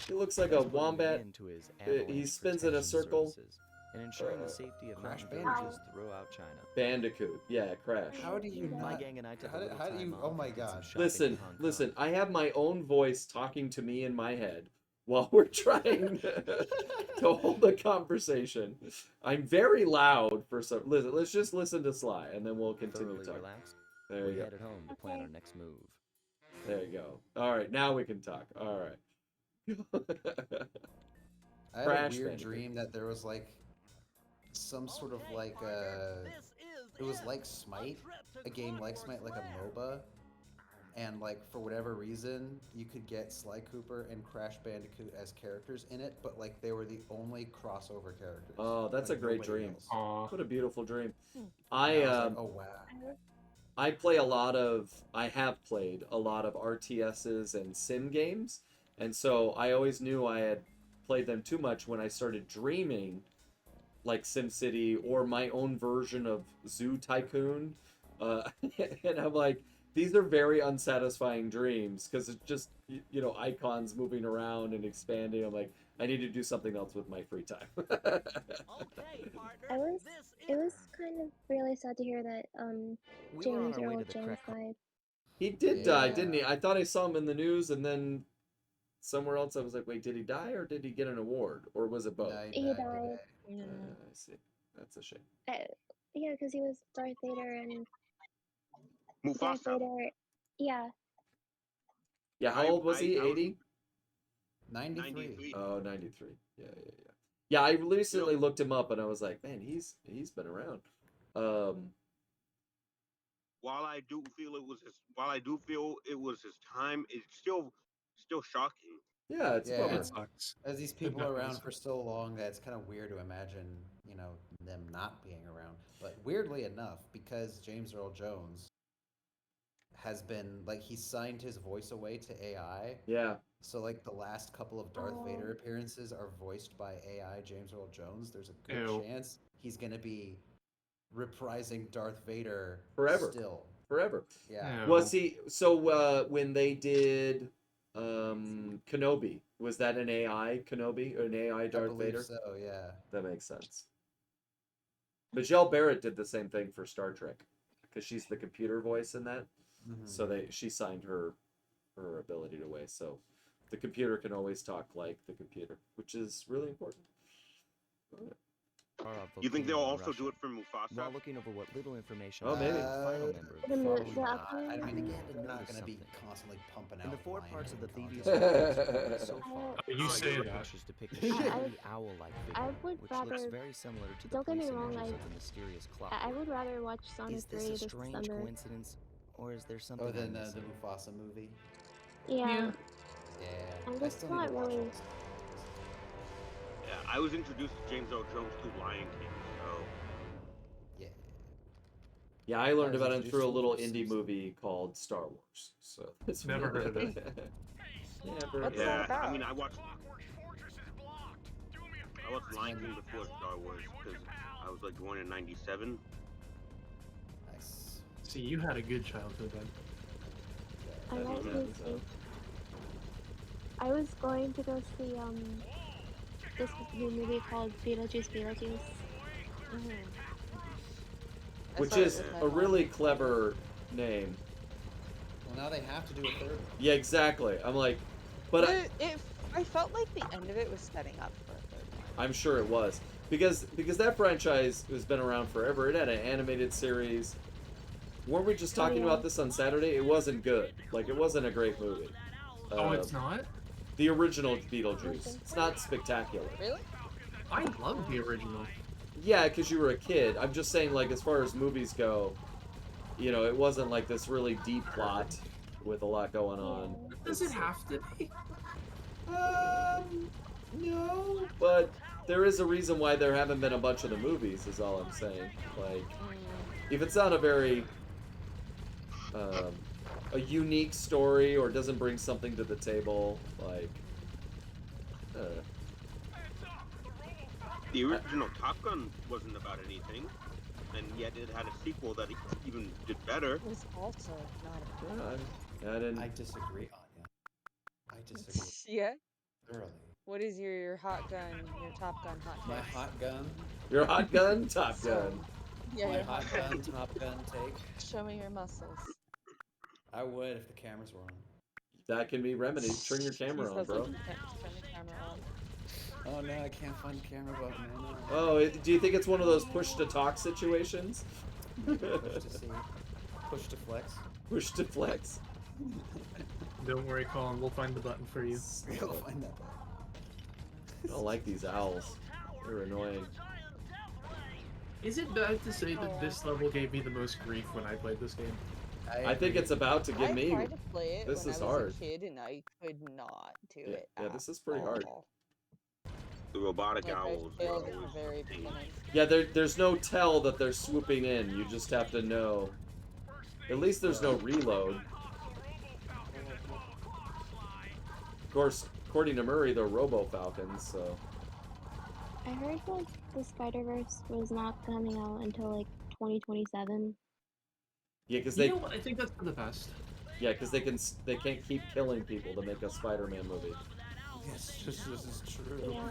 Speaker 1: He looks like a
Speaker 3: That's putting an
Speaker 1: wombat.
Speaker 3: end to his
Speaker 1: He
Speaker 3: avalanche
Speaker 1: spins in a
Speaker 3: protection
Speaker 1: circle.
Speaker 3: services and ensuring the safety of
Speaker 7: Crash
Speaker 3: mountain
Speaker 7: Bandicoot.
Speaker 3: villages throughout China.
Speaker 1: Bandicoot. Yeah, Crash.
Speaker 7: How do you
Speaker 3: My
Speaker 7: not?
Speaker 3: gang and I took
Speaker 7: How
Speaker 3: a
Speaker 7: do,
Speaker 3: little
Speaker 7: how do
Speaker 3: time
Speaker 7: you?
Speaker 3: off
Speaker 7: Oh my
Speaker 3: and did some
Speaker 7: gosh.
Speaker 3: shopping
Speaker 1: Listen,
Speaker 3: in Hong
Speaker 1: listen.
Speaker 3: Kong.
Speaker 1: I have my own voice talking to me in my head while we're trying to hold a conversation. I'm very loud for some. Listen, let's just listen to Sly, and then we'll continue
Speaker 3: Thoroughly
Speaker 1: talking.
Speaker 3: relaxed,
Speaker 1: There
Speaker 3: we
Speaker 1: you go.
Speaker 3: headed home to plan our next move.
Speaker 1: There you go. All right, now we can talk. All right.
Speaker 7: I had
Speaker 1: Crash
Speaker 7: a weird
Speaker 1: Bandicoot.
Speaker 7: dream that there was like some sort of like it was like Smite, a game like Smite, like a MOBA, and like for whatever reason you could get Sly Cooper and Crash Bandicoot as characters in it, but like they were the only crossover characters.
Speaker 1: Oh, that's
Speaker 7: like,
Speaker 1: a great
Speaker 7: nobody
Speaker 1: dream.
Speaker 7: else.
Speaker 1: What a beautiful dream.
Speaker 7: And
Speaker 1: I
Speaker 7: was like, oh wow.
Speaker 1: I have played a lot of RTSs and sim games, and so I always knew I had played them too much when I started dreaming like SimCity or my own version of Zoo Tycoon. And I'm like, these are very unsatisfying dreams because it's just, you know, icons moving around and expanding. I'm like, I need to do something else with my free time.
Speaker 13: It was kind of really sad to hear that
Speaker 3: We were on
Speaker 13: James
Speaker 3: our way
Speaker 13: Earl
Speaker 3: to the
Speaker 13: Jones died.
Speaker 1: He did die, didn't he? I thought I saw him in the news, and then somewhere else I was like, wait, did he die or did he get an award? Or was it both?
Speaker 7: No,
Speaker 13: He died.
Speaker 1: I see. That's a shame.
Speaker 13: Yeah, because he was Darth Vader and
Speaker 12: Mufasa.
Speaker 13: Darth Vader. Yeah.
Speaker 1: Yeah, how old was he? 80?
Speaker 7: 93.
Speaker 1: Oh, 93. Yeah. Yeah, I recently looked him up and I was like, man, he's been around.
Speaker 12: While I do feel it was his time, it's still shocking.
Speaker 1: Yeah, it's a bummer.
Speaker 7: It sucks. As these people are around for so long, that it's kind of weird to imagine, you know, them not being around. But weirdly enough, because James Earl Jones has been like he signed his voice away to AI.
Speaker 1: Yeah.
Speaker 7: So like the last couple of Darth Vader appearances are voiced by AI James Earl Jones. There's a good chance he's gonna be reprising Darth Vader
Speaker 1: Forever.
Speaker 7: Still.
Speaker 1: Forever.
Speaker 7: Yeah.
Speaker 1: Was he so when they did Kenobi, was that an AI Kenobi or an AI Darth
Speaker 7: I believe
Speaker 1: Vader?
Speaker 7: so, yeah.
Speaker 1: That makes sense. Michelle Barrett did the same thing for Star Trek because she's the computer voice in that.
Speaker 7: Mhm.
Speaker 1: So she signed her ability away. So the computer can always talk like the computer, which is really important.
Speaker 12: You think they'll also do it for Mufasa?
Speaker 3: While looking over what little information
Speaker 1: Oh, maybe.
Speaker 3: the final member of
Speaker 13: The
Speaker 3: the
Speaker 13: mo-
Speaker 3: family
Speaker 13: the
Speaker 3: had,
Speaker 13: upcoming
Speaker 7: I mean,
Speaker 3: began to
Speaker 7: they're not
Speaker 3: notice
Speaker 7: going to be
Speaker 3: something.
Speaker 7: constantly pumping out
Speaker 3: In the four
Speaker 7: lion
Speaker 3: parts of the
Speaker 7: content.
Speaker 3: Thievius Files so far,
Speaker 6: You say
Speaker 3: Star
Speaker 6: that.
Speaker 3: Wars depict a shiny owl-like
Speaker 13: I
Speaker 3: figure,
Speaker 13: would
Speaker 3: which
Speaker 13: rather.
Speaker 3: looks very similar to the
Speaker 13: Don't get me
Speaker 3: police
Speaker 13: wrong.
Speaker 3: images
Speaker 13: Like,
Speaker 3: of the mysterious clock.
Speaker 13: I would rather watch Sonic
Speaker 3: Is
Speaker 13: 3
Speaker 3: this a
Speaker 13: this
Speaker 3: strange
Speaker 13: December.
Speaker 3: coincidence, or is there something
Speaker 7: Oh, then
Speaker 3: I'm
Speaker 7: the
Speaker 3: missing?
Speaker 7: Mufasa movie.
Speaker 13: Yeah.
Speaker 7: Yeah.
Speaker 13: I'm
Speaker 7: I
Speaker 13: just
Speaker 7: still need
Speaker 13: not
Speaker 7: to watch
Speaker 13: really.
Speaker 7: all this.
Speaker 12: Yeah, I was introduced to James Earl Jones through Lion King, so
Speaker 7: Yeah.
Speaker 1: Yeah, I learned
Speaker 7: was
Speaker 1: about him
Speaker 7: introduced
Speaker 1: through a
Speaker 7: to him
Speaker 1: little
Speaker 7: through
Speaker 1: indie
Speaker 7: Simpsons.
Speaker 1: movie called Star Wars. So it's
Speaker 6: Never heard of it.
Speaker 5: What's
Speaker 12: yeah.
Speaker 5: that about?
Speaker 12: I mean, I watched Lion King before Star Wars because I was like born in '97.
Speaker 7: Nice.
Speaker 6: See, you had a good childhood then.
Speaker 13: I went to see. I was going to go see this new movie called Beetlejuice.
Speaker 1: Which is a really clever name.
Speaker 7: Well, now they have to do a third one.
Speaker 1: Yeah, exactly. I'm like, but
Speaker 5: I felt like the end of it was setting up for a third one.
Speaker 1: I'm sure it was because that franchise has been around forever. It had an animated series. Weren't we just talking about this on Saturday? It wasn't good. Like, it wasn't a great movie.
Speaker 6: Oh, it's not?
Speaker 1: The original Beetlejuice. It's not spectacular.
Speaker 5: Really?
Speaker 6: I love the original.
Speaker 1: Yeah, because you were a kid. I'm just saying, like, as far as movies go, you know, it wasn't like this really deep plot with a lot going on.
Speaker 6: Does it have to be?
Speaker 1: No, but there is a reason why there haven't been a bunch of the movies, is all I'm saying. Like, if it's not a very a unique story or doesn't bring something to the table, like,
Speaker 12: The original Top Gun wasn't about anything, and yet it had a sequel that even did better.
Speaker 5: It was also not a good
Speaker 7: I disagree, Anya. I disagree.
Speaker 5: Yeah?
Speaker 7: Thoroughly.
Speaker 5: What is your hot gun, your Top Gun hot
Speaker 7: My
Speaker 5: take?
Speaker 7: hot gun.
Speaker 1: Your hot gun, Top Gun.
Speaker 5: Yeah,
Speaker 7: My
Speaker 5: your
Speaker 7: hot gun, Top Gun take.
Speaker 5: Show me your muscles.
Speaker 7: I would if the cameras were on.
Speaker 1: That can be remedied. Turn your camera on, bro.
Speaker 5: Turn the camera on.
Speaker 7: Oh no, I can't find the camera button. Oh, no.
Speaker 1: Oh, do you think it's one of those push-to-talk situations?
Speaker 7: Push to see. Push to flex.
Speaker 1: Push to flex.
Speaker 6: Don't worry, Colin. We'll find the button for you.
Speaker 7: We'll find that button.
Speaker 1: I don't like these owls. They're annoying.
Speaker 6: Is it bad to say that this level gave me the most grief when I played this game?
Speaker 1: I think it's about to give me.
Speaker 5: I tried to play it
Speaker 1: This
Speaker 5: when
Speaker 1: is
Speaker 5: I was
Speaker 1: hard.
Speaker 5: a kid, and I could not do it.
Speaker 1: Yeah, this is pretty hard.
Speaker 12: The robotic
Speaker 5: Like,
Speaker 12: owls.
Speaker 5: I failed at the very beginning.
Speaker 1: Yeah, there's no tell that they're swooping in. You just have to know. At least there's no reload. Of course, according to Murray, they're Robo Falcons, so.
Speaker 13: I heard that the Spider-Verse was not coming out until like 2027.
Speaker 1: Yeah, because
Speaker 6: You know what? I think that's for the best.
Speaker 1: Yeah, because they can't keep killing people to make a Spider-Man movie.
Speaker 7: Yes, this is true.
Speaker 13: Yeah.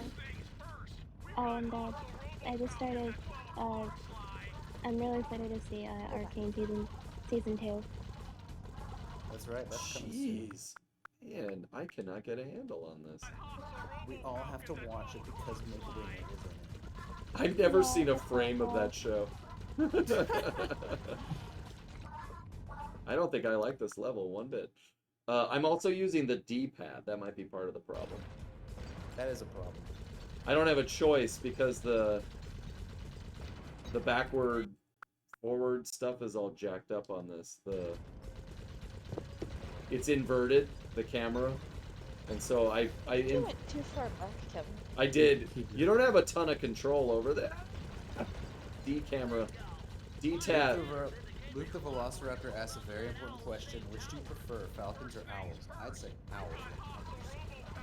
Speaker 13: And I just started. I'm really excited to see Arcane season 2.
Speaker 7: That's right. That's coming soon.
Speaker 1: Jeez. Man, I cannot get a handle on this.
Speaker 7: We all have to watch it because Maple is in it.
Speaker 1: I've never seen a frame of that show. I don't think I like this level one bit. I'm also using the D-pad. That might be part of the problem.
Speaker 7: That is a problem.
Speaker 1: I don't have a choice because the backward, forward stuff is all jacked up on this. It's inverted, the camera, and so
Speaker 5: You went too far back, Kevin.
Speaker 1: I did. You don't have a ton of control over that. D-camera. D-tab.
Speaker 7: Luke the Velociraptor asks a very important question. Which do you prefer, falcons or owls? I'd say owls.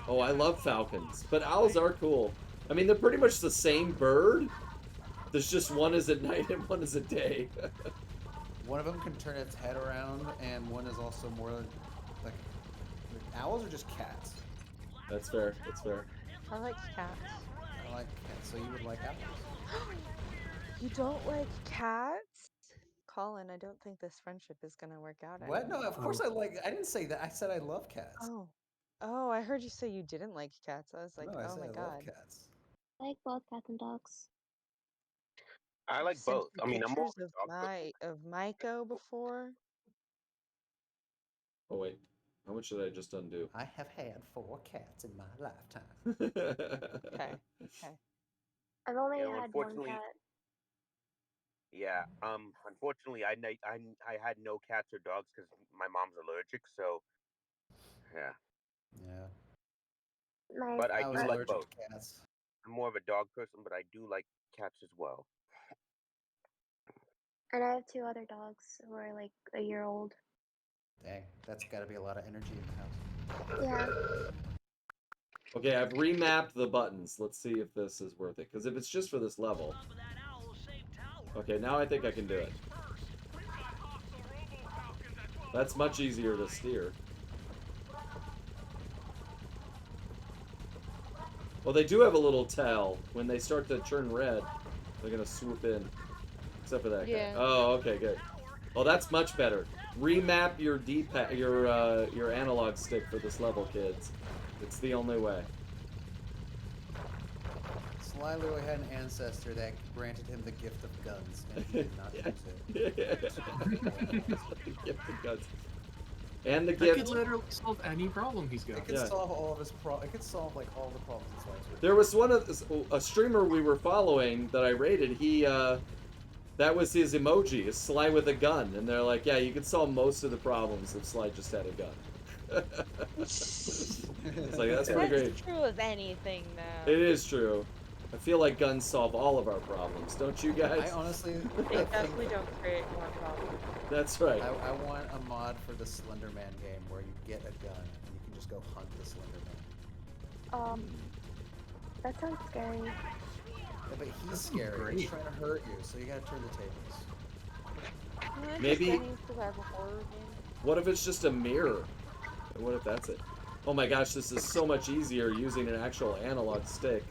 Speaker 1: Oh, I love falcons, but owls are cool. I mean, they're pretty much the same bird. There's just one is at night and one is at day.
Speaker 7: One of them can turn its head around, and one is also more like owls are just cats.
Speaker 1: That's fair. That's fair.
Speaker 5: I like cats.
Speaker 7: I like cats, so you would like owls.
Speaker 5: You don't like cats? Colin, I don't think this friendship is gonna work out.
Speaker 7: What? No,
Speaker 5: anymore.
Speaker 7: of course I like. I didn't say that. I said I love cats.
Speaker 5: Oh. Oh, I heard you say you didn't like cats. I was like,
Speaker 7: No, I
Speaker 5: oh
Speaker 7: said
Speaker 5: my
Speaker 7: I
Speaker 5: god.
Speaker 7: love cats.
Speaker 13: I like both cats and dogs.
Speaker 12: I like
Speaker 5: Sent
Speaker 12: both.
Speaker 5: you
Speaker 12: I mean, I'm more
Speaker 5: pictures of Maiko before.
Speaker 1: Oh wait, how much did I just undo?
Speaker 7: I have had 4 cats in my lifetime.
Speaker 5: Okay. Okay.
Speaker 13: I've only
Speaker 12: You know,
Speaker 13: had one
Speaker 12: unfortunately-
Speaker 13: cat.
Speaker 12: Yeah. Unfortunately, I had no cats or dogs because my mom's allergic. So. Yeah.
Speaker 7: Yeah.
Speaker 13: My
Speaker 12: But I
Speaker 7: I was
Speaker 12: do like
Speaker 7: allergic
Speaker 12: both.
Speaker 7: to cats.
Speaker 12: I'm more of a dog person, but I do like cats as well.
Speaker 13: and I have 2 other dogs who are like a year old.
Speaker 7: Dang, that's got to be a lot of energy in the house.
Speaker 13: Yeah.
Speaker 1: Okay, I've remapped the buttons. Let's see if this is worth it. Because if it's just for this level... Okay, now I think I can do it. That's much easier to steer. Well, they do have a little tell. When they start to turn red, they're going to swoop in. Except for that
Speaker 5: Yeah.
Speaker 1: guy. Oh, okay, good. Oh, that's much better. Remap your D-pad, your analog stick for this level, kids. It's the only way.
Speaker 7: Sly literally had an ancestor that granted him the gift of guns, and he did not use it.
Speaker 1: Gift of guns. And the
Speaker 6: That
Speaker 1: gift.
Speaker 6: could literally solve any problem he's got.
Speaker 7: It could solve all of his It could solve like all the problems his life's with.
Speaker 1: There was one of a streamer we were following that I rated. He that was his emoji, is Sly with a gun, and they're like, yeah, you could solve most of the problems if Sly just had a gun. It's like that's pretty great.
Speaker 5: That's true of anything, though.
Speaker 1: It is true. I feel like guns solve all of our problems, don't you guys?
Speaker 7: I honestly,
Speaker 5: They definitely don't create more problems.
Speaker 1: That's right.
Speaker 7: I want a mod for the Slender Man game where you get a gun and you can just go hunt the Slender Man.
Speaker 13: That sounds scary.
Speaker 7: Yeah, but he's scary.
Speaker 6: great.
Speaker 7: He's trying to hurt you, so you gotta turn the tables.
Speaker 1: Maybe-
Speaker 5: To have a horror game.
Speaker 1: What if it's just a mirror? What if that's it? Oh my gosh, this is so much easier using an actual analog stick.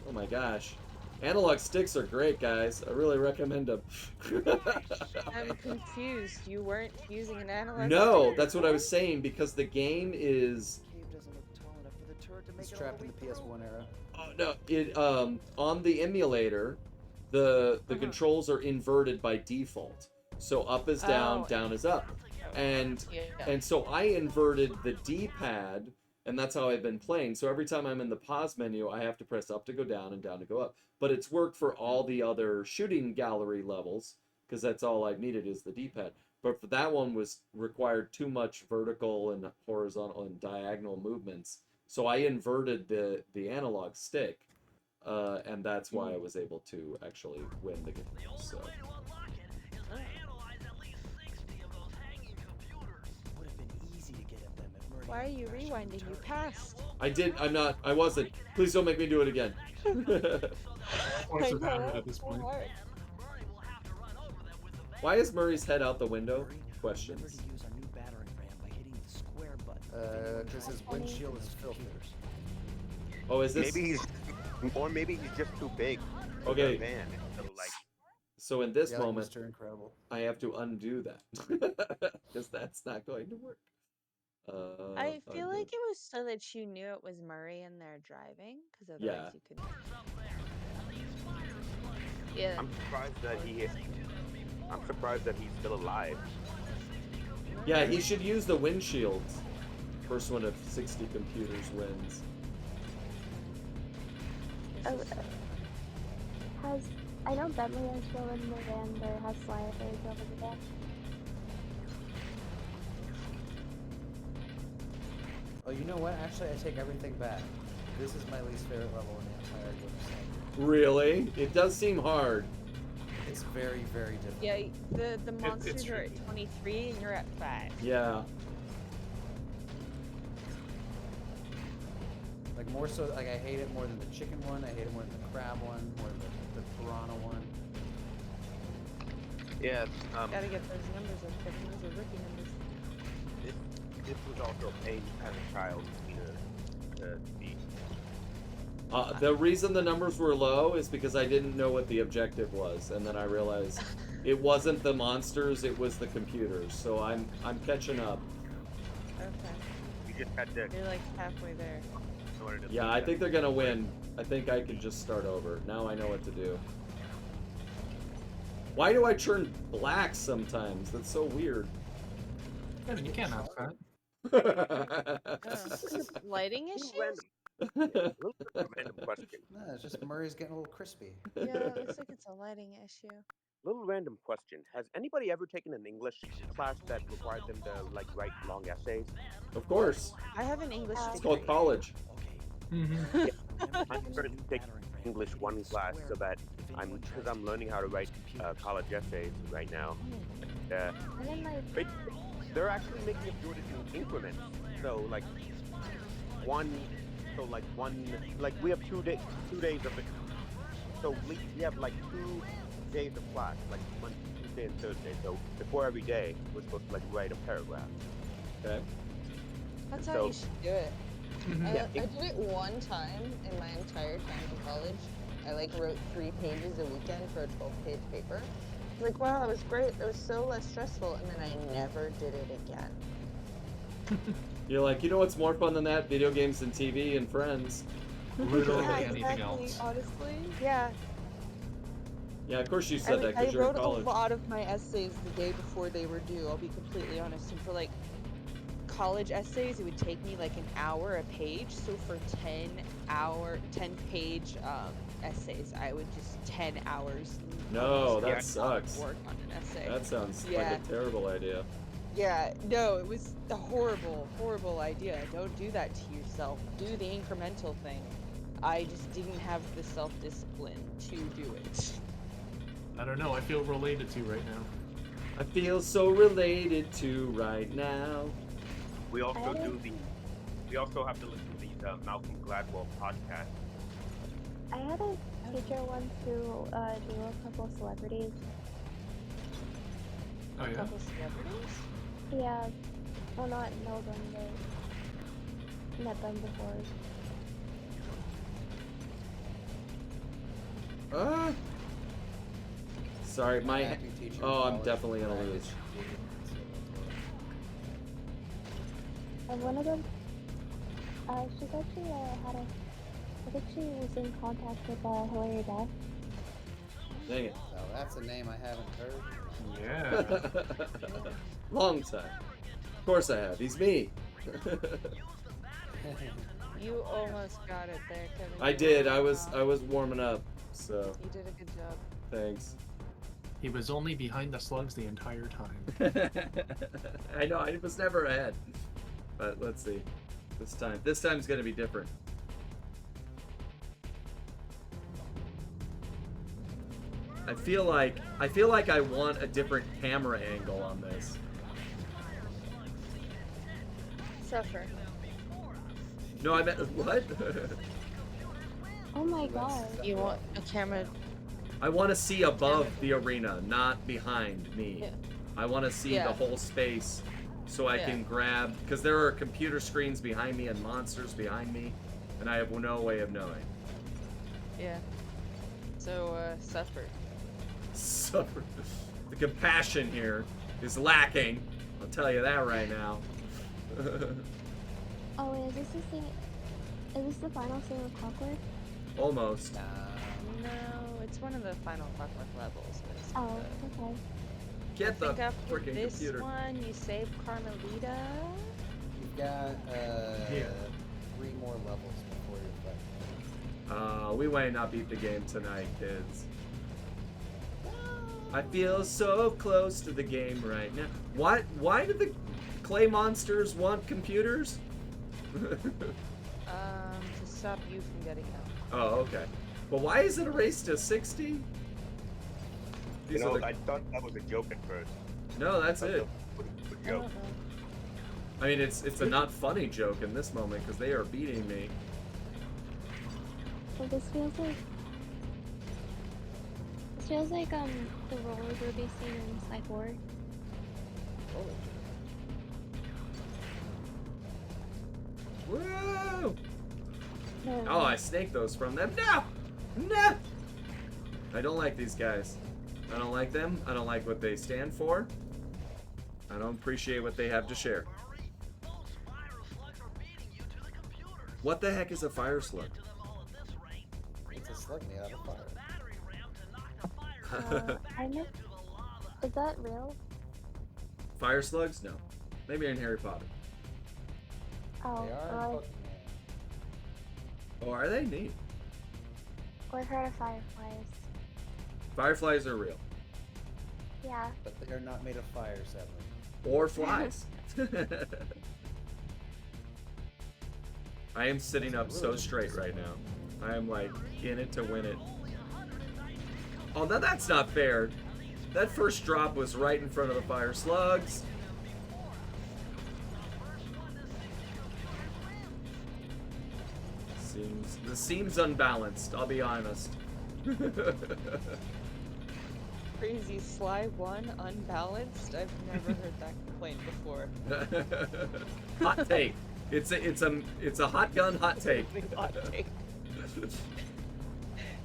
Speaker 1: Oh my gosh. Analog sticks are great, guys. I really recommend them.
Speaker 5: I'm confused. You weren't using an analog
Speaker 1: No,
Speaker 5: stick
Speaker 1: that's what I
Speaker 5: before?
Speaker 1: was saying, because the game is...
Speaker 7: He's trapped in the PS1 era.
Speaker 1: Oh, no, it on the emulator, the controls are inverted by default. So up is down,
Speaker 5: Oh.
Speaker 1: down is up. And
Speaker 5: Yeah.
Speaker 1: and so I inverted the D-pad, and that's how I've been playing. So every time I'm in the pause menu, I have to press up to go down and down to go up. But it's worked for all the other shooting gallery levels, because that's all I needed is the D-pad. But for that one was required too much vertical and horizontal and diagonal movements. So I inverted the analog stick, and that's why I was able to actually win the game. So.
Speaker 5: Why are you rewinding? You passed.
Speaker 1: I did. I'm not. I wasn't. Please don't make me do it again.
Speaker 6: What's the matter at this point?
Speaker 1: Why is Murray's head out the window? Questions.
Speaker 7: Because his windshield is filtered.
Speaker 1: Oh, is this?
Speaker 12: Maybe he's just too big. For
Speaker 1: Okay.
Speaker 12: the van. So, like,
Speaker 1: So in this
Speaker 7: Yeah, like
Speaker 1: moment,
Speaker 7: Mr. Incredible.
Speaker 1: I have to undo that because that's not going to work.
Speaker 5: I feel
Speaker 1: undo.
Speaker 5: like it was so that you knew it was Murray in there driving, because otherwise
Speaker 1: Yeah.
Speaker 5: you couldn't. Yeah.
Speaker 12: I'm surprised that he's still alive.
Speaker 1: Yeah, he should use the windshield. First one of 60 computers wins.
Speaker 13: I know Bentley is still in the van, but has sliders over the van.
Speaker 7: Oh, you know what? Actually, I take everything back. This is my least favorite level in the entire game.
Speaker 1: Really? It does seem hard.
Speaker 7: It's very, very difficult.
Speaker 5: Yeah, the monsters are at 23 and you're at 5.
Speaker 1: Yeah.
Speaker 7: Like more so, like I hate it more than the chicken one. I hate it more than the crab one, more than the piranha one.
Speaker 12: Yeah.
Speaker 5: Gotta get those numbers up, but those are rookie numbers.
Speaker 12: This was also a pain as a child to beat.
Speaker 1: The reason the numbers were low is because I didn't know what the objective was, and then I realized it wasn't the monsters; it was the computers. So I'm catching up.
Speaker 5: Okay.
Speaker 12: You just had to.
Speaker 5: You're like halfway there.
Speaker 1: Yeah, I think they're gonna win. I think I can just start over. Now I know what to do. Why do I turn black sometimes? That's so weird.
Speaker 6: Kevin, you can't have that.
Speaker 5: Lighting issues?
Speaker 12: Little random question.
Speaker 7: No, it's just Murray's getting a little crispy.
Speaker 5: Yeah, it looks like it's a lighting issue.
Speaker 12: Little random question. Has anybody ever taken an English class that required them to like write long essays?
Speaker 1: Of course.
Speaker 5: I have an English
Speaker 1: It's called college.
Speaker 6: Mm-hmm.
Speaker 12: I'm currently taking English 1 class so that because I'm learning how to write college essays right now. They're actually making us do it in increments. So like we have 2 days of it. So we have like 2 days of class, like Monday, Tuesday, and Thursday. So before every day, we're supposed to like write a paragraph.
Speaker 1: Okay.
Speaker 5: That's
Speaker 12: And
Speaker 5: how
Speaker 12: so-
Speaker 5: you should do it.
Speaker 12: Yeah,
Speaker 14: I did it one time in my entire time in college. I like wrote 3 pages a weekend for a 12-page paper. I was like, wow, that was great. It was so less stressful, and then I never did it again.
Speaker 1: You're like, you know what's more fun than that? Video games and TV and friends.
Speaker 6: Literally
Speaker 5: Yeah,
Speaker 6: anything
Speaker 5: exactly.
Speaker 6: else.
Speaker 5: Honestly, yeah.
Speaker 1: Yeah, of course you said that because
Speaker 5: I
Speaker 1: you're in
Speaker 5: wrote a
Speaker 1: college.
Speaker 5: lot of my essays the day before they were due. I'll be completely honest. And for like college essays, it would take me like an hour a page. So for 10-page essays, I would just 10 hours.
Speaker 1: No, that
Speaker 5: nonstop
Speaker 1: sucks.
Speaker 5: Work on an essay.
Speaker 1: That sounds
Speaker 5: Yeah.
Speaker 1: like a terrible idea.
Speaker 5: Yeah, no, it was a horrible, horrible idea. Don't do that to yourself. Do the incremental thing. I just didn't have the self-discipline to do it.
Speaker 6: I don't know. I feel related to right now.
Speaker 1: I feel so related to right now.
Speaker 12: We also have to listen to these Malcolm Gladwell podcasts.
Speaker 13: I had a teacher once who knew a couple celebrities.
Speaker 6: Oh yeah.
Speaker 5: Couple celebrities?
Speaker 13: Yeah, well, not know them, but met them before.
Speaker 1: Sorry, my.
Speaker 7: acting teacher in
Speaker 1: Oh, I'm
Speaker 7: college
Speaker 1: definitely gonna
Speaker 7: that I
Speaker 1: lose.
Speaker 7: educated,
Speaker 13: And one of them, she's actually I think she was in contact with Hilary Duff.
Speaker 1: Dang it.
Speaker 7: Now that's a name I haven't heard.
Speaker 6: Yeah.
Speaker 1: Long time. Of course I have. He's me.
Speaker 5: You almost got it there, Kevin.
Speaker 1: I did. I was warming up. So.
Speaker 5: You did a good job.
Speaker 1: Thanks.
Speaker 6: He was only behind the slugs the entire time.
Speaker 1: I know. I was never ahead. But let's see. This time's gonna be different. I feel like I want a different camera angle on this.
Speaker 5: Suffer.
Speaker 1: No, I meant what?
Speaker 13: Oh my god.
Speaker 5: You want a camera?
Speaker 1: I want to see above the arena, not behind me.
Speaker 5: Yeah.
Speaker 1: I want to see the whole space so I can grab, because there are computer screens behind me and monsters behind me, and I have no way of knowing.
Speaker 5: Yeah. So, suffer.
Speaker 1: Suffer. The compassion here is lacking. I'll tell you that right now.
Speaker 13: Oh wait, is this the thing? Is this the final scene with Clockwork?
Speaker 1: Almost.
Speaker 5: No, it's one of the final Clockwork levels. But it's
Speaker 13: Oh, okay.
Speaker 1: Get
Speaker 5: I
Speaker 1: the
Speaker 5: think after
Speaker 1: freaking
Speaker 5: this
Speaker 1: computer.
Speaker 5: one, you save Carmelita.
Speaker 7: You've got 3 more levels before you're fighting.
Speaker 1: We might not beat the game tonight, kids. I feel so close to the game right now. Why do the clay monsters want computers?
Speaker 5: To stop you from getting out.
Speaker 1: Oh, okay. But why is it a race to 60?
Speaker 12: You know, I thought that was a joke at first.
Speaker 1: No, that's it.
Speaker 13: I don't know.
Speaker 1: I mean, it's a not funny joke in this moment because they are beating me.
Speaker 13: So this feels like the roller derby scene in Sly 4.
Speaker 1: Woo!
Speaker 13: No.
Speaker 1: Oh, I snaked those from them. No! No! I don't like these guys. I don't like them. I don't like what they stand for. I don't appreciate what they have to share. What the heck is a fire slug?
Speaker 7: It's a slug made out of fire.
Speaker 13: I know. Is that real?
Speaker 1: Fire slugs? No. Maybe in Harry Potter.
Speaker 13: Oh,
Speaker 7: They are
Speaker 13: or,
Speaker 1: Oh, are they? Neat.
Speaker 13: or heard of fireflies.
Speaker 1: Fireflies are real.
Speaker 13: Yeah.
Speaker 7: But they are not made of fire, sadly.
Speaker 1: Or flies. I am sitting up so straight right now. I am like in it to win it. Oh, now that's not fair. That first drop was right in front of the fire slugs. This seems unbalanced, I'll be honest.
Speaker 5: Crazy Sly 1 unbalanced? I've never heard that complaint before.
Speaker 1: Hot take. It's a hot gun hot take.
Speaker 5: Hot take.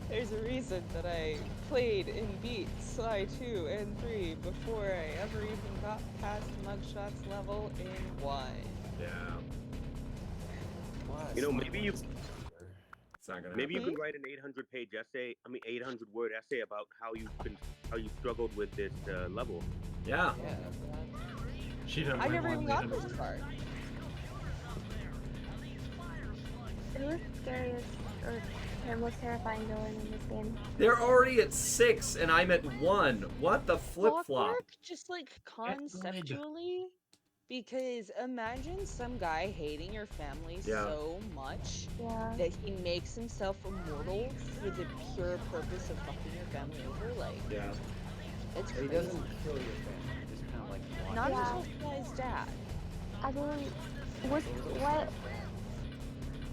Speaker 5: There's a reason that I played and beat Sly 2 and 3 before I ever even got past Mugshot's level in 1.
Speaker 1: Yeah.
Speaker 12: You know, maybe you
Speaker 1: It's not gonna
Speaker 12: maybe you
Speaker 1: happen.
Speaker 12: can write an 800-page essay. 800-word essay about how you struggled with this level.
Speaker 1: Yeah.
Speaker 6: She didn't
Speaker 5: I
Speaker 6: write
Speaker 5: never
Speaker 6: one,
Speaker 5: even
Speaker 6: they
Speaker 5: got
Speaker 6: didn't.
Speaker 5: this far.
Speaker 13: It was scariest, or most terrifying villain in this game.
Speaker 1: They're already at 6 and I'm at 1. What the flip flop?
Speaker 5: Clockwork, just like conceptually, because imagine some guy hating your family
Speaker 1: Yeah.
Speaker 5: so much
Speaker 13: Yeah.
Speaker 5: that he makes himself immortal for the pure purpose of fucking your family over. Like,
Speaker 1: Yeah.
Speaker 5: it's
Speaker 7: He
Speaker 5: crazy.
Speaker 7: doesn't kill your family. He just kind of like
Speaker 5: Not
Speaker 13: Yeah.
Speaker 5: just Sly's dad.
Speaker 13: I mean, what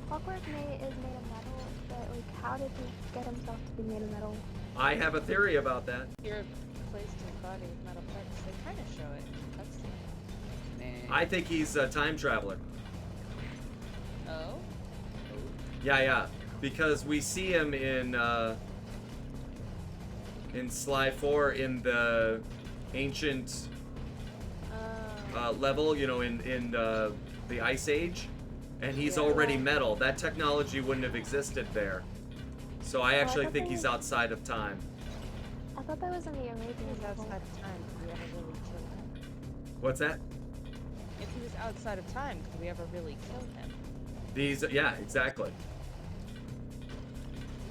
Speaker 13: Clockwork is made of metal, but like, how did he get himself to be made of metal?
Speaker 1: I have a theory about that.
Speaker 5: You're placed in his body with metal parts. They kind of show it. That's
Speaker 1: I think he's a time traveler.
Speaker 5: oh.
Speaker 1: Yeah. Because we see him in Sly 4 in the ancient level, you know, in the Ice Age, and he's already metal. That technology wouldn't have existed there. So I actually think he's outside of time.
Speaker 13: I thought that was in the Arabian
Speaker 5: If he was
Speaker 13: level.
Speaker 5: outside of time, could we ever really kill him?
Speaker 1: What's that?
Speaker 5: If he was outside of time, could we ever really kill him?
Speaker 1: Yeah, exactly.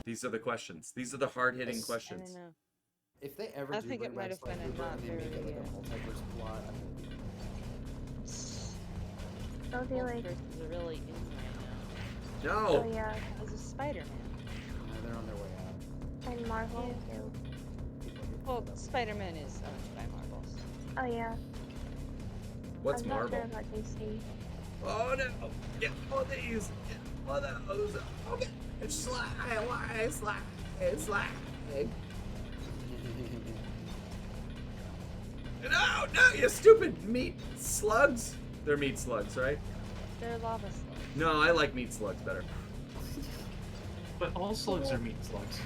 Speaker 1: These are the questions. These are the hard-hitting
Speaker 5: I don't
Speaker 1: questions.
Speaker 5: know.
Speaker 7: If they ever
Speaker 5: I
Speaker 7: do
Speaker 5: think
Speaker 7: bring
Speaker 5: it might
Speaker 7: back
Speaker 5: have been
Speaker 7: Sly
Speaker 5: a
Speaker 7: Cooper
Speaker 5: not
Speaker 7: and they make it
Speaker 5: very,
Speaker 7: like a multiverse plot, I'm gonna be
Speaker 13: Don't be like,
Speaker 5: Multiverse is really in right
Speaker 1: No!
Speaker 13: oh yeah,
Speaker 5: now. As a Spider-Man.
Speaker 7: they're on their way out.
Speaker 13: and Marvel
Speaker 5: Yeah.
Speaker 13: too.
Speaker 5: Well, Spider-Man is owned by Marvel.
Speaker 13: Oh yeah.
Speaker 1: What's
Speaker 13: I'm
Speaker 1: Marvel?
Speaker 13: not sure about DC.
Speaker 1: Oh no! Get all these! Get all those! Okay. It's slide. No, you stupid meat slugs! They're meat slugs, right?
Speaker 5: They're lava slugs.
Speaker 1: No, I like meat slugs better.
Speaker 6: But all slugs are meat slugs.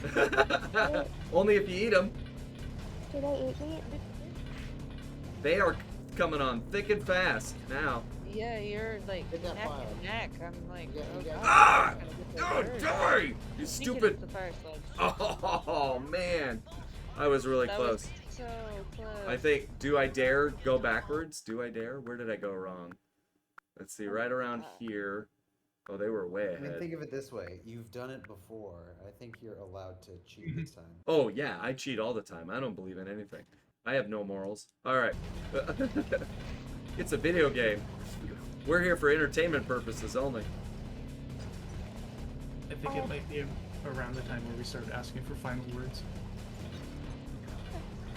Speaker 1: Only if you eat them.
Speaker 13: Do they eat meat?
Speaker 1: They are coming on thick and fast now.
Speaker 5: Yeah, you're like
Speaker 7: Get that
Speaker 5: neck
Speaker 7: fire.
Speaker 5: and neck. I'm like,
Speaker 7: Yeah,
Speaker 5: oh
Speaker 7: you
Speaker 5: god.
Speaker 7: got
Speaker 1: Ah!
Speaker 5: I'm
Speaker 1: No,
Speaker 5: gonna get the
Speaker 1: die!
Speaker 5: bird.
Speaker 1: You
Speaker 5: Speaking
Speaker 1: stupid!
Speaker 5: of the fire sludge.
Speaker 1: Oh man, I was really
Speaker 5: That
Speaker 1: close.
Speaker 5: was so close.
Speaker 1: I think. Do I dare go backwards? Do I dare? Where did I go wrong? Let's see. Right around here. Oh, they were way
Speaker 7: I mean,
Speaker 1: ahead.
Speaker 7: think of it this way: you've done it before. I think you're allowed to cheat this time.
Speaker 1: Oh yeah, I cheat all the time. I don't believe in anything. I have no morals. All right. It's a video game. We're here for entertainment purposes only.
Speaker 6: I think it might be around the time where we started asking for final words.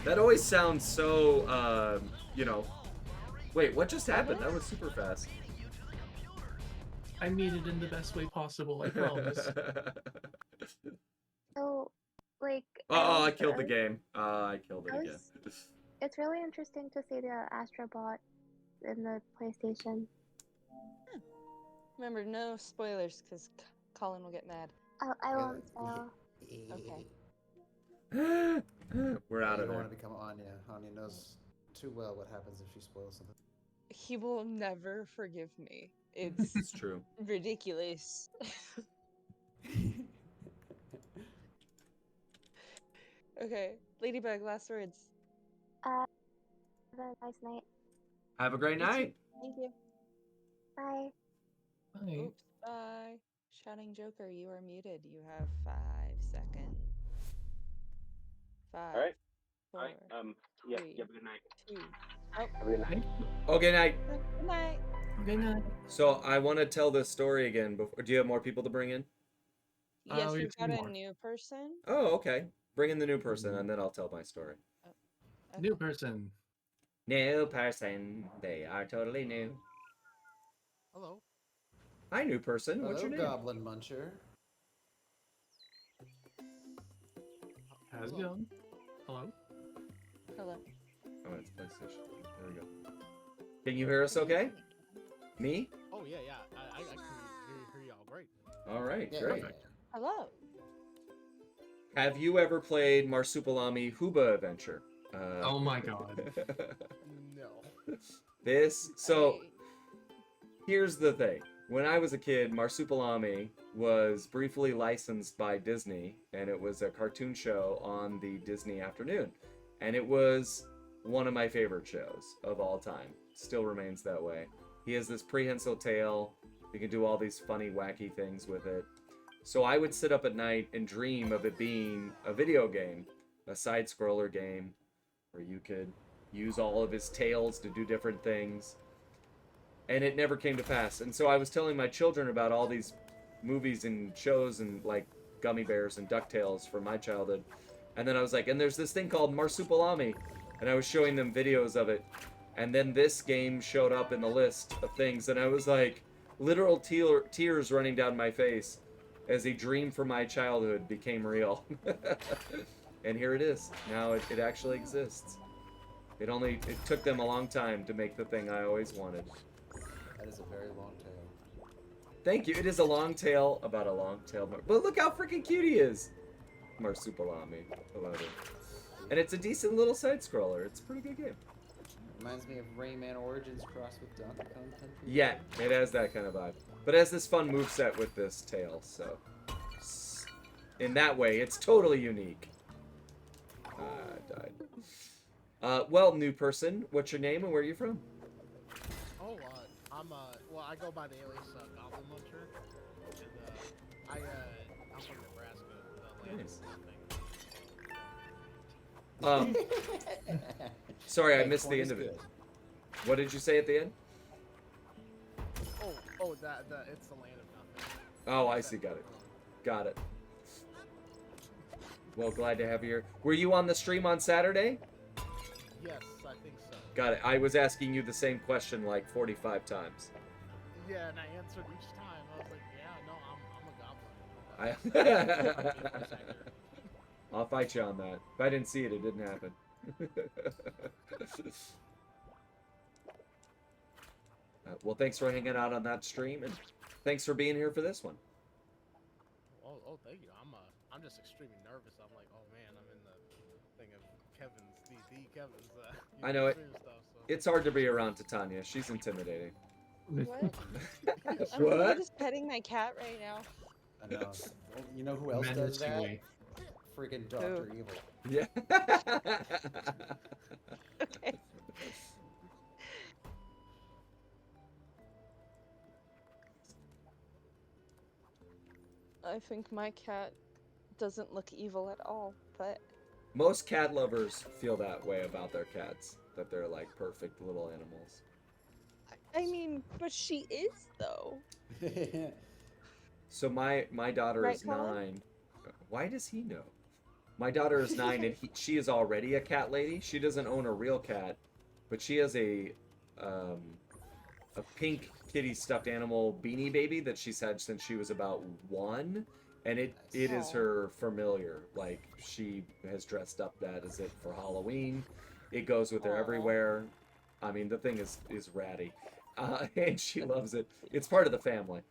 Speaker 1: That always sounds so, you know. Wait, what just happened? That was super fast.
Speaker 6: I made it in the best way possible, I promise.
Speaker 13: So, like.
Speaker 1: Oh, I killed the game. I killed it
Speaker 13: I
Speaker 1: again.
Speaker 13: was- It's really interesting to see the Astrobot in the PlayStation.
Speaker 5: Remember, no spoilers, because Colin will get mad.
Speaker 13: Oh, I won't spoil.
Speaker 5: Okay.
Speaker 1: We're out
Speaker 7: You
Speaker 1: of
Speaker 7: don't
Speaker 1: there.
Speaker 7: want to become Anya. Anya knows too well what happens if she spoils something.
Speaker 5: He will never forgive me. It's
Speaker 1: It's true.
Speaker 5: ridiculous. Okay, Ladybug, last words.
Speaker 13: Have a nice night.
Speaker 1: Have a great night.
Speaker 5: Thank you.
Speaker 13: Bye.
Speaker 6: Bye.
Speaker 5: Oops, bye. Shouting Joker, you are muted. You have 5 seconds. 5.
Speaker 12: All right.
Speaker 5: 4.
Speaker 12: All right. Yeah.
Speaker 5: three,
Speaker 12: Have a good night.
Speaker 5: 2.
Speaker 12: Have a good night.
Speaker 1: Okay, night.
Speaker 5: Good night.
Speaker 6: Good night.
Speaker 1: So I want to tell this story again. Before, do you have more people to bring in?
Speaker 5: Yes,
Speaker 6: we
Speaker 5: we've
Speaker 6: have
Speaker 5: got
Speaker 6: two
Speaker 5: a
Speaker 6: more.
Speaker 5: new person.
Speaker 1: Oh, okay. Bring in the new person, and then I'll tell my story.
Speaker 6: New person.
Speaker 1: New person. They are totally new.
Speaker 9: Hello.
Speaker 1: Hi, new person. What's
Speaker 7: Hello,
Speaker 1: your name?
Speaker 7: Goblin Muncher.
Speaker 6: How's it going? Hello?
Speaker 5: Hello.
Speaker 1: Oh, it's PlayStation. There we go. Can you hear us okay? Me?
Speaker 15: Oh yeah, yeah. I can hear y'all great.
Speaker 1: All right,
Speaker 7: Yeah,
Speaker 1: great.
Speaker 7: yeah.
Speaker 5: Hello.
Speaker 1: Have you ever played Marsupilami Huba Adventure?
Speaker 6: Oh my god.
Speaker 15: No.
Speaker 1: So, here's the thing. When I was a kid, Marsupilami was briefly licensed by Disney, and it was a cartoon show on the Disney afternoon. And it was one of my favorite shows of all time. Still remains that way. He has this prehensile tail. You can do all these funny, wacky things with it. So I would sit up at night and dream of it being a video game, a side-scroller game, where you could use all of his tails to do different things. And it never came to pass. And so I was telling my children about all these movies and shows and like Gummy Bears and DuckTales from my childhood. And then I was like, and there's this thing called Marsupilami. And I was showing them videos of it. And then this game showed up in the list of things. And I was like, literal tears running down my face as a dream from my childhood became real. And here it is. Now it actually exists. It took them a long time to make the thing I always wanted.
Speaker 7: That is a very long tail.
Speaker 1: Thank you. It is a long tail about a long tail. But look how freaking cute he is. Marsupilami. I love it. And it's a decent little side scroller. It's a pretty good game.
Speaker 7: Reminds me of Rayman Origins crossed with Donkey Kong Country.
Speaker 1: Yeah, it has that kind of vibe. But it has this fun moveset with this tail, so in that way, it's totally unique. died. Well, new person, what's your name and where are you from?
Speaker 15: Oh, well, I go by the alias Goblin Muncher, and I'm from Nebraska, the land
Speaker 1: Nice.
Speaker 15: of nothing.
Speaker 1: Sorry, I
Speaker 7: Hey,
Speaker 1: missed the
Speaker 7: corn
Speaker 1: end
Speaker 7: is
Speaker 1: of it.
Speaker 7: good.
Speaker 1: What did you say at the end?
Speaker 15: It's the land of nothing.
Speaker 1: Oh, I see. Got it. Well, glad to have you here. Were you on the stream on Saturday?
Speaker 15: Yes, I think so.
Speaker 1: Got it. I was asking you the same question like 45 times.
Speaker 15: Yeah, and I answered each time. I was like, yeah, no, I'm a goblin.
Speaker 1: I'll fight you on that. If I didn't see it, it didn't happen. Well, thanks for hanging out on that stream, and thanks for being here for this one.
Speaker 15: Oh, thank you. I'm just extremely nervous. I'm like, oh man, I'm in the thing of Kevin's, the Kevin's.
Speaker 1: I know it.
Speaker 15: stream stuff, so.
Speaker 1: It's hard to be around Titania. She's intimidating.
Speaker 5: What? I'm
Speaker 1: What?
Speaker 5: literally just petting my cat right now.
Speaker 7: I know. Well, you know who else does that?
Speaker 6: Menacingly.
Speaker 7: Freaking Dr. Evil.
Speaker 1: Yeah.
Speaker 5: Okay. I think my cat doesn't look evil at all, but
Speaker 1: Most cat lovers feel that way about their cats, that they're like perfect little animals.
Speaker 5: I mean, but she is though.
Speaker 1: So my daughter
Speaker 5: Right,
Speaker 1: is
Speaker 5: Colin?
Speaker 1: 9. Why does he know? My daughter is 9 and she is already a cat lady. She doesn't own a real cat, but she has a pink kitty stuffed animal beanie baby that she's had since she was about 1, and it is her familiar. Like, she has dressed up that as it for Halloween. It goes with her everywhere. I mean, the thing is ratty, and she loves it. It's part of the family.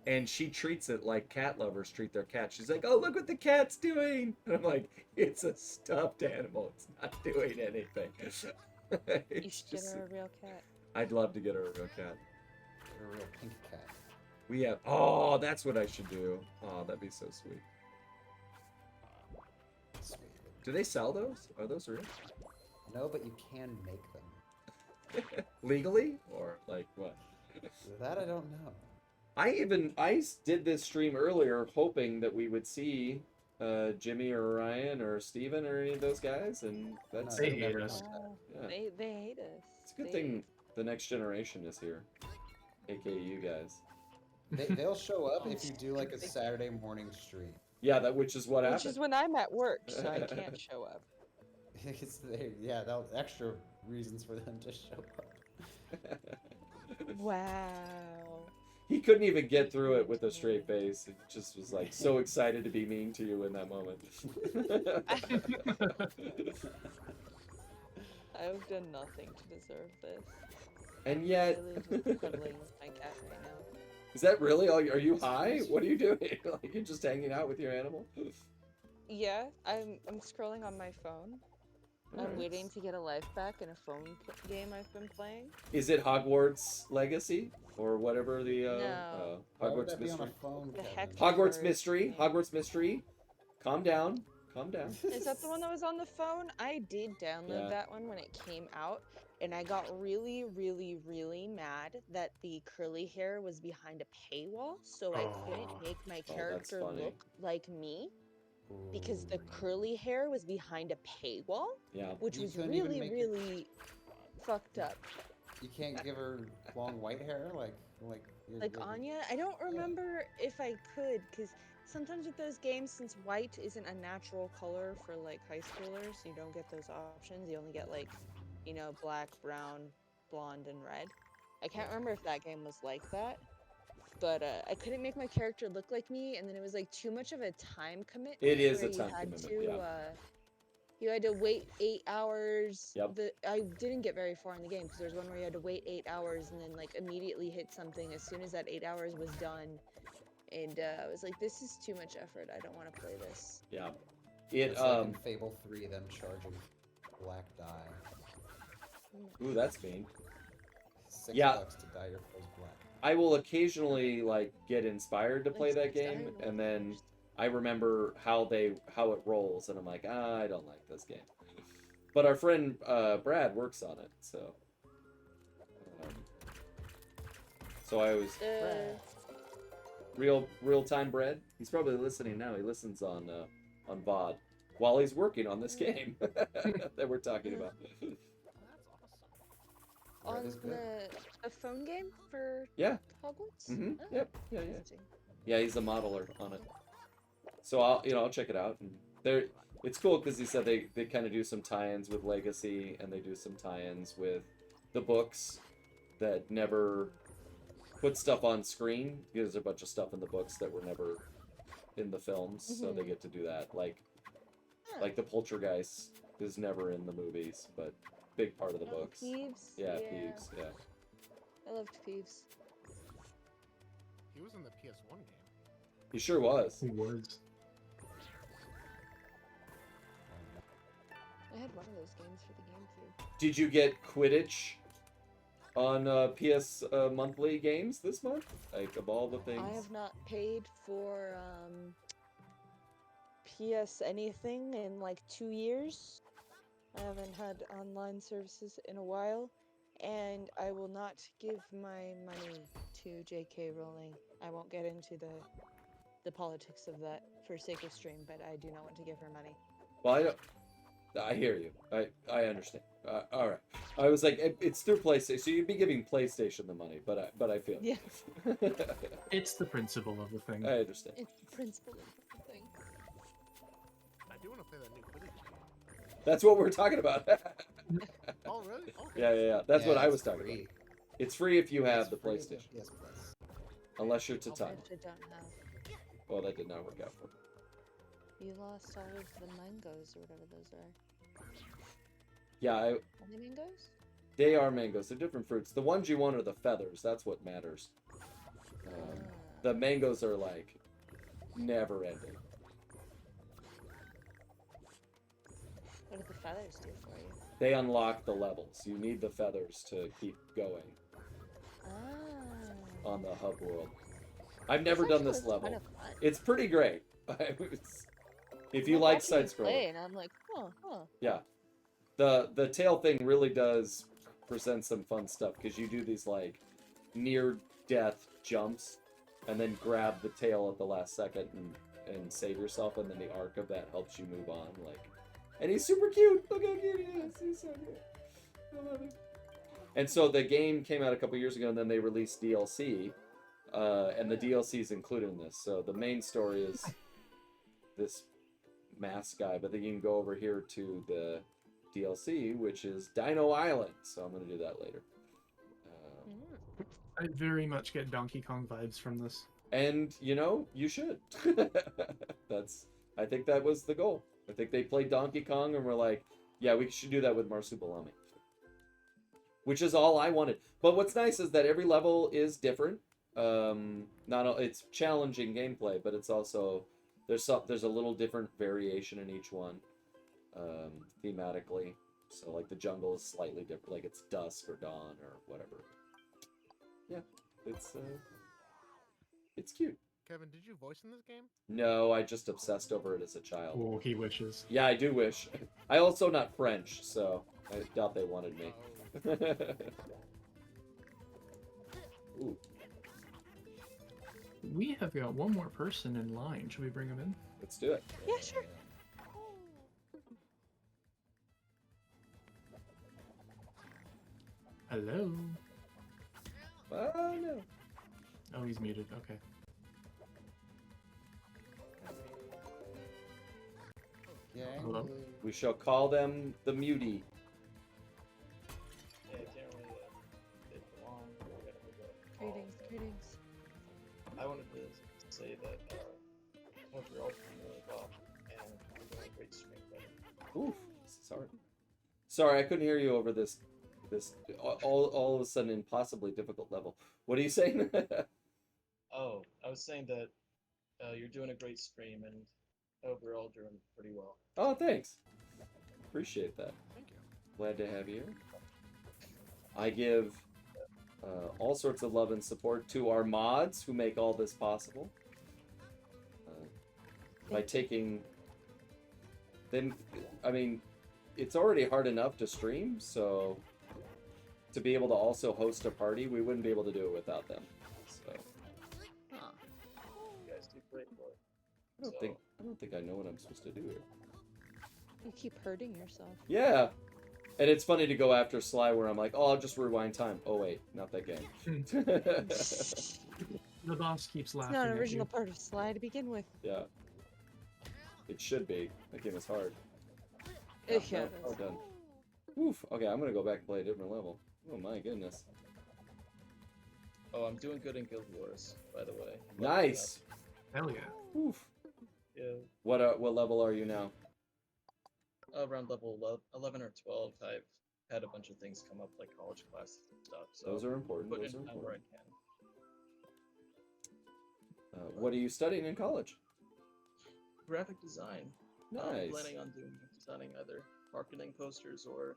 Speaker 1: And she treats it like cat lovers treat their cat. She's like, "Oh, look what the cat's doing!" And I'm like, "It's a stuffed animal. It's not doing anything."
Speaker 5: You should get her a real cat.
Speaker 1: I'd love to get her a real cat.
Speaker 7: Get a real pink cat.
Speaker 1: We have. Oh, that's what I should do. Oh, that'd be so sweet.
Speaker 7: Sweet.
Speaker 1: Do they sell those? Are those real?
Speaker 7: No, but you can make them.
Speaker 1: Legally, or like what?
Speaker 7: That I don't know.
Speaker 1: I did this stream earlier hoping that we would see Jimmy or Ryan or Steven or any of those guys, and that's
Speaker 6: They hate us.
Speaker 1: Yeah.
Speaker 5: They hate us.
Speaker 1: It's a good thing the next generation is here, aka you guys.
Speaker 7: They'll show up if you do like a Saturday morning stream.
Speaker 1: Yeah, which is what happened.
Speaker 5: Which is when I'm at work, so I can't show up.
Speaker 7: Yeah, that was extra reasons for them to show up.
Speaker 5: Wow.
Speaker 1: He couldn't even get through it with a straight face. He just was like so excited to be mean to you in that moment.
Speaker 5: I've done nothing to deserve this.
Speaker 1: And yet,
Speaker 5: I'm literally cuddling with my cat right now.
Speaker 1: is that really all? Are you high? What are you doing? Like, you're just hanging out with your animal?
Speaker 5: Yeah, I'm scrolling on my phone.
Speaker 1: Alright.
Speaker 5: I'm waiting to get a life back in a phone game I've been playing.
Speaker 1: Is it Hogwarts Legacy or whatever the
Speaker 5: No.
Speaker 7: Why would
Speaker 1: Hogwarts
Speaker 7: that be on
Speaker 1: Mystery?
Speaker 7: a phone,
Speaker 5: The
Speaker 7: Kevin?
Speaker 5: heck
Speaker 1: Hogwarts Mystery. Hogwarts Mystery. Calm down. Calm down.
Speaker 5: Is that the one that was on the phone? I did download
Speaker 1: Yeah.
Speaker 5: that one when it came out, and I got really, really, really mad that the curly hair was behind a paywall, so I couldn't make my
Speaker 1: that's
Speaker 5: character
Speaker 1: funny.
Speaker 5: look like me because the curly hair was behind a paywall,
Speaker 1: Yeah.
Speaker 5: which
Speaker 7: You
Speaker 5: was
Speaker 7: couldn't even
Speaker 5: really,
Speaker 7: make it-
Speaker 5: really fucked up.
Speaker 7: You can't give her long white hair like
Speaker 5: Like Anya, I don't remember if I could, because sometimes with those games, since white isn't a natural color for like high schoolers, you don't get those options. You only get like, you know, black, brown, blonde, and red. I can't remember if that game was like that, but I couldn't make my character look like me, and then it was like too much of a time commitment.
Speaker 1: It is
Speaker 5: where
Speaker 1: a time
Speaker 5: you had
Speaker 1: commitment,
Speaker 5: to,
Speaker 1: yeah.
Speaker 5: You had to wait 8 hours.
Speaker 1: Yep.
Speaker 5: I didn't get very far in the game because there's one where you had to wait 8 hours and then like immediately hit something as soon as that 8 hours was done. And I was like, this is too much effort. I don't want to play this.
Speaker 1: Yeah.
Speaker 7: It's like in Fable 3, them charging black dye.
Speaker 1: Ooh, that's mean.
Speaker 7: $6
Speaker 1: Yeah.
Speaker 7: to dye your clothes black.
Speaker 1: I will occasionally like get inspired to play that game,
Speaker 5: Skyward
Speaker 1: and then I remember how it rolls, and I'm like, I don't like this game. But our friend Brad works on it, so so I was real time Brad. He's probably listening now. He listens on VOD while he's working on this game that we're talking about.
Speaker 5: On the phone game for
Speaker 1: Yeah.
Speaker 5: Hogwarts?
Speaker 1: Mm-hmm.
Speaker 5: Oh,
Speaker 1: Yep. Yeah.
Speaker 5: interesting.
Speaker 1: Yeah, he's a modeler on it. So I'll check it out. And it's cool because he said they kind of do some tie-ins with Legacy, and they do some tie-ins with the books that never put stuff on screen, because there's a bunch of stuff in the books that were never in the films, so they get to do that. Like the Poltergeist is never in the movies, but big part of the books.
Speaker 5: Peeves?
Speaker 1: Yeah, Peeves, yeah.
Speaker 5: I loved Peeves.
Speaker 15: He was in the PS1 game.
Speaker 1: He sure was.
Speaker 6: He was.
Speaker 5: I had one of those games for the GameCube.
Speaker 1: Did you get Quidditch on PS monthly games this month? Like, of all the things?
Speaker 5: I have not paid for PS anything in like 2 years. I haven't had online services in a while, and I will not give my money to J.K. Rowling. I won't get into the politics of that for sake of stream, but I do not want to give her money.
Speaker 1: Well, I hear you. I understand. All right. I was like, it's through PlayStation, so you'd be giving PlayStation the money, but I feel.
Speaker 5: Yeah.
Speaker 6: It's the principle of the thing.
Speaker 1: I understand.
Speaker 5: It's the principle of the thing.
Speaker 15: I do want to play that new Quidditch game.
Speaker 1: That's what we're talking about.
Speaker 15: Oh, really? Okay.
Speaker 1: Yeah. That's what I
Speaker 7: it's
Speaker 1: was talking
Speaker 7: free.
Speaker 1: about. It's free if you have
Speaker 7: It's
Speaker 1: the
Speaker 7: free with
Speaker 1: PlayStation,
Speaker 7: PS Plus.
Speaker 1: unless you're Tatami.
Speaker 5: I don't have.
Speaker 1: Well, that did not work out for me.
Speaker 5: You lost all of the mangoes or whatever those are.
Speaker 1: Yeah,
Speaker 5: Are they mangoes?
Speaker 1: they are mangoes. They're different fruits. The ones you want are the feathers. That's what matters. The mangoes are like never ending.
Speaker 5: What do the feathers do for you?
Speaker 1: They unlock the levels. You need the feathers to keep going on the hub world. I've never done this level.
Speaker 5: Kind of fun.
Speaker 1: It's pretty great. If you like side scrolling.
Speaker 5: And I'm like, huh.
Speaker 1: Yeah. The tail thing really does present some fun stuff, because you do these like near death jumps and then grab the tail at the last second and save yourself, and then the arc of that helps you move on. And he's super cute. Look how cute he is. He's so cute. I love him. And so the game came out a couple years ago, and then they released DLC, and the DLC is included in this. So the main story is this mask guy, but then you can go over here to the DLC, which is Dino Island. So I'm going to do that later.
Speaker 6: I very much get Donkey Kong vibes from this.
Speaker 1: And, you should. I think that was the goal. I think they played Donkey Kong and were like, yeah, we should do that with Marsupilami. Which is all I wanted. But what's nice is that every level is different. It's challenging gameplay, but it's also there's a little different variation in each one, thematically. So like the jungle is slightly different, like it's dusk or dawn or whatever. Yeah, it's cute.
Speaker 15: Kevin, did you voice in this game?
Speaker 1: No, I just obsessed over it as a child.
Speaker 6: Oh, he wishes.
Speaker 1: Yeah, I do wish. I also not French, so I doubt they wanted me. Ooh.
Speaker 6: We have got one more person in line. Should we bring him in?
Speaker 1: Let's do it.
Speaker 5: Yeah, sure.
Speaker 6: Hello.
Speaker 1: Oh, no.
Speaker 6: Oh, he's muted. Okay.
Speaker 7: Yeah.
Speaker 6: Hello.
Speaker 1: We shall call them the Mutie.
Speaker 16: Yeah, I can't really get along.
Speaker 5: Greetings.
Speaker 16: I wanted to say that I hope you're all doing really well, and you're doing a great stream, buddy.
Speaker 1: Oof. Sorry, I couldn't hear you over this all of a sudden impossibly difficult level. What are you saying?
Speaker 16: Oh, I was saying that you're doing a great stream, and I hope you're all doing pretty well.
Speaker 1: Oh, thanks. Appreciate that.
Speaker 15: Thank you.
Speaker 1: Glad to have you here. I give all sorts of love and support to our mods who make all this possible. by taking them. I mean, it's already hard enough to stream, so to be able to also host a party, we wouldn't be able to do it without them. So
Speaker 16: You guys do great work.
Speaker 1: I don't think I know what I'm supposed to do here.
Speaker 5: You keep hurting yourself.
Speaker 1: Yeah. And it's funny to go after Sly where I'm like, oh, I'll just rewind time. Oh, wait, not that game.
Speaker 6: The boss keeps
Speaker 5: It's
Speaker 6: laughing.
Speaker 5: not an
Speaker 6: at
Speaker 5: original
Speaker 6: you.
Speaker 5: part of Sly to begin with.
Speaker 1: Yeah. It should be. That game is hard.
Speaker 5: Yeah.
Speaker 1: Oh, done. Oof. Okay, I'm going to go back and play a different level. Oh, my goodness.
Speaker 16: Oh, I'm doing good in Guild Wars, by the way.
Speaker 1: Nice.
Speaker 6: Hell yeah.
Speaker 1: Oof.
Speaker 16: Yeah.
Speaker 1: What level are you now?
Speaker 16: Around level 11 or 12, I've had a bunch of things come up, like college classes and stuff. So
Speaker 1: Those are important.
Speaker 16: put
Speaker 1: Those
Speaker 16: in
Speaker 1: are
Speaker 16: time where I
Speaker 1: important.
Speaker 16: can.
Speaker 1: What are you studying in college?
Speaker 16: Graphic design.
Speaker 1: Nice.
Speaker 16: I'm planning on designing either marketing posters or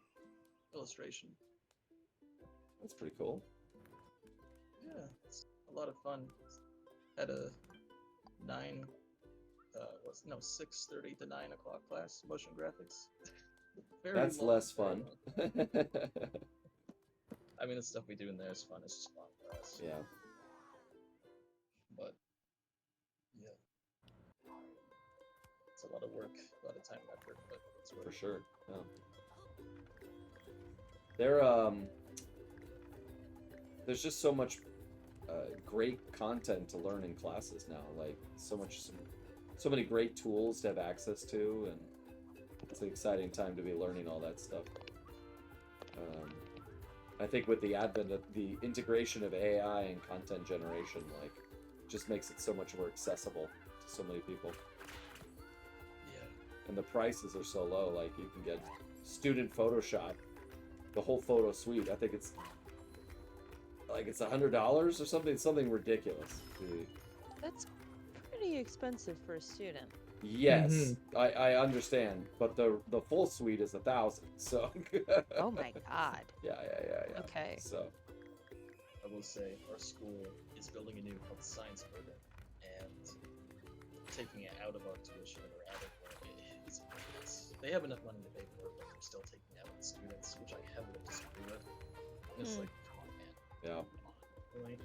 Speaker 16: illustration.
Speaker 1: That's pretty cool.
Speaker 16: Yeah, it's a lot of fun. Had a 6:30 to 9 o'clock class, motion graphics. Very
Speaker 1: That's
Speaker 16: long,
Speaker 1: less
Speaker 16: very
Speaker 1: fun.
Speaker 16: long. I mean, the stuff we do in there is fun. It's just fun class.
Speaker 1: Yeah.
Speaker 16: But yeah, it's a lot of work, a lot of time and effort, but it's worth
Speaker 1: For
Speaker 16: it.
Speaker 1: sure. Yeah. There's just so much great content to learn in classes now. Like so many great tools to have access to, and it's an exciting time to be learning all that stuff. I think with the advent of the integration of AI and content generation, like, just makes it so much more accessible to so many people.
Speaker 16: Yeah.
Speaker 1: And the prices are so low. Like, you can get student Photoshop, the whole photo suite. I think it's like it's $100 or something ridiculous.
Speaker 5: That's pretty expensive for a student.
Speaker 1: Yes, I understand, but the full suite is 1,000. So.
Speaker 5: Oh my god.
Speaker 1: Yeah.
Speaker 5: Okay.
Speaker 1: So.
Speaker 16: I will say, our school is building a new health science program, and taking it out of our tuition or out of they have enough money to pay for it, but they're still taking it out of the students, which I heavily disagree with. And it's like, come on, man.
Speaker 1: Yeah.
Speaker 16: Really?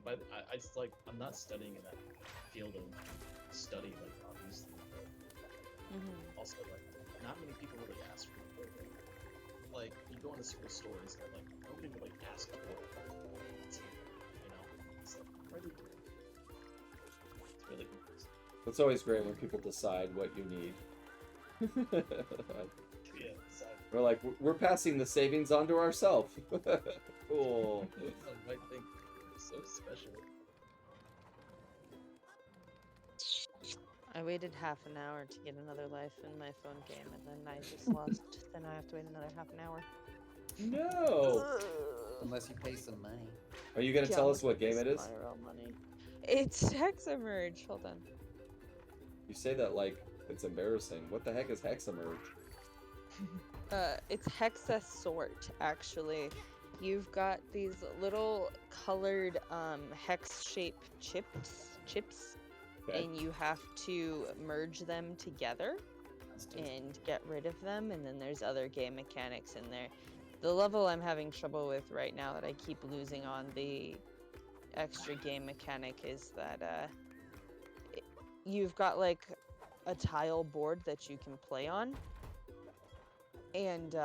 Speaker 16: But I just like, I'm not studying in that field of study, like, obviously. But also, like, not many people really ask for it. Like, you go into school stories and like, nobody really asks for it. You know? It's like, why do you do it? It's really confusing.
Speaker 1: It's always great when people decide what you need.
Speaker 16: Yeah, exactly.
Speaker 1: We're like, we're passing the savings on to ourselves. Cool.
Speaker 16: I might think it's so special.
Speaker 5: I waited half an hour to get another life in my phone game, and then I just lost. Then I have to wait another half an hour.
Speaker 1: No.
Speaker 7: Unless you pay some money.
Speaker 1: Are you gonna tell us what game it is?
Speaker 5: IRL money. It's Hexemerge. Hold on.
Speaker 1: You say that like it's embarrassing. What the heck is Hexemerge?
Speaker 5: It's Hexasort, actually. You've got these little colored hex-shaped chips,
Speaker 1: Okay.
Speaker 5: and you have to merge them together and get rid of them, and then there's other game mechanics in there. The level I'm having trouble with right now that I keep losing on the extra game mechanic is that you've got like a tile board that you can play on, and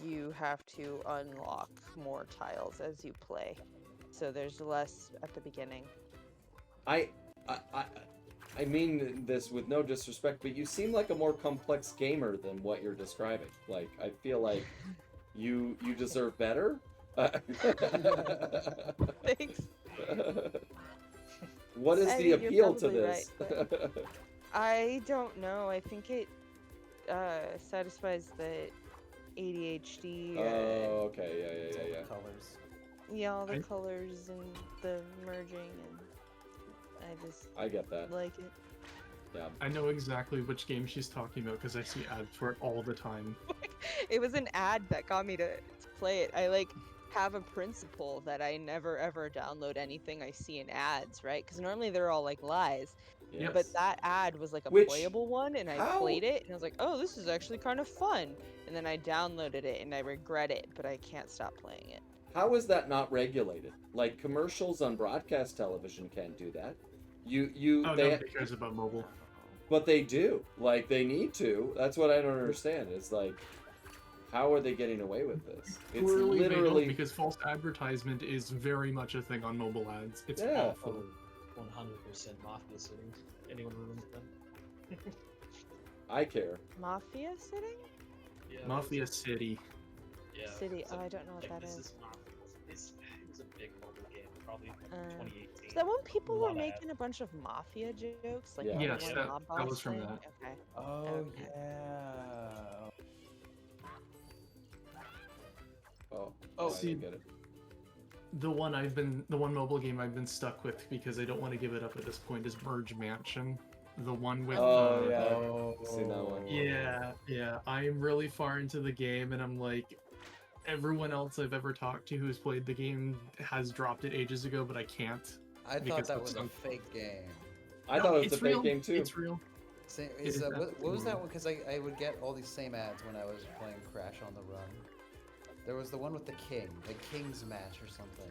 Speaker 5: you have to unlock more tiles as you play, so there's less at the beginning.
Speaker 1: I mean this with no disrespect, but you seem like a more complex gamer than what you're describing. Like, I feel like you deserve better.
Speaker 5: Thanks.
Speaker 1: What is
Speaker 5: I
Speaker 1: the
Speaker 5: mean, you're
Speaker 1: appeal to
Speaker 5: probably
Speaker 1: this?
Speaker 5: right, but I don't know. I think it satisfies the ADHD.
Speaker 1: Oh, okay, yeah.
Speaker 7: Colors.
Speaker 5: Yeah, all the colors and the merging, and
Speaker 1: I get that.
Speaker 5: like it.
Speaker 1: Yeah.
Speaker 6: I know exactly which game she's talking about because I see ads for it all the time.
Speaker 5: It was an ad that got me to play it. I like have a principle that I never ever download anything I see in ads, right? Because normally they're all like lies.
Speaker 1: Yes.
Speaker 5: But that ad was like a
Speaker 1: Which-
Speaker 5: playable one, and I
Speaker 1: how-
Speaker 5: played it, and I was like, oh, this is actually kind of fun. And then I downloaded it, and I regret it, but I can't stop playing it.
Speaker 1: How is that not regulated? Like commercials on broadcast television can't do that.
Speaker 6: Nobody cares about mobile.
Speaker 1: But they do. Like they need to. That's what I don't understand. It's like, how are they getting away with this? It's
Speaker 6: Literally, they don't,
Speaker 1: literally
Speaker 6: because false advertisement is very much a thing on mobile ads. It's
Speaker 1: Yeah.
Speaker 6: awful.
Speaker 16: 100% Mafia City. Anyone remember them?
Speaker 1: I care.
Speaker 5: Mafia City?
Speaker 16: Yeah,
Speaker 6: Mafia City.
Speaker 16: Yeah.
Speaker 5: City.
Speaker 16: it's
Speaker 5: Oh, I don't know what
Speaker 16: like,
Speaker 5: that
Speaker 16: this
Speaker 5: is.
Speaker 16: Mafia. It was a big mobile game, probably 2018.
Speaker 5: Is that when people
Speaker 16: A
Speaker 5: were
Speaker 16: lot of
Speaker 5: making a bunch of mafia jokes? Like
Speaker 1: Yeah.
Speaker 5: the
Speaker 6: Yes,
Speaker 5: one
Speaker 6: that-
Speaker 5: mob
Speaker 6: that was
Speaker 5: boss
Speaker 6: from
Speaker 5: thing?
Speaker 6: that.
Speaker 5: Okay.
Speaker 7: Oh
Speaker 5: Okay.
Speaker 7: yeah.
Speaker 1: Oh,
Speaker 6: Oh,
Speaker 1: I
Speaker 6: see-
Speaker 1: get it.
Speaker 6: The one mobile game I've been stuck with because I don't want to give it up at this point is Merge Mansion. The one with
Speaker 1: Oh
Speaker 6: the,
Speaker 1: yeah, I've seen that one.
Speaker 6: Yeah, I am really far into the game, and I'm like, everyone else I've ever talked to who's played the game has dropped it ages ago, but I can't.
Speaker 7: I thought
Speaker 6: because
Speaker 7: that
Speaker 6: of
Speaker 7: was a
Speaker 6: some-
Speaker 7: fake game.
Speaker 1: I
Speaker 6: No,
Speaker 1: thought it was
Speaker 6: it's
Speaker 1: a fake
Speaker 6: real.
Speaker 1: game too.
Speaker 6: It's real.
Speaker 7: Same,
Speaker 6: It is
Speaker 7: what was
Speaker 6: absolutely
Speaker 7: that
Speaker 6: real.
Speaker 7: one? Because I would get all these same ads when I was playing Crash on the Run. There was the one with the King's match or something.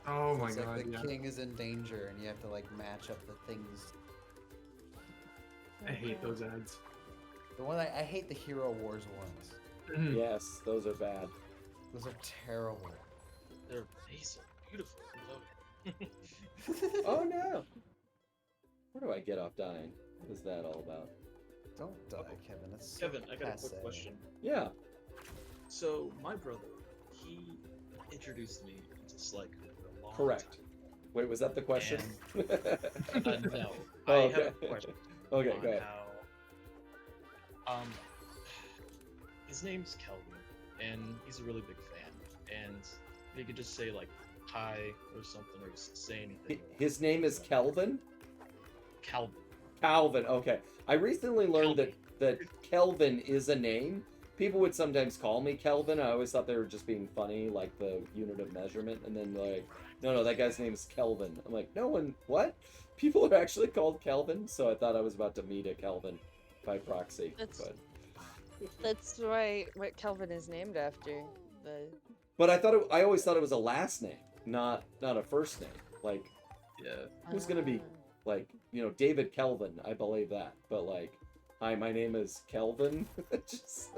Speaker 6: Oh
Speaker 7: So
Speaker 6: my
Speaker 7: it's
Speaker 6: god,
Speaker 7: like the
Speaker 6: yeah.
Speaker 7: king is in danger and you have to like match up the things.
Speaker 6: I hate those ads.
Speaker 7: The one I hate the Hero Wars ones.
Speaker 6: Mhm.
Speaker 1: Yes, those are bad.
Speaker 7: Those are terrible.
Speaker 16: They're basic, beautiful. I love it.
Speaker 1: Oh no! Where do I get off dying? What is that all about?
Speaker 7: Don't die, Kevin. That's so
Speaker 16: Kevin, I got a
Speaker 7: passe.
Speaker 16: quick question.
Speaker 1: Yeah.
Speaker 16: So my brother, he introduced me into Sly Cooper a long
Speaker 1: Correct. Wait, was that the question?
Speaker 16: No,
Speaker 1: Oh,
Speaker 16: I
Speaker 1: okay.
Speaker 16: have a question.
Speaker 1: Okay,
Speaker 16: on
Speaker 1: go ahead.
Speaker 16: How, his name's Kelvin, and he's a really big fan. And he could just say like hi or something, or just say anything.
Speaker 1: His name is Kelvin?
Speaker 16: Calvin.
Speaker 1: Calvin, okay. I recently learned that Kelvin is a name. People would sometimes call me Kelvin. I always thought they were just being funny, like the unit of measurement. And then like, no, that guy's name is Kelvin. I'm like, no one, what? People are actually called Kelvin? So I thought I was about to meet a Kelvin by proxy.
Speaker 5: That's why what Kelvin is named after.
Speaker 1: But I always thought it was a last name, not a first name. Like,
Speaker 16: yeah,
Speaker 1: who's gonna be like, David Kelvin? I believe that. But like, hi, my name is Kelvin. Just,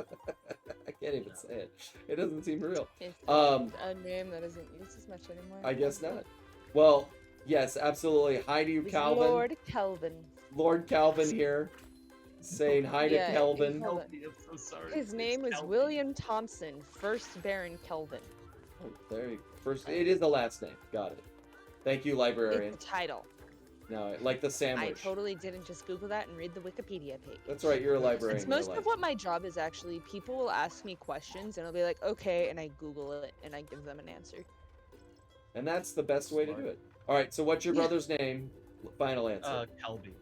Speaker 1: I can't even say it. It doesn't seem real.
Speaker 5: It's a name that isn't used as much anymore.
Speaker 1: I guess not. Well, yes, absolutely. Hi to you,
Speaker 5: It's
Speaker 1: Calvin.
Speaker 5: Lord Kelvin.
Speaker 1: Lord Calvin here, saying hi to
Speaker 5: Yeah,
Speaker 1: Kelvin.
Speaker 5: hold on.
Speaker 16: I'm so sorry.
Speaker 5: His name is William Thompson, 1st Baron Kelvin.
Speaker 1: Oh, there you first. It is the last name. Got it. Thank you, librarian.
Speaker 5: It's a title.
Speaker 1: No, like the
Speaker 5: I
Speaker 1: sandwich.
Speaker 5: totally didn't just Google that and read the Wikipedia page.
Speaker 1: That's right. You're a librarian.
Speaker 5: It's
Speaker 1: You're
Speaker 5: most
Speaker 1: like-
Speaker 5: of what my job is actually. People will ask me questions and I'll be like, okay, and I Google it and I give them an answer.
Speaker 1: And that's the best way to do it. All right. So, what's your brother's name? Final answer.
Speaker 16: Kelby.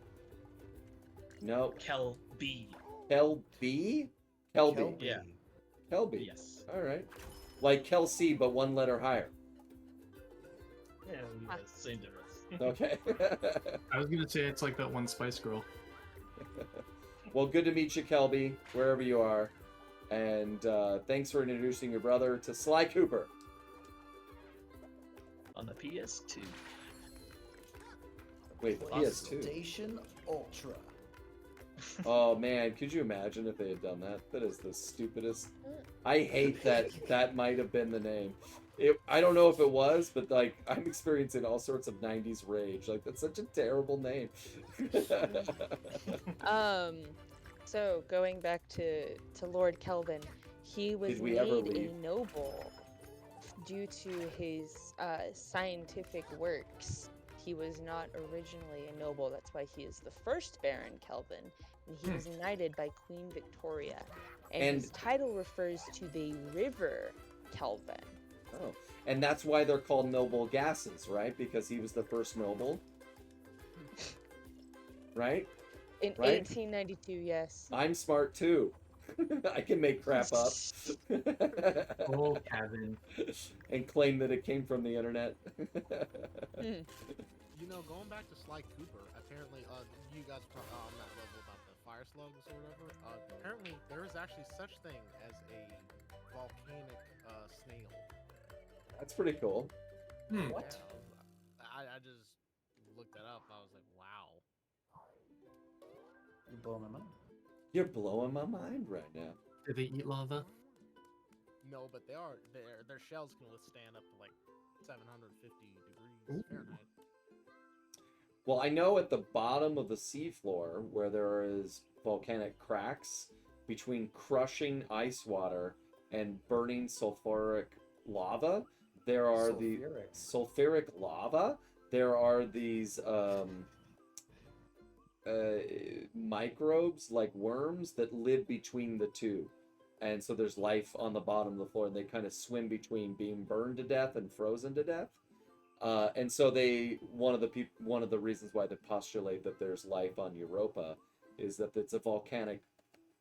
Speaker 1: No.
Speaker 16: Kelby.
Speaker 1: Kelby. Kelby.
Speaker 16: Yeah.
Speaker 1: Kelby.
Speaker 16: Yes.
Speaker 1: All right. Like Kelsey, but one letter higher.
Speaker 16: Yeah, same difference.
Speaker 1: Okay.
Speaker 6: I was gonna say it's like that one Spice Girl.
Speaker 1: Well, good to meet you, Kelby, wherever you are. And thanks for introducing your brother to Sly Cooper.
Speaker 16: On the PS2.
Speaker 1: Wait, the PS2.
Speaker 7: Station Ultra.
Speaker 1: Oh man, could you imagine if they had done that? That is the stupidest. I hate that might have been the name. I don't know if it was, but like I'm experiencing all sorts of 90s rage. Like that's such a terrible name.
Speaker 5: So going back to Lord Kelvin, he was
Speaker 1: Did we ever
Speaker 5: made a
Speaker 1: leave?
Speaker 5: noble due to his scientific works. He was not originally a noble. That's why he is the 1st Baron Kelvin, and he was knighted by Queen Victoria. And his title refers to the river Kelvin.
Speaker 1: Oh, and that's why they're called noble gases, right? Because he was the first noble. Right?
Speaker 5: In
Speaker 1: Right?
Speaker 5: 1892, yes.
Speaker 1: I'm smart too. I can make crap up.
Speaker 6: Oh, Kevin.
Speaker 1: And claim that it came from the internet.
Speaker 15: You know, going back to Sly Cooper, apparently, you guys talk on that level about the fire slugs or whatever. Apparently, there is actually such thing as a volcanic snail.
Speaker 1: That's pretty cool.
Speaker 15: What? I just looked that up. I was like, wow.
Speaker 7: You're blowing my mind.
Speaker 1: You're blowing my mind right now.
Speaker 6: Do they eat lava?
Speaker 15: No, but their shells can withstand up to like 750 degrees Fahrenheit.
Speaker 1: Well, I know at the bottom of the seafloor where there is volcanic cracks between crushing ice water and burning sulfuric lava, there are the sulfuric lava. There are these microbes like worms that live between the two, and so there's life on the bottom of the floor, and they kind of swim between being burned to death and frozen to death. And so one of the reasons why they postulate that there's life on Europa is that it's a volcanic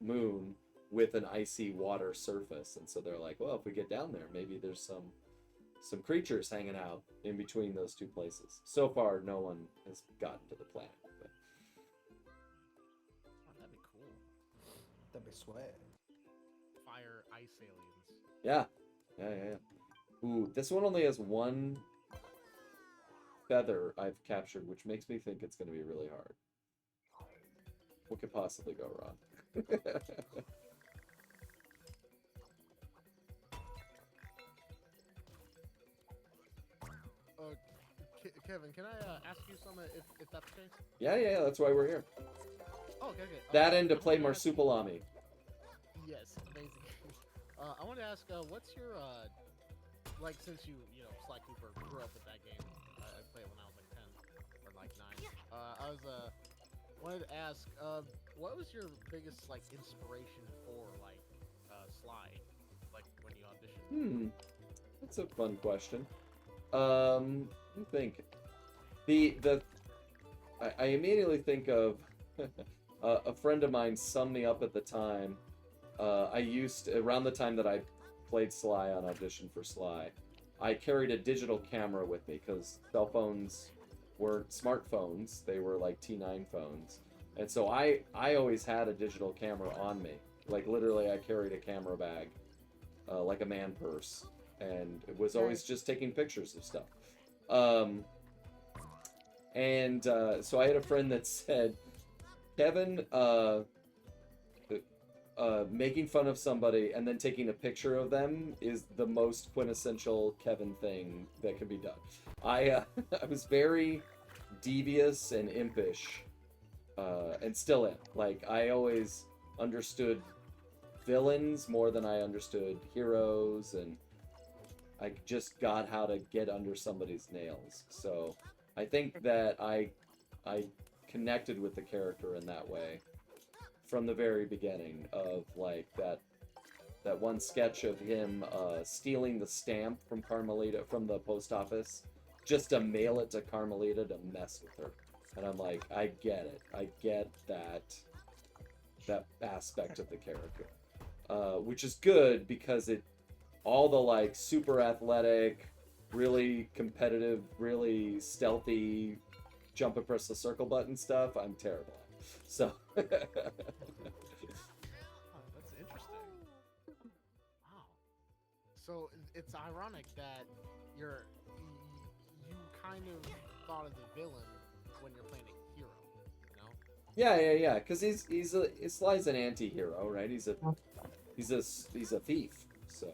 Speaker 1: moon with an icy water surface, and so they're like, well, if we get down there, maybe there's some creatures hanging out in between those two places. So far, no one has gotten to the planet. But...
Speaker 15: Oh, that'd be cool.
Speaker 7: That'd be sweat.
Speaker 15: Fire ice aliens.
Speaker 1: Yeah. Ooh, this one only has one feather I've captured, which makes me think it's going to be really hard. What could possibly go wrong?
Speaker 15: Kevin, can I ask you something if that's the case?
Speaker 1: Yeah, that's why we're here.
Speaker 15: Oh, okay.
Speaker 1: That and to play Marsupilami.
Speaker 15: Yes, amazing. I want to ask, what's your like, since you know Sly Cooper grew up with that game? I played it when I was like 10 or like 9. I was wanted to ask, what was your biggest like inspiration for like Sly, like when you auditioned?
Speaker 1: That's a fun question. Let me think. I immediately think of a friend of mine summed me up at the time. Around the time that I played Sly on Audition for Sly, I carried a digital camera with me because cell phones weren't smartphones. They were like T9 phones. And so I always had a digital camera on me. Like literally I carried a camera bag, like a man purse. And it was always just taking pictures of stuff. So I had a friend that said, Kevin, making fun of somebody and then taking a picture of them is the most quintessential Kevin thing that can be done. I was very devious and impish, and still am. Like, I always understood villains more than I understood heroes, and I just got how to get under somebody's nails. So I think that I connected with the character in that way from the very beginning, of like that one sketch of him stealing the stamp from Carmelita from the post office just to mail it to Carmelita to mess with her. And I'm like, I get it. I get that aspect of the character. Which is good because all the like super athletic, really competitive, really stealthy, jump and press the circle button stuff, I'm terrible at. So
Speaker 15: Oh, that's interesting. Wow. So it's ironic that you kind of thought of the villain when you're playing a hero, you know?
Speaker 1: Yeah. Because Sly's an anti-hero, right? He's a thief. So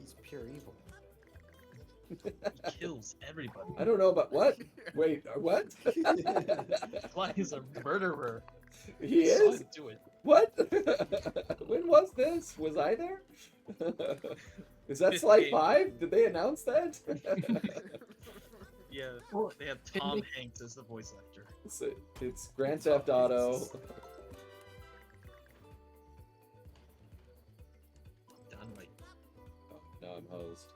Speaker 7: he's pure evil.
Speaker 16: He kills everybody.
Speaker 1: I don't know about what. Wait, what?
Speaker 16: Sly is a murderer.
Speaker 1: He is?
Speaker 16: Do it.
Speaker 1: What? When was this? Was I there? Is that Sly 5? Did they announce that?
Speaker 16: Yeah, they have Tom Hanks as the voice actor.
Speaker 1: It's Grand Theft Auto.
Speaker 16: Dynamite.
Speaker 1: Oh, now I'm hosed.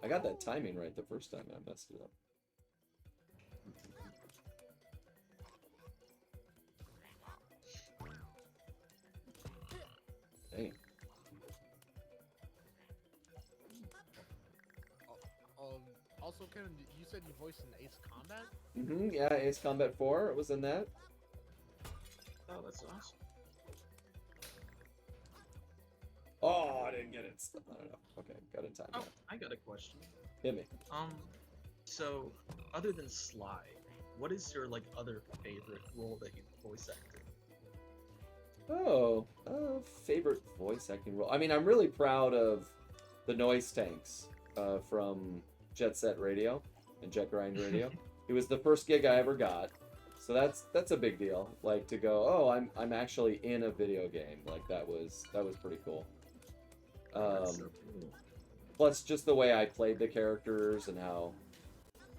Speaker 1: I got that timing right the first time. I messed it up.
Speaker 15: Also, Kevin, you said you voiced in Ace Combat?
Speaker 1: Mm-hmm, yeah, Ace Combat 4 was in that.
Speaker 16: Oh, that's awesome.
Speaker 1: Oh, I didn't get it. I don't know. Okay, got it in time.
Speaker 16: Oh, I got a question.
Speaker 1: Hit me.
Speaker 16: So other than Sly, what is your like other favorite role that you voice acted?
Speaker 1: Oh, favorite voice acting role. I mean, I'm really proud of the noise tanks from Jet Set Radio and Jet Grind Radio. It was the first gig I ever got, so that's a big deal. Like to go, oh, I'm actually in a video game. Like that was pretty cool.
Speaker 16: That's so cool.
Speaker 1: Plus, just the way I played the characters and how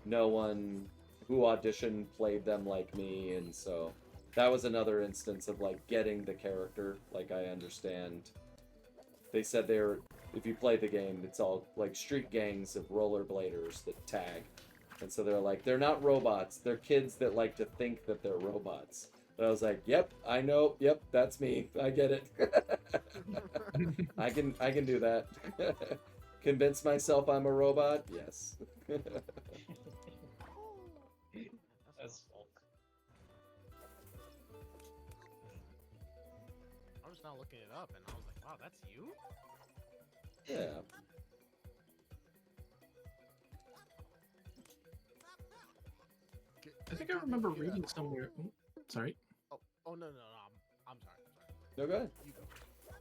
Speaker 1: no one who auditioned played them like me, and so that was another instance of like getting the character. Like I understand. They said if you play the game, it's all like street gangs of rollerbladers that tag, and so they're like they're not robots. They're kids that like to think that they're robots. And I was like, yep, I know, yep, that's me. I get it. I can do that. Convince myself I'm a robot? Yes.
Speaker 16: That's fun.
Speaker 15: I was now looking it up, and I was like, wow, that's you?
Speaker 1: Yeah.
Speaker 6: I think I remember reading somewhere. Sorry.
Speaker 15: Oh no, I'm sorry.
Speaker 1: No, go ahead.
Speaker 15: You go.
Speaker 6: I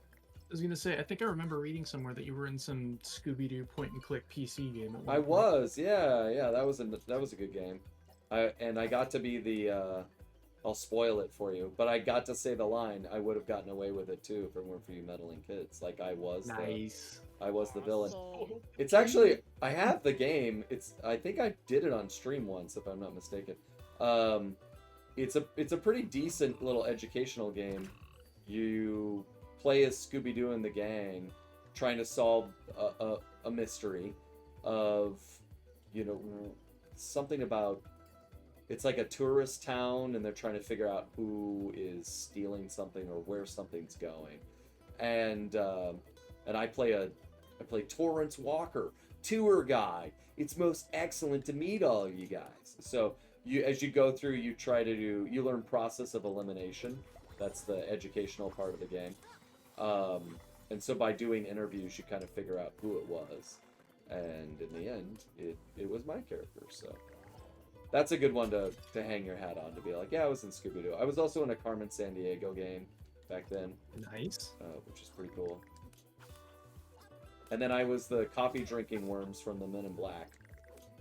Speaker 6: was gonna say, I think I remember reading somewhere that you were in some Scooby-Doo point-and-click PC game. At one
Speaker 1: I
Speaker 6: point.
Speaker 1: was, yeah. That was a good game. I got to be the. I'll spoil it for you, but I got to say the line. I would have gotten away with it too if it weren't for you meddling kids. Like I was the villain. It's actually I have the game. I think I did it on stream once, if I'm not mistaken. It's a pretty decent little educational game. You play as Scooby-Doo and the gang, trying to solve a mystery of, something about. It's like a tourist town, and they're trying to figure out who is stealing something or where something's going. And I play Torrance Walker, tour guide. It's most excellent to meet all of you guys. So as you go through, you learn process of elimination. That's the educational part of the game. And so by doing interviews, you kind of figure out who it was. And in the end, it was my character. So that's a good one to hang your hat on, to be like, yeah, I was in Scooby-Doo. I was also in a Carmen Sandiego game back then.
Speaker 6: Nice.
Speaker 1: Which is pretty cool. And then I was the coffee drinking worms from the Men in Black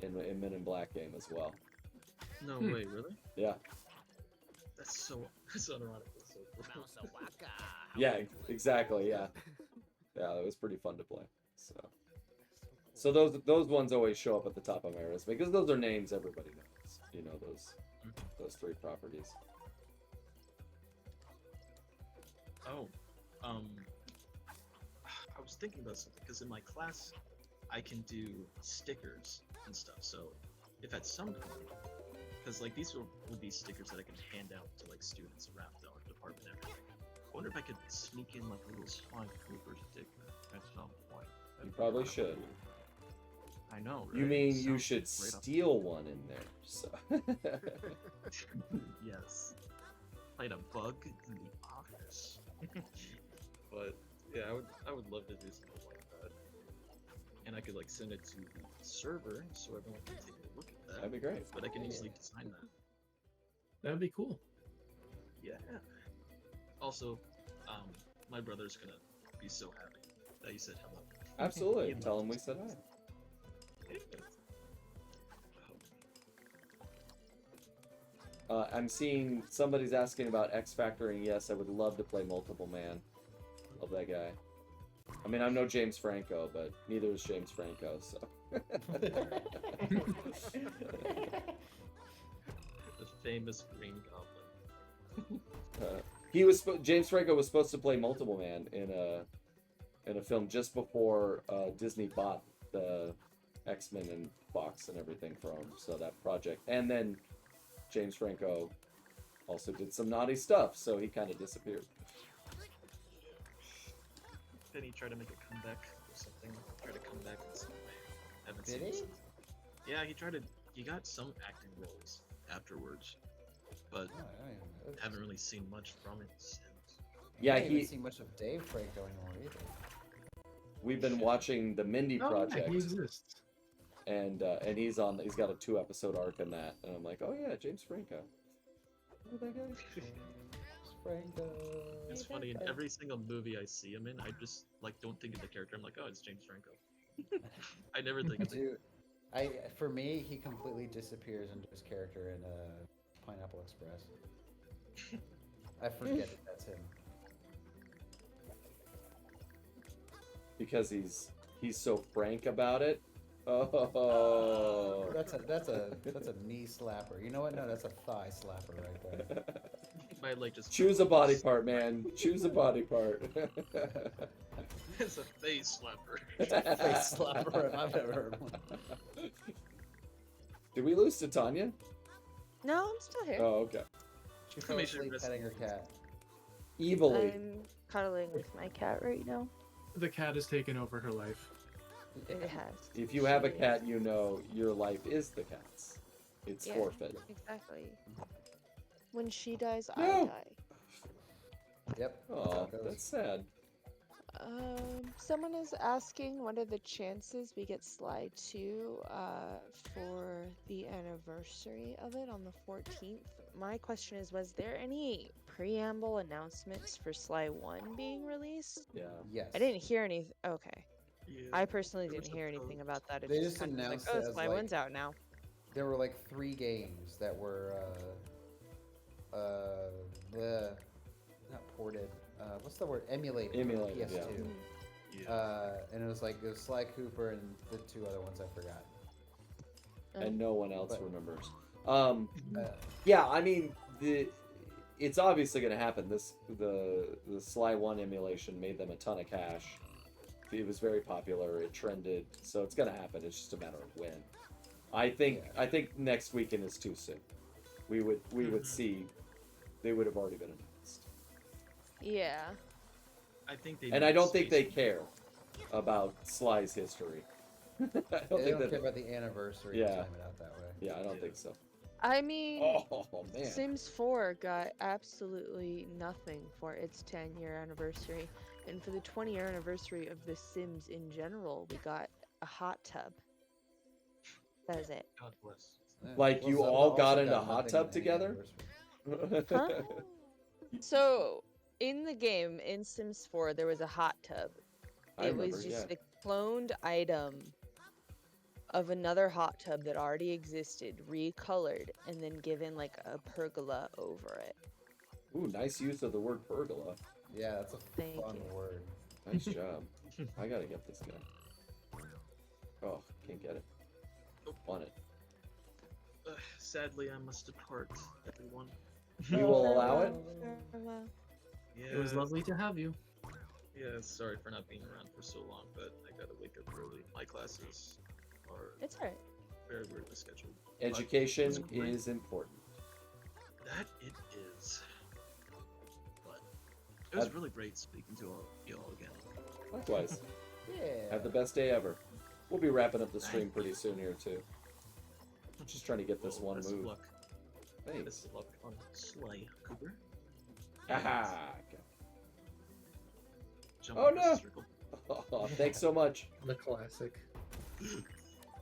Speaker 1: in Men in Black game as well.
Speaker 16: No way, really?
Speaker 1: Yeah.
Speaker 16: That's ironic. That's so cool.
Speaker 1: Yeah, exactly. Yeah. Yeah, it was pretty fun to play. So those ones always show up at the top of my resume because those are names everybody knows. Those three properties.
Speaker 16: Oh, I was thinking about something because in my class, I can do stickers and stuff. So, if at some point, because like these will be stickers that I can hand out to like students around the art department and everything. I wonder if I could sneak in like a little Slime Cooper sticker at some point.
Speaker 1: You probably should.
Speaker 16: I know. Right?
Speaker 1: You mean you
Speaker 16: Sounds
Speaker 1: should
Speaker 16: great up
Speaker 1: steal one in there? So.
Speaker 16: Yes. Played a bug in the office. But yeah, I would love to do something like that. And I could like send it to the server so everyone can take a look at that.
Speaker 1: That'd be great.
Speaker 16: But I can easily design that.
Speaker 6: That'd be cool.
Speaker 16: Yeah. Also, my brother's gonna be so happy that you said hello.
Speaker 1: Absolutely. Tell him we said hi. I'm seeing somebody's asking about X Factor, and yes, I would love to play Multiple Man. Love that guy. I mean, I'm no James Franco, but neither is James Franco, so.
Speaker 16: The famous Green Goblin.
Speaker 1: James Franco was supposed to play Multiple Man in a film just before Disney bought the X-Men and Fox and everything from him, so that project. And then James Franco also did some naughty stuff, so he kind of disappeared.
Speaker 16: Did he try to make a comeback or something? Try to come back in some way? I haven't
Speaker 7: Did
Speaker 16: seen
Speaker 7: he?
Speaker 16: it since. Yeah, he got some acting roles afterwards, but haven't really seen much from it since.
Speaker 1: Yeah,
Speaker 7: I haven't seen much of Dave Franco anymore either.
Speaker 1: We've been watching the Mindy
Speaker 6: Oh, yeah,
Speaker 1: Project.
Speaker 6: he exists.
Speaker 1: And he's got a 2-episode arc in that, and I'm like, oh yeah, James Franco. Oh, that guy.
Speaker 7: Franco.
Speaker 16: It's funny, in every single movie I see him in, I just don't think of the character. I'm like, oh, it's James Franco. I never think of it.
Speaker 7: Dude, for me, he completely disappears into his character in Pineapple Express. I forget that that's him.
Speaker 1: Because he's so frank about it. Oh,
Speaker 7: that's a knee slapper. You know what? No, that's a thigh slapper right there.
Speaker 16: Just
Speaker 1: choose a body part, man. Choose a body part.
Speaker 16: It's a face slapper.
Speaker 7: It's a face slapper if I've ever heard one.
Speaker 1: Did we lose to Tanya?
Speaker 5: No, I'm still here.
Speaker 1: Oh, okay.
Speaker 7: She fell asleep petting her cat.
Speaker 1: Evilly.
Speaker 5: I'm cuddling with my cat right now.
Speaker 6: The cat has taken over her life.
Speaker 5: It has.
Speaker 1: If you have a cat, you know your life is the cat's. It's forfeit.
Speaker 5: Exactly. When she dies, I
Speaker 1: No.
Speaker 7: Yep.
Speaker 5: die.
Speaker 7: That's how
Speaker 1: Oh,
Speaker 7: it goes.
Speaker 1: that's sad.
Speaker 5: Someone is asking what are the chances we get Sly 2 for the anniversary of it on the 14th. My question is, was there any preamble announcements for Sly 1 being released?
Speaker 1: Yeah.
Speaker 7: Yes.
Speaker 5: I didn't hear anything. Okay.
Speaker 16: Yeah,
Speaker 5: I personally
Speaker 16: there was
Speaker 5: didn't hear anything about that. It
Speaker 7: They
Speaker 5: just
Speaker 7: just
Speaker 5: kind of was
Speaker 7: announced
Speaker 5: like,
Speaker 7: it
Speaker 5: oh,
Speaker 7: as,
Speaker 5: Sly
Speaker 7: like,
Speaker 5: 1's out now.
Speaker 7: There were 3 games that were not ported. What's the word? Emulated. for
Speaker 1: Emulated,
Speaker 7: PS2. And it was Sly Cooper and the 2 other ones I forgot.
Speaker 1: And no one else
Speaker 7: But-
Speaker 1: remembers. Yeah, I mean, it's obviously going to happen. The Sly 1 emulation made them a ton of cash. It was very popular. It trended, so it's going to happen. It's just a matter of when. I think next weekend is too soon. We would see. They would have already been announced.
Speaker 5: Yeah.
Speaker 1: I don't think they care about Sly's history. I don't
Speaker 7: They
Speaker 1: think
Speaker 7: don't
Speaker 1: that
Speaker 7: care about the anniversary and time it out that way.
Speaker 1: Yeah, I don't think so.
Speaker 5: I mean,
Speaker 1: Oh man.
Speaker 5: Sims 4 got absolutely nothing for its 10-year anniversary. And for the 20-year anniversary of The Sims in general, we got a hot tub. That was it.
Speaker 16: God bless.
Speaker 1: Like
Speaker 7: Well,
Speaker 1: you
Speaker 7: Zelda
Speaker 1: all got
Speaker 7: also
Speaker 1: into
Speaker 7: got
Speaker 1: hot
Speaker 7: nothing
Speaker 1: tub
Speaker 7: in any
Speaker 1: together?
Speaker 5: Huh? So, in the game, in Sims 4, there was a hot tub.
Speaker 1: I
Speaker 5: It was
Speaker 1: remember,
Speaker 5: just
Speaker 1: yeah.
Speaker 5: a cloned item of another hot tub that already existed, recolored, and then given a pergola over it.
Speaker 1: Ooh, nice use of the word pergola.
Speaker 7: Yeah, that's a
Speaker 5: Thank
Speaker 7: fun
Speaker 5: you.
Speaker 7: word.
Speaker 1: Nice job. I gotta get this guy. Oh, can't get it. Want it.
Speaker 16: Sadly, I must depart, everyone.
Speaker 1: You will allow it?
Speaker 5: Farewell.
Speaker 16: Yeah.
Speaker 6: It was lovely to have you.
Speaker 16: Yeah, sorry for not being around for so long, but I gotta wake up early. My classes are
Speaker 5: It's alright.
Speaker 16: very weirdly scheduled.
Speaker 1: Education
Speaker 16: But it was great.
Speaker 1: is important.
Speaker 16: That it is. But it was really great speaking to you all again.
Speaker 1: Likewise.
Speaker 7: Yeah.
Speaker 1: Have the best day ever. We'll be wrapping up the stream pretty soon here too. Just trying to get this one
Speaker 16: Best of
Speaker 1: move.
Speaker 16: luck.
Speaker 1: Thanks.
Speaker 16: Best of luck on Sly Cooper.
Speaker 1: Aha!
Speaker 16: Jump
Speaker 1: Oh
Speaker 16: across the
Speaker 1: no!
Speaker 16: circle.
Speaker 1: Oh, thanks so much.
Speaker 6: The classic.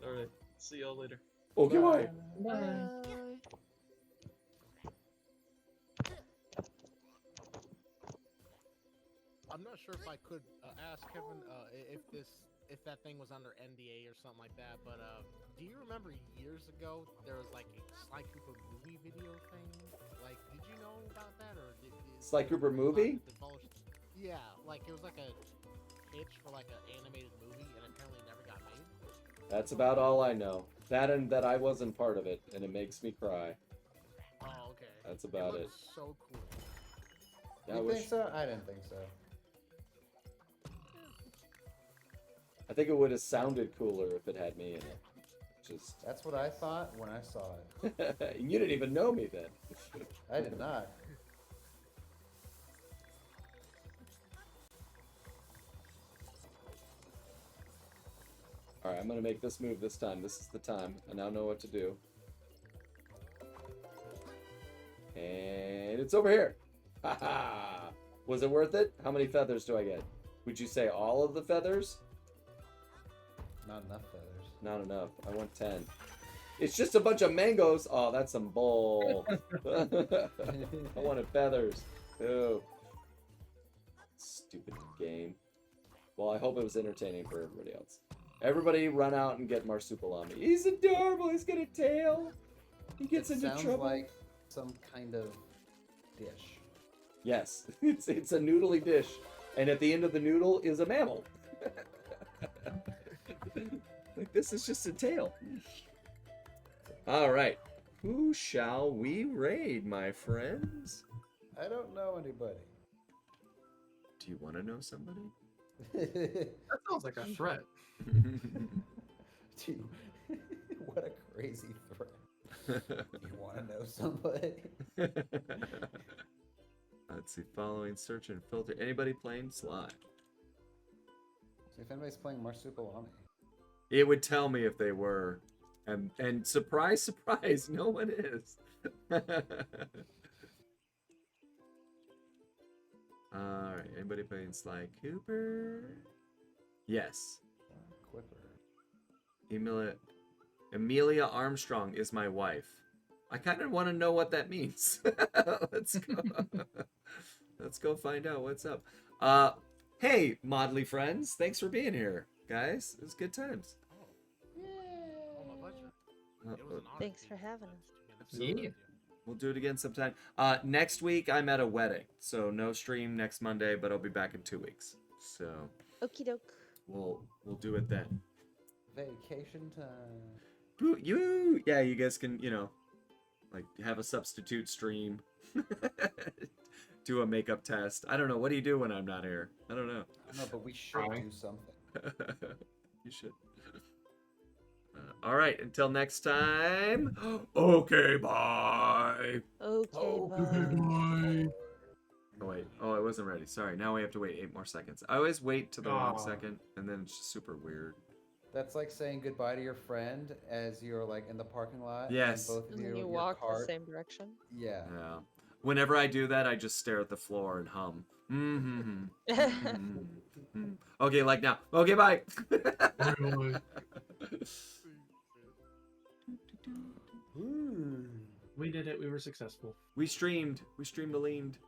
Speaker 16: Alright, see y'all later.
Speaker 1: Okay, bye.
Speaker 6: Bye.
Speaker 15: I'm not sure if I could ask Kevin if that thing was under NDA or something like that, but do you remember years ago there was a Sly Cooper movie video thing? Did you know about that or
Speaker 1: Sly Cooper movie?
Speaker 15: Yeah, it was a pitch for an animated movie and apparently never got made.
Speaker 1: That's about all I know. That and that I wasn't part of it, and it makes me cry.
Speaker 15: Oh, okay.
Speaker 1: That's about it.
Speaker 15: So cool.
Speaker 1: I
Speaker 7: You
Speaker 1: wish.
Speaker 7: think so? I didn't think so.
Speaker 1: I think it would have sounded cooler if it had me in it. Just.
Speaker 7: That's what I thought when I saw it.
Speaker 1: You didn't even know me then.
Speaker 7: I did not.
Speaker 1: All right, I'm gonna make this move this time. This is the time. I now know what to do. And it's over here. Haha. Was it worth it? How many feathers do I get? Would you say all of the feathers?
Speaker 7: Not enough feathers.
Speaker 1: Not enough. I want 10. It's just a bunch of mangoes. Oh, that's some bull. I wanted feathers. Ew. Stupid game. Well, I hope it was entertaining for everybody else. Everybody run out and get Marsupilami. He's adorable. He's got a tail. He gets into
Speaker 7: sounds
Speaker 1: trouble.
Speaker 7: like some kind of dish.
Speaker 1: Yes, it's a noodly dish. And at the end of the noodle is a mammal. Like, this is just a tail. All right. Who shall we raid, my friends?
Speaker 7: I don't know anybody.
Speaker 1: Do you want to know somebody?
Speaker 6: That sounds like a threat.
Speaker 7: Dude, what a crazy threat. You want to know somebody?
Speaker 1: Let's see. Following, search, and filter. Anybody playing Sly?
Speaker 7: See if anybody's playing Marsupilami.
Speaker 1: It would tell me if they were. And surprise, surprise, no one is. Alright, anybody playing Sly Cooper? Yes.
Speaker 7: Quipper.
Speaker 1: Amelia Armstrong is my wife. I kind of want to know what that means. Let's go. Let's go find out what's up. Hey, Modly friends. Thanks for being here, guys. It was good times.
Speaker 5: Thanks for having us.
Speaker 1: Yeah. We'll do it again sometime. Next week, I'm at a wedding. So no stream next Monday, but I'll be back in 2 weeks. So
Speaker 5: Okie doke.
Speaker 1: we'll do it then.
Speaker 7: Vacation time.
Speaker 1: Yeah, you guys can, like have a substitute stream. Do a makeup test. I don't know. What do you do when I'm not here? I don't know.
Speaker 7: I don't know, but we should do something.
Speaker 1: You should. All right. Until next time. Okay, bye.
Speaker 5: Okay,
Speaker 6: bye.
Speaker 1: Oh, wait. Oh, I wasn't ready. Sorry. Now we have to wait 8 more seconds. I always wait to the wrong second, and then it's just super weird.
Speaker 7: That's like saying goodbye to your friend as you're like in the parking lot.
Speaker 1: Yes.
Speaker 7: And both of
Speaker 5: And then you
Speaker 7: your
Speaker 5: walk the
Speaker 7: cart-
Speaker 5: same direction.
Speaker 7: Yeah.
Speaker 1: Yeah. Whenever I do that, I just stare at the floor and hum. Okay, like now. Okay, bye.
Speaker 6: We did it. We were successful.
Speaker 1: We streamed. We streamed a leaned.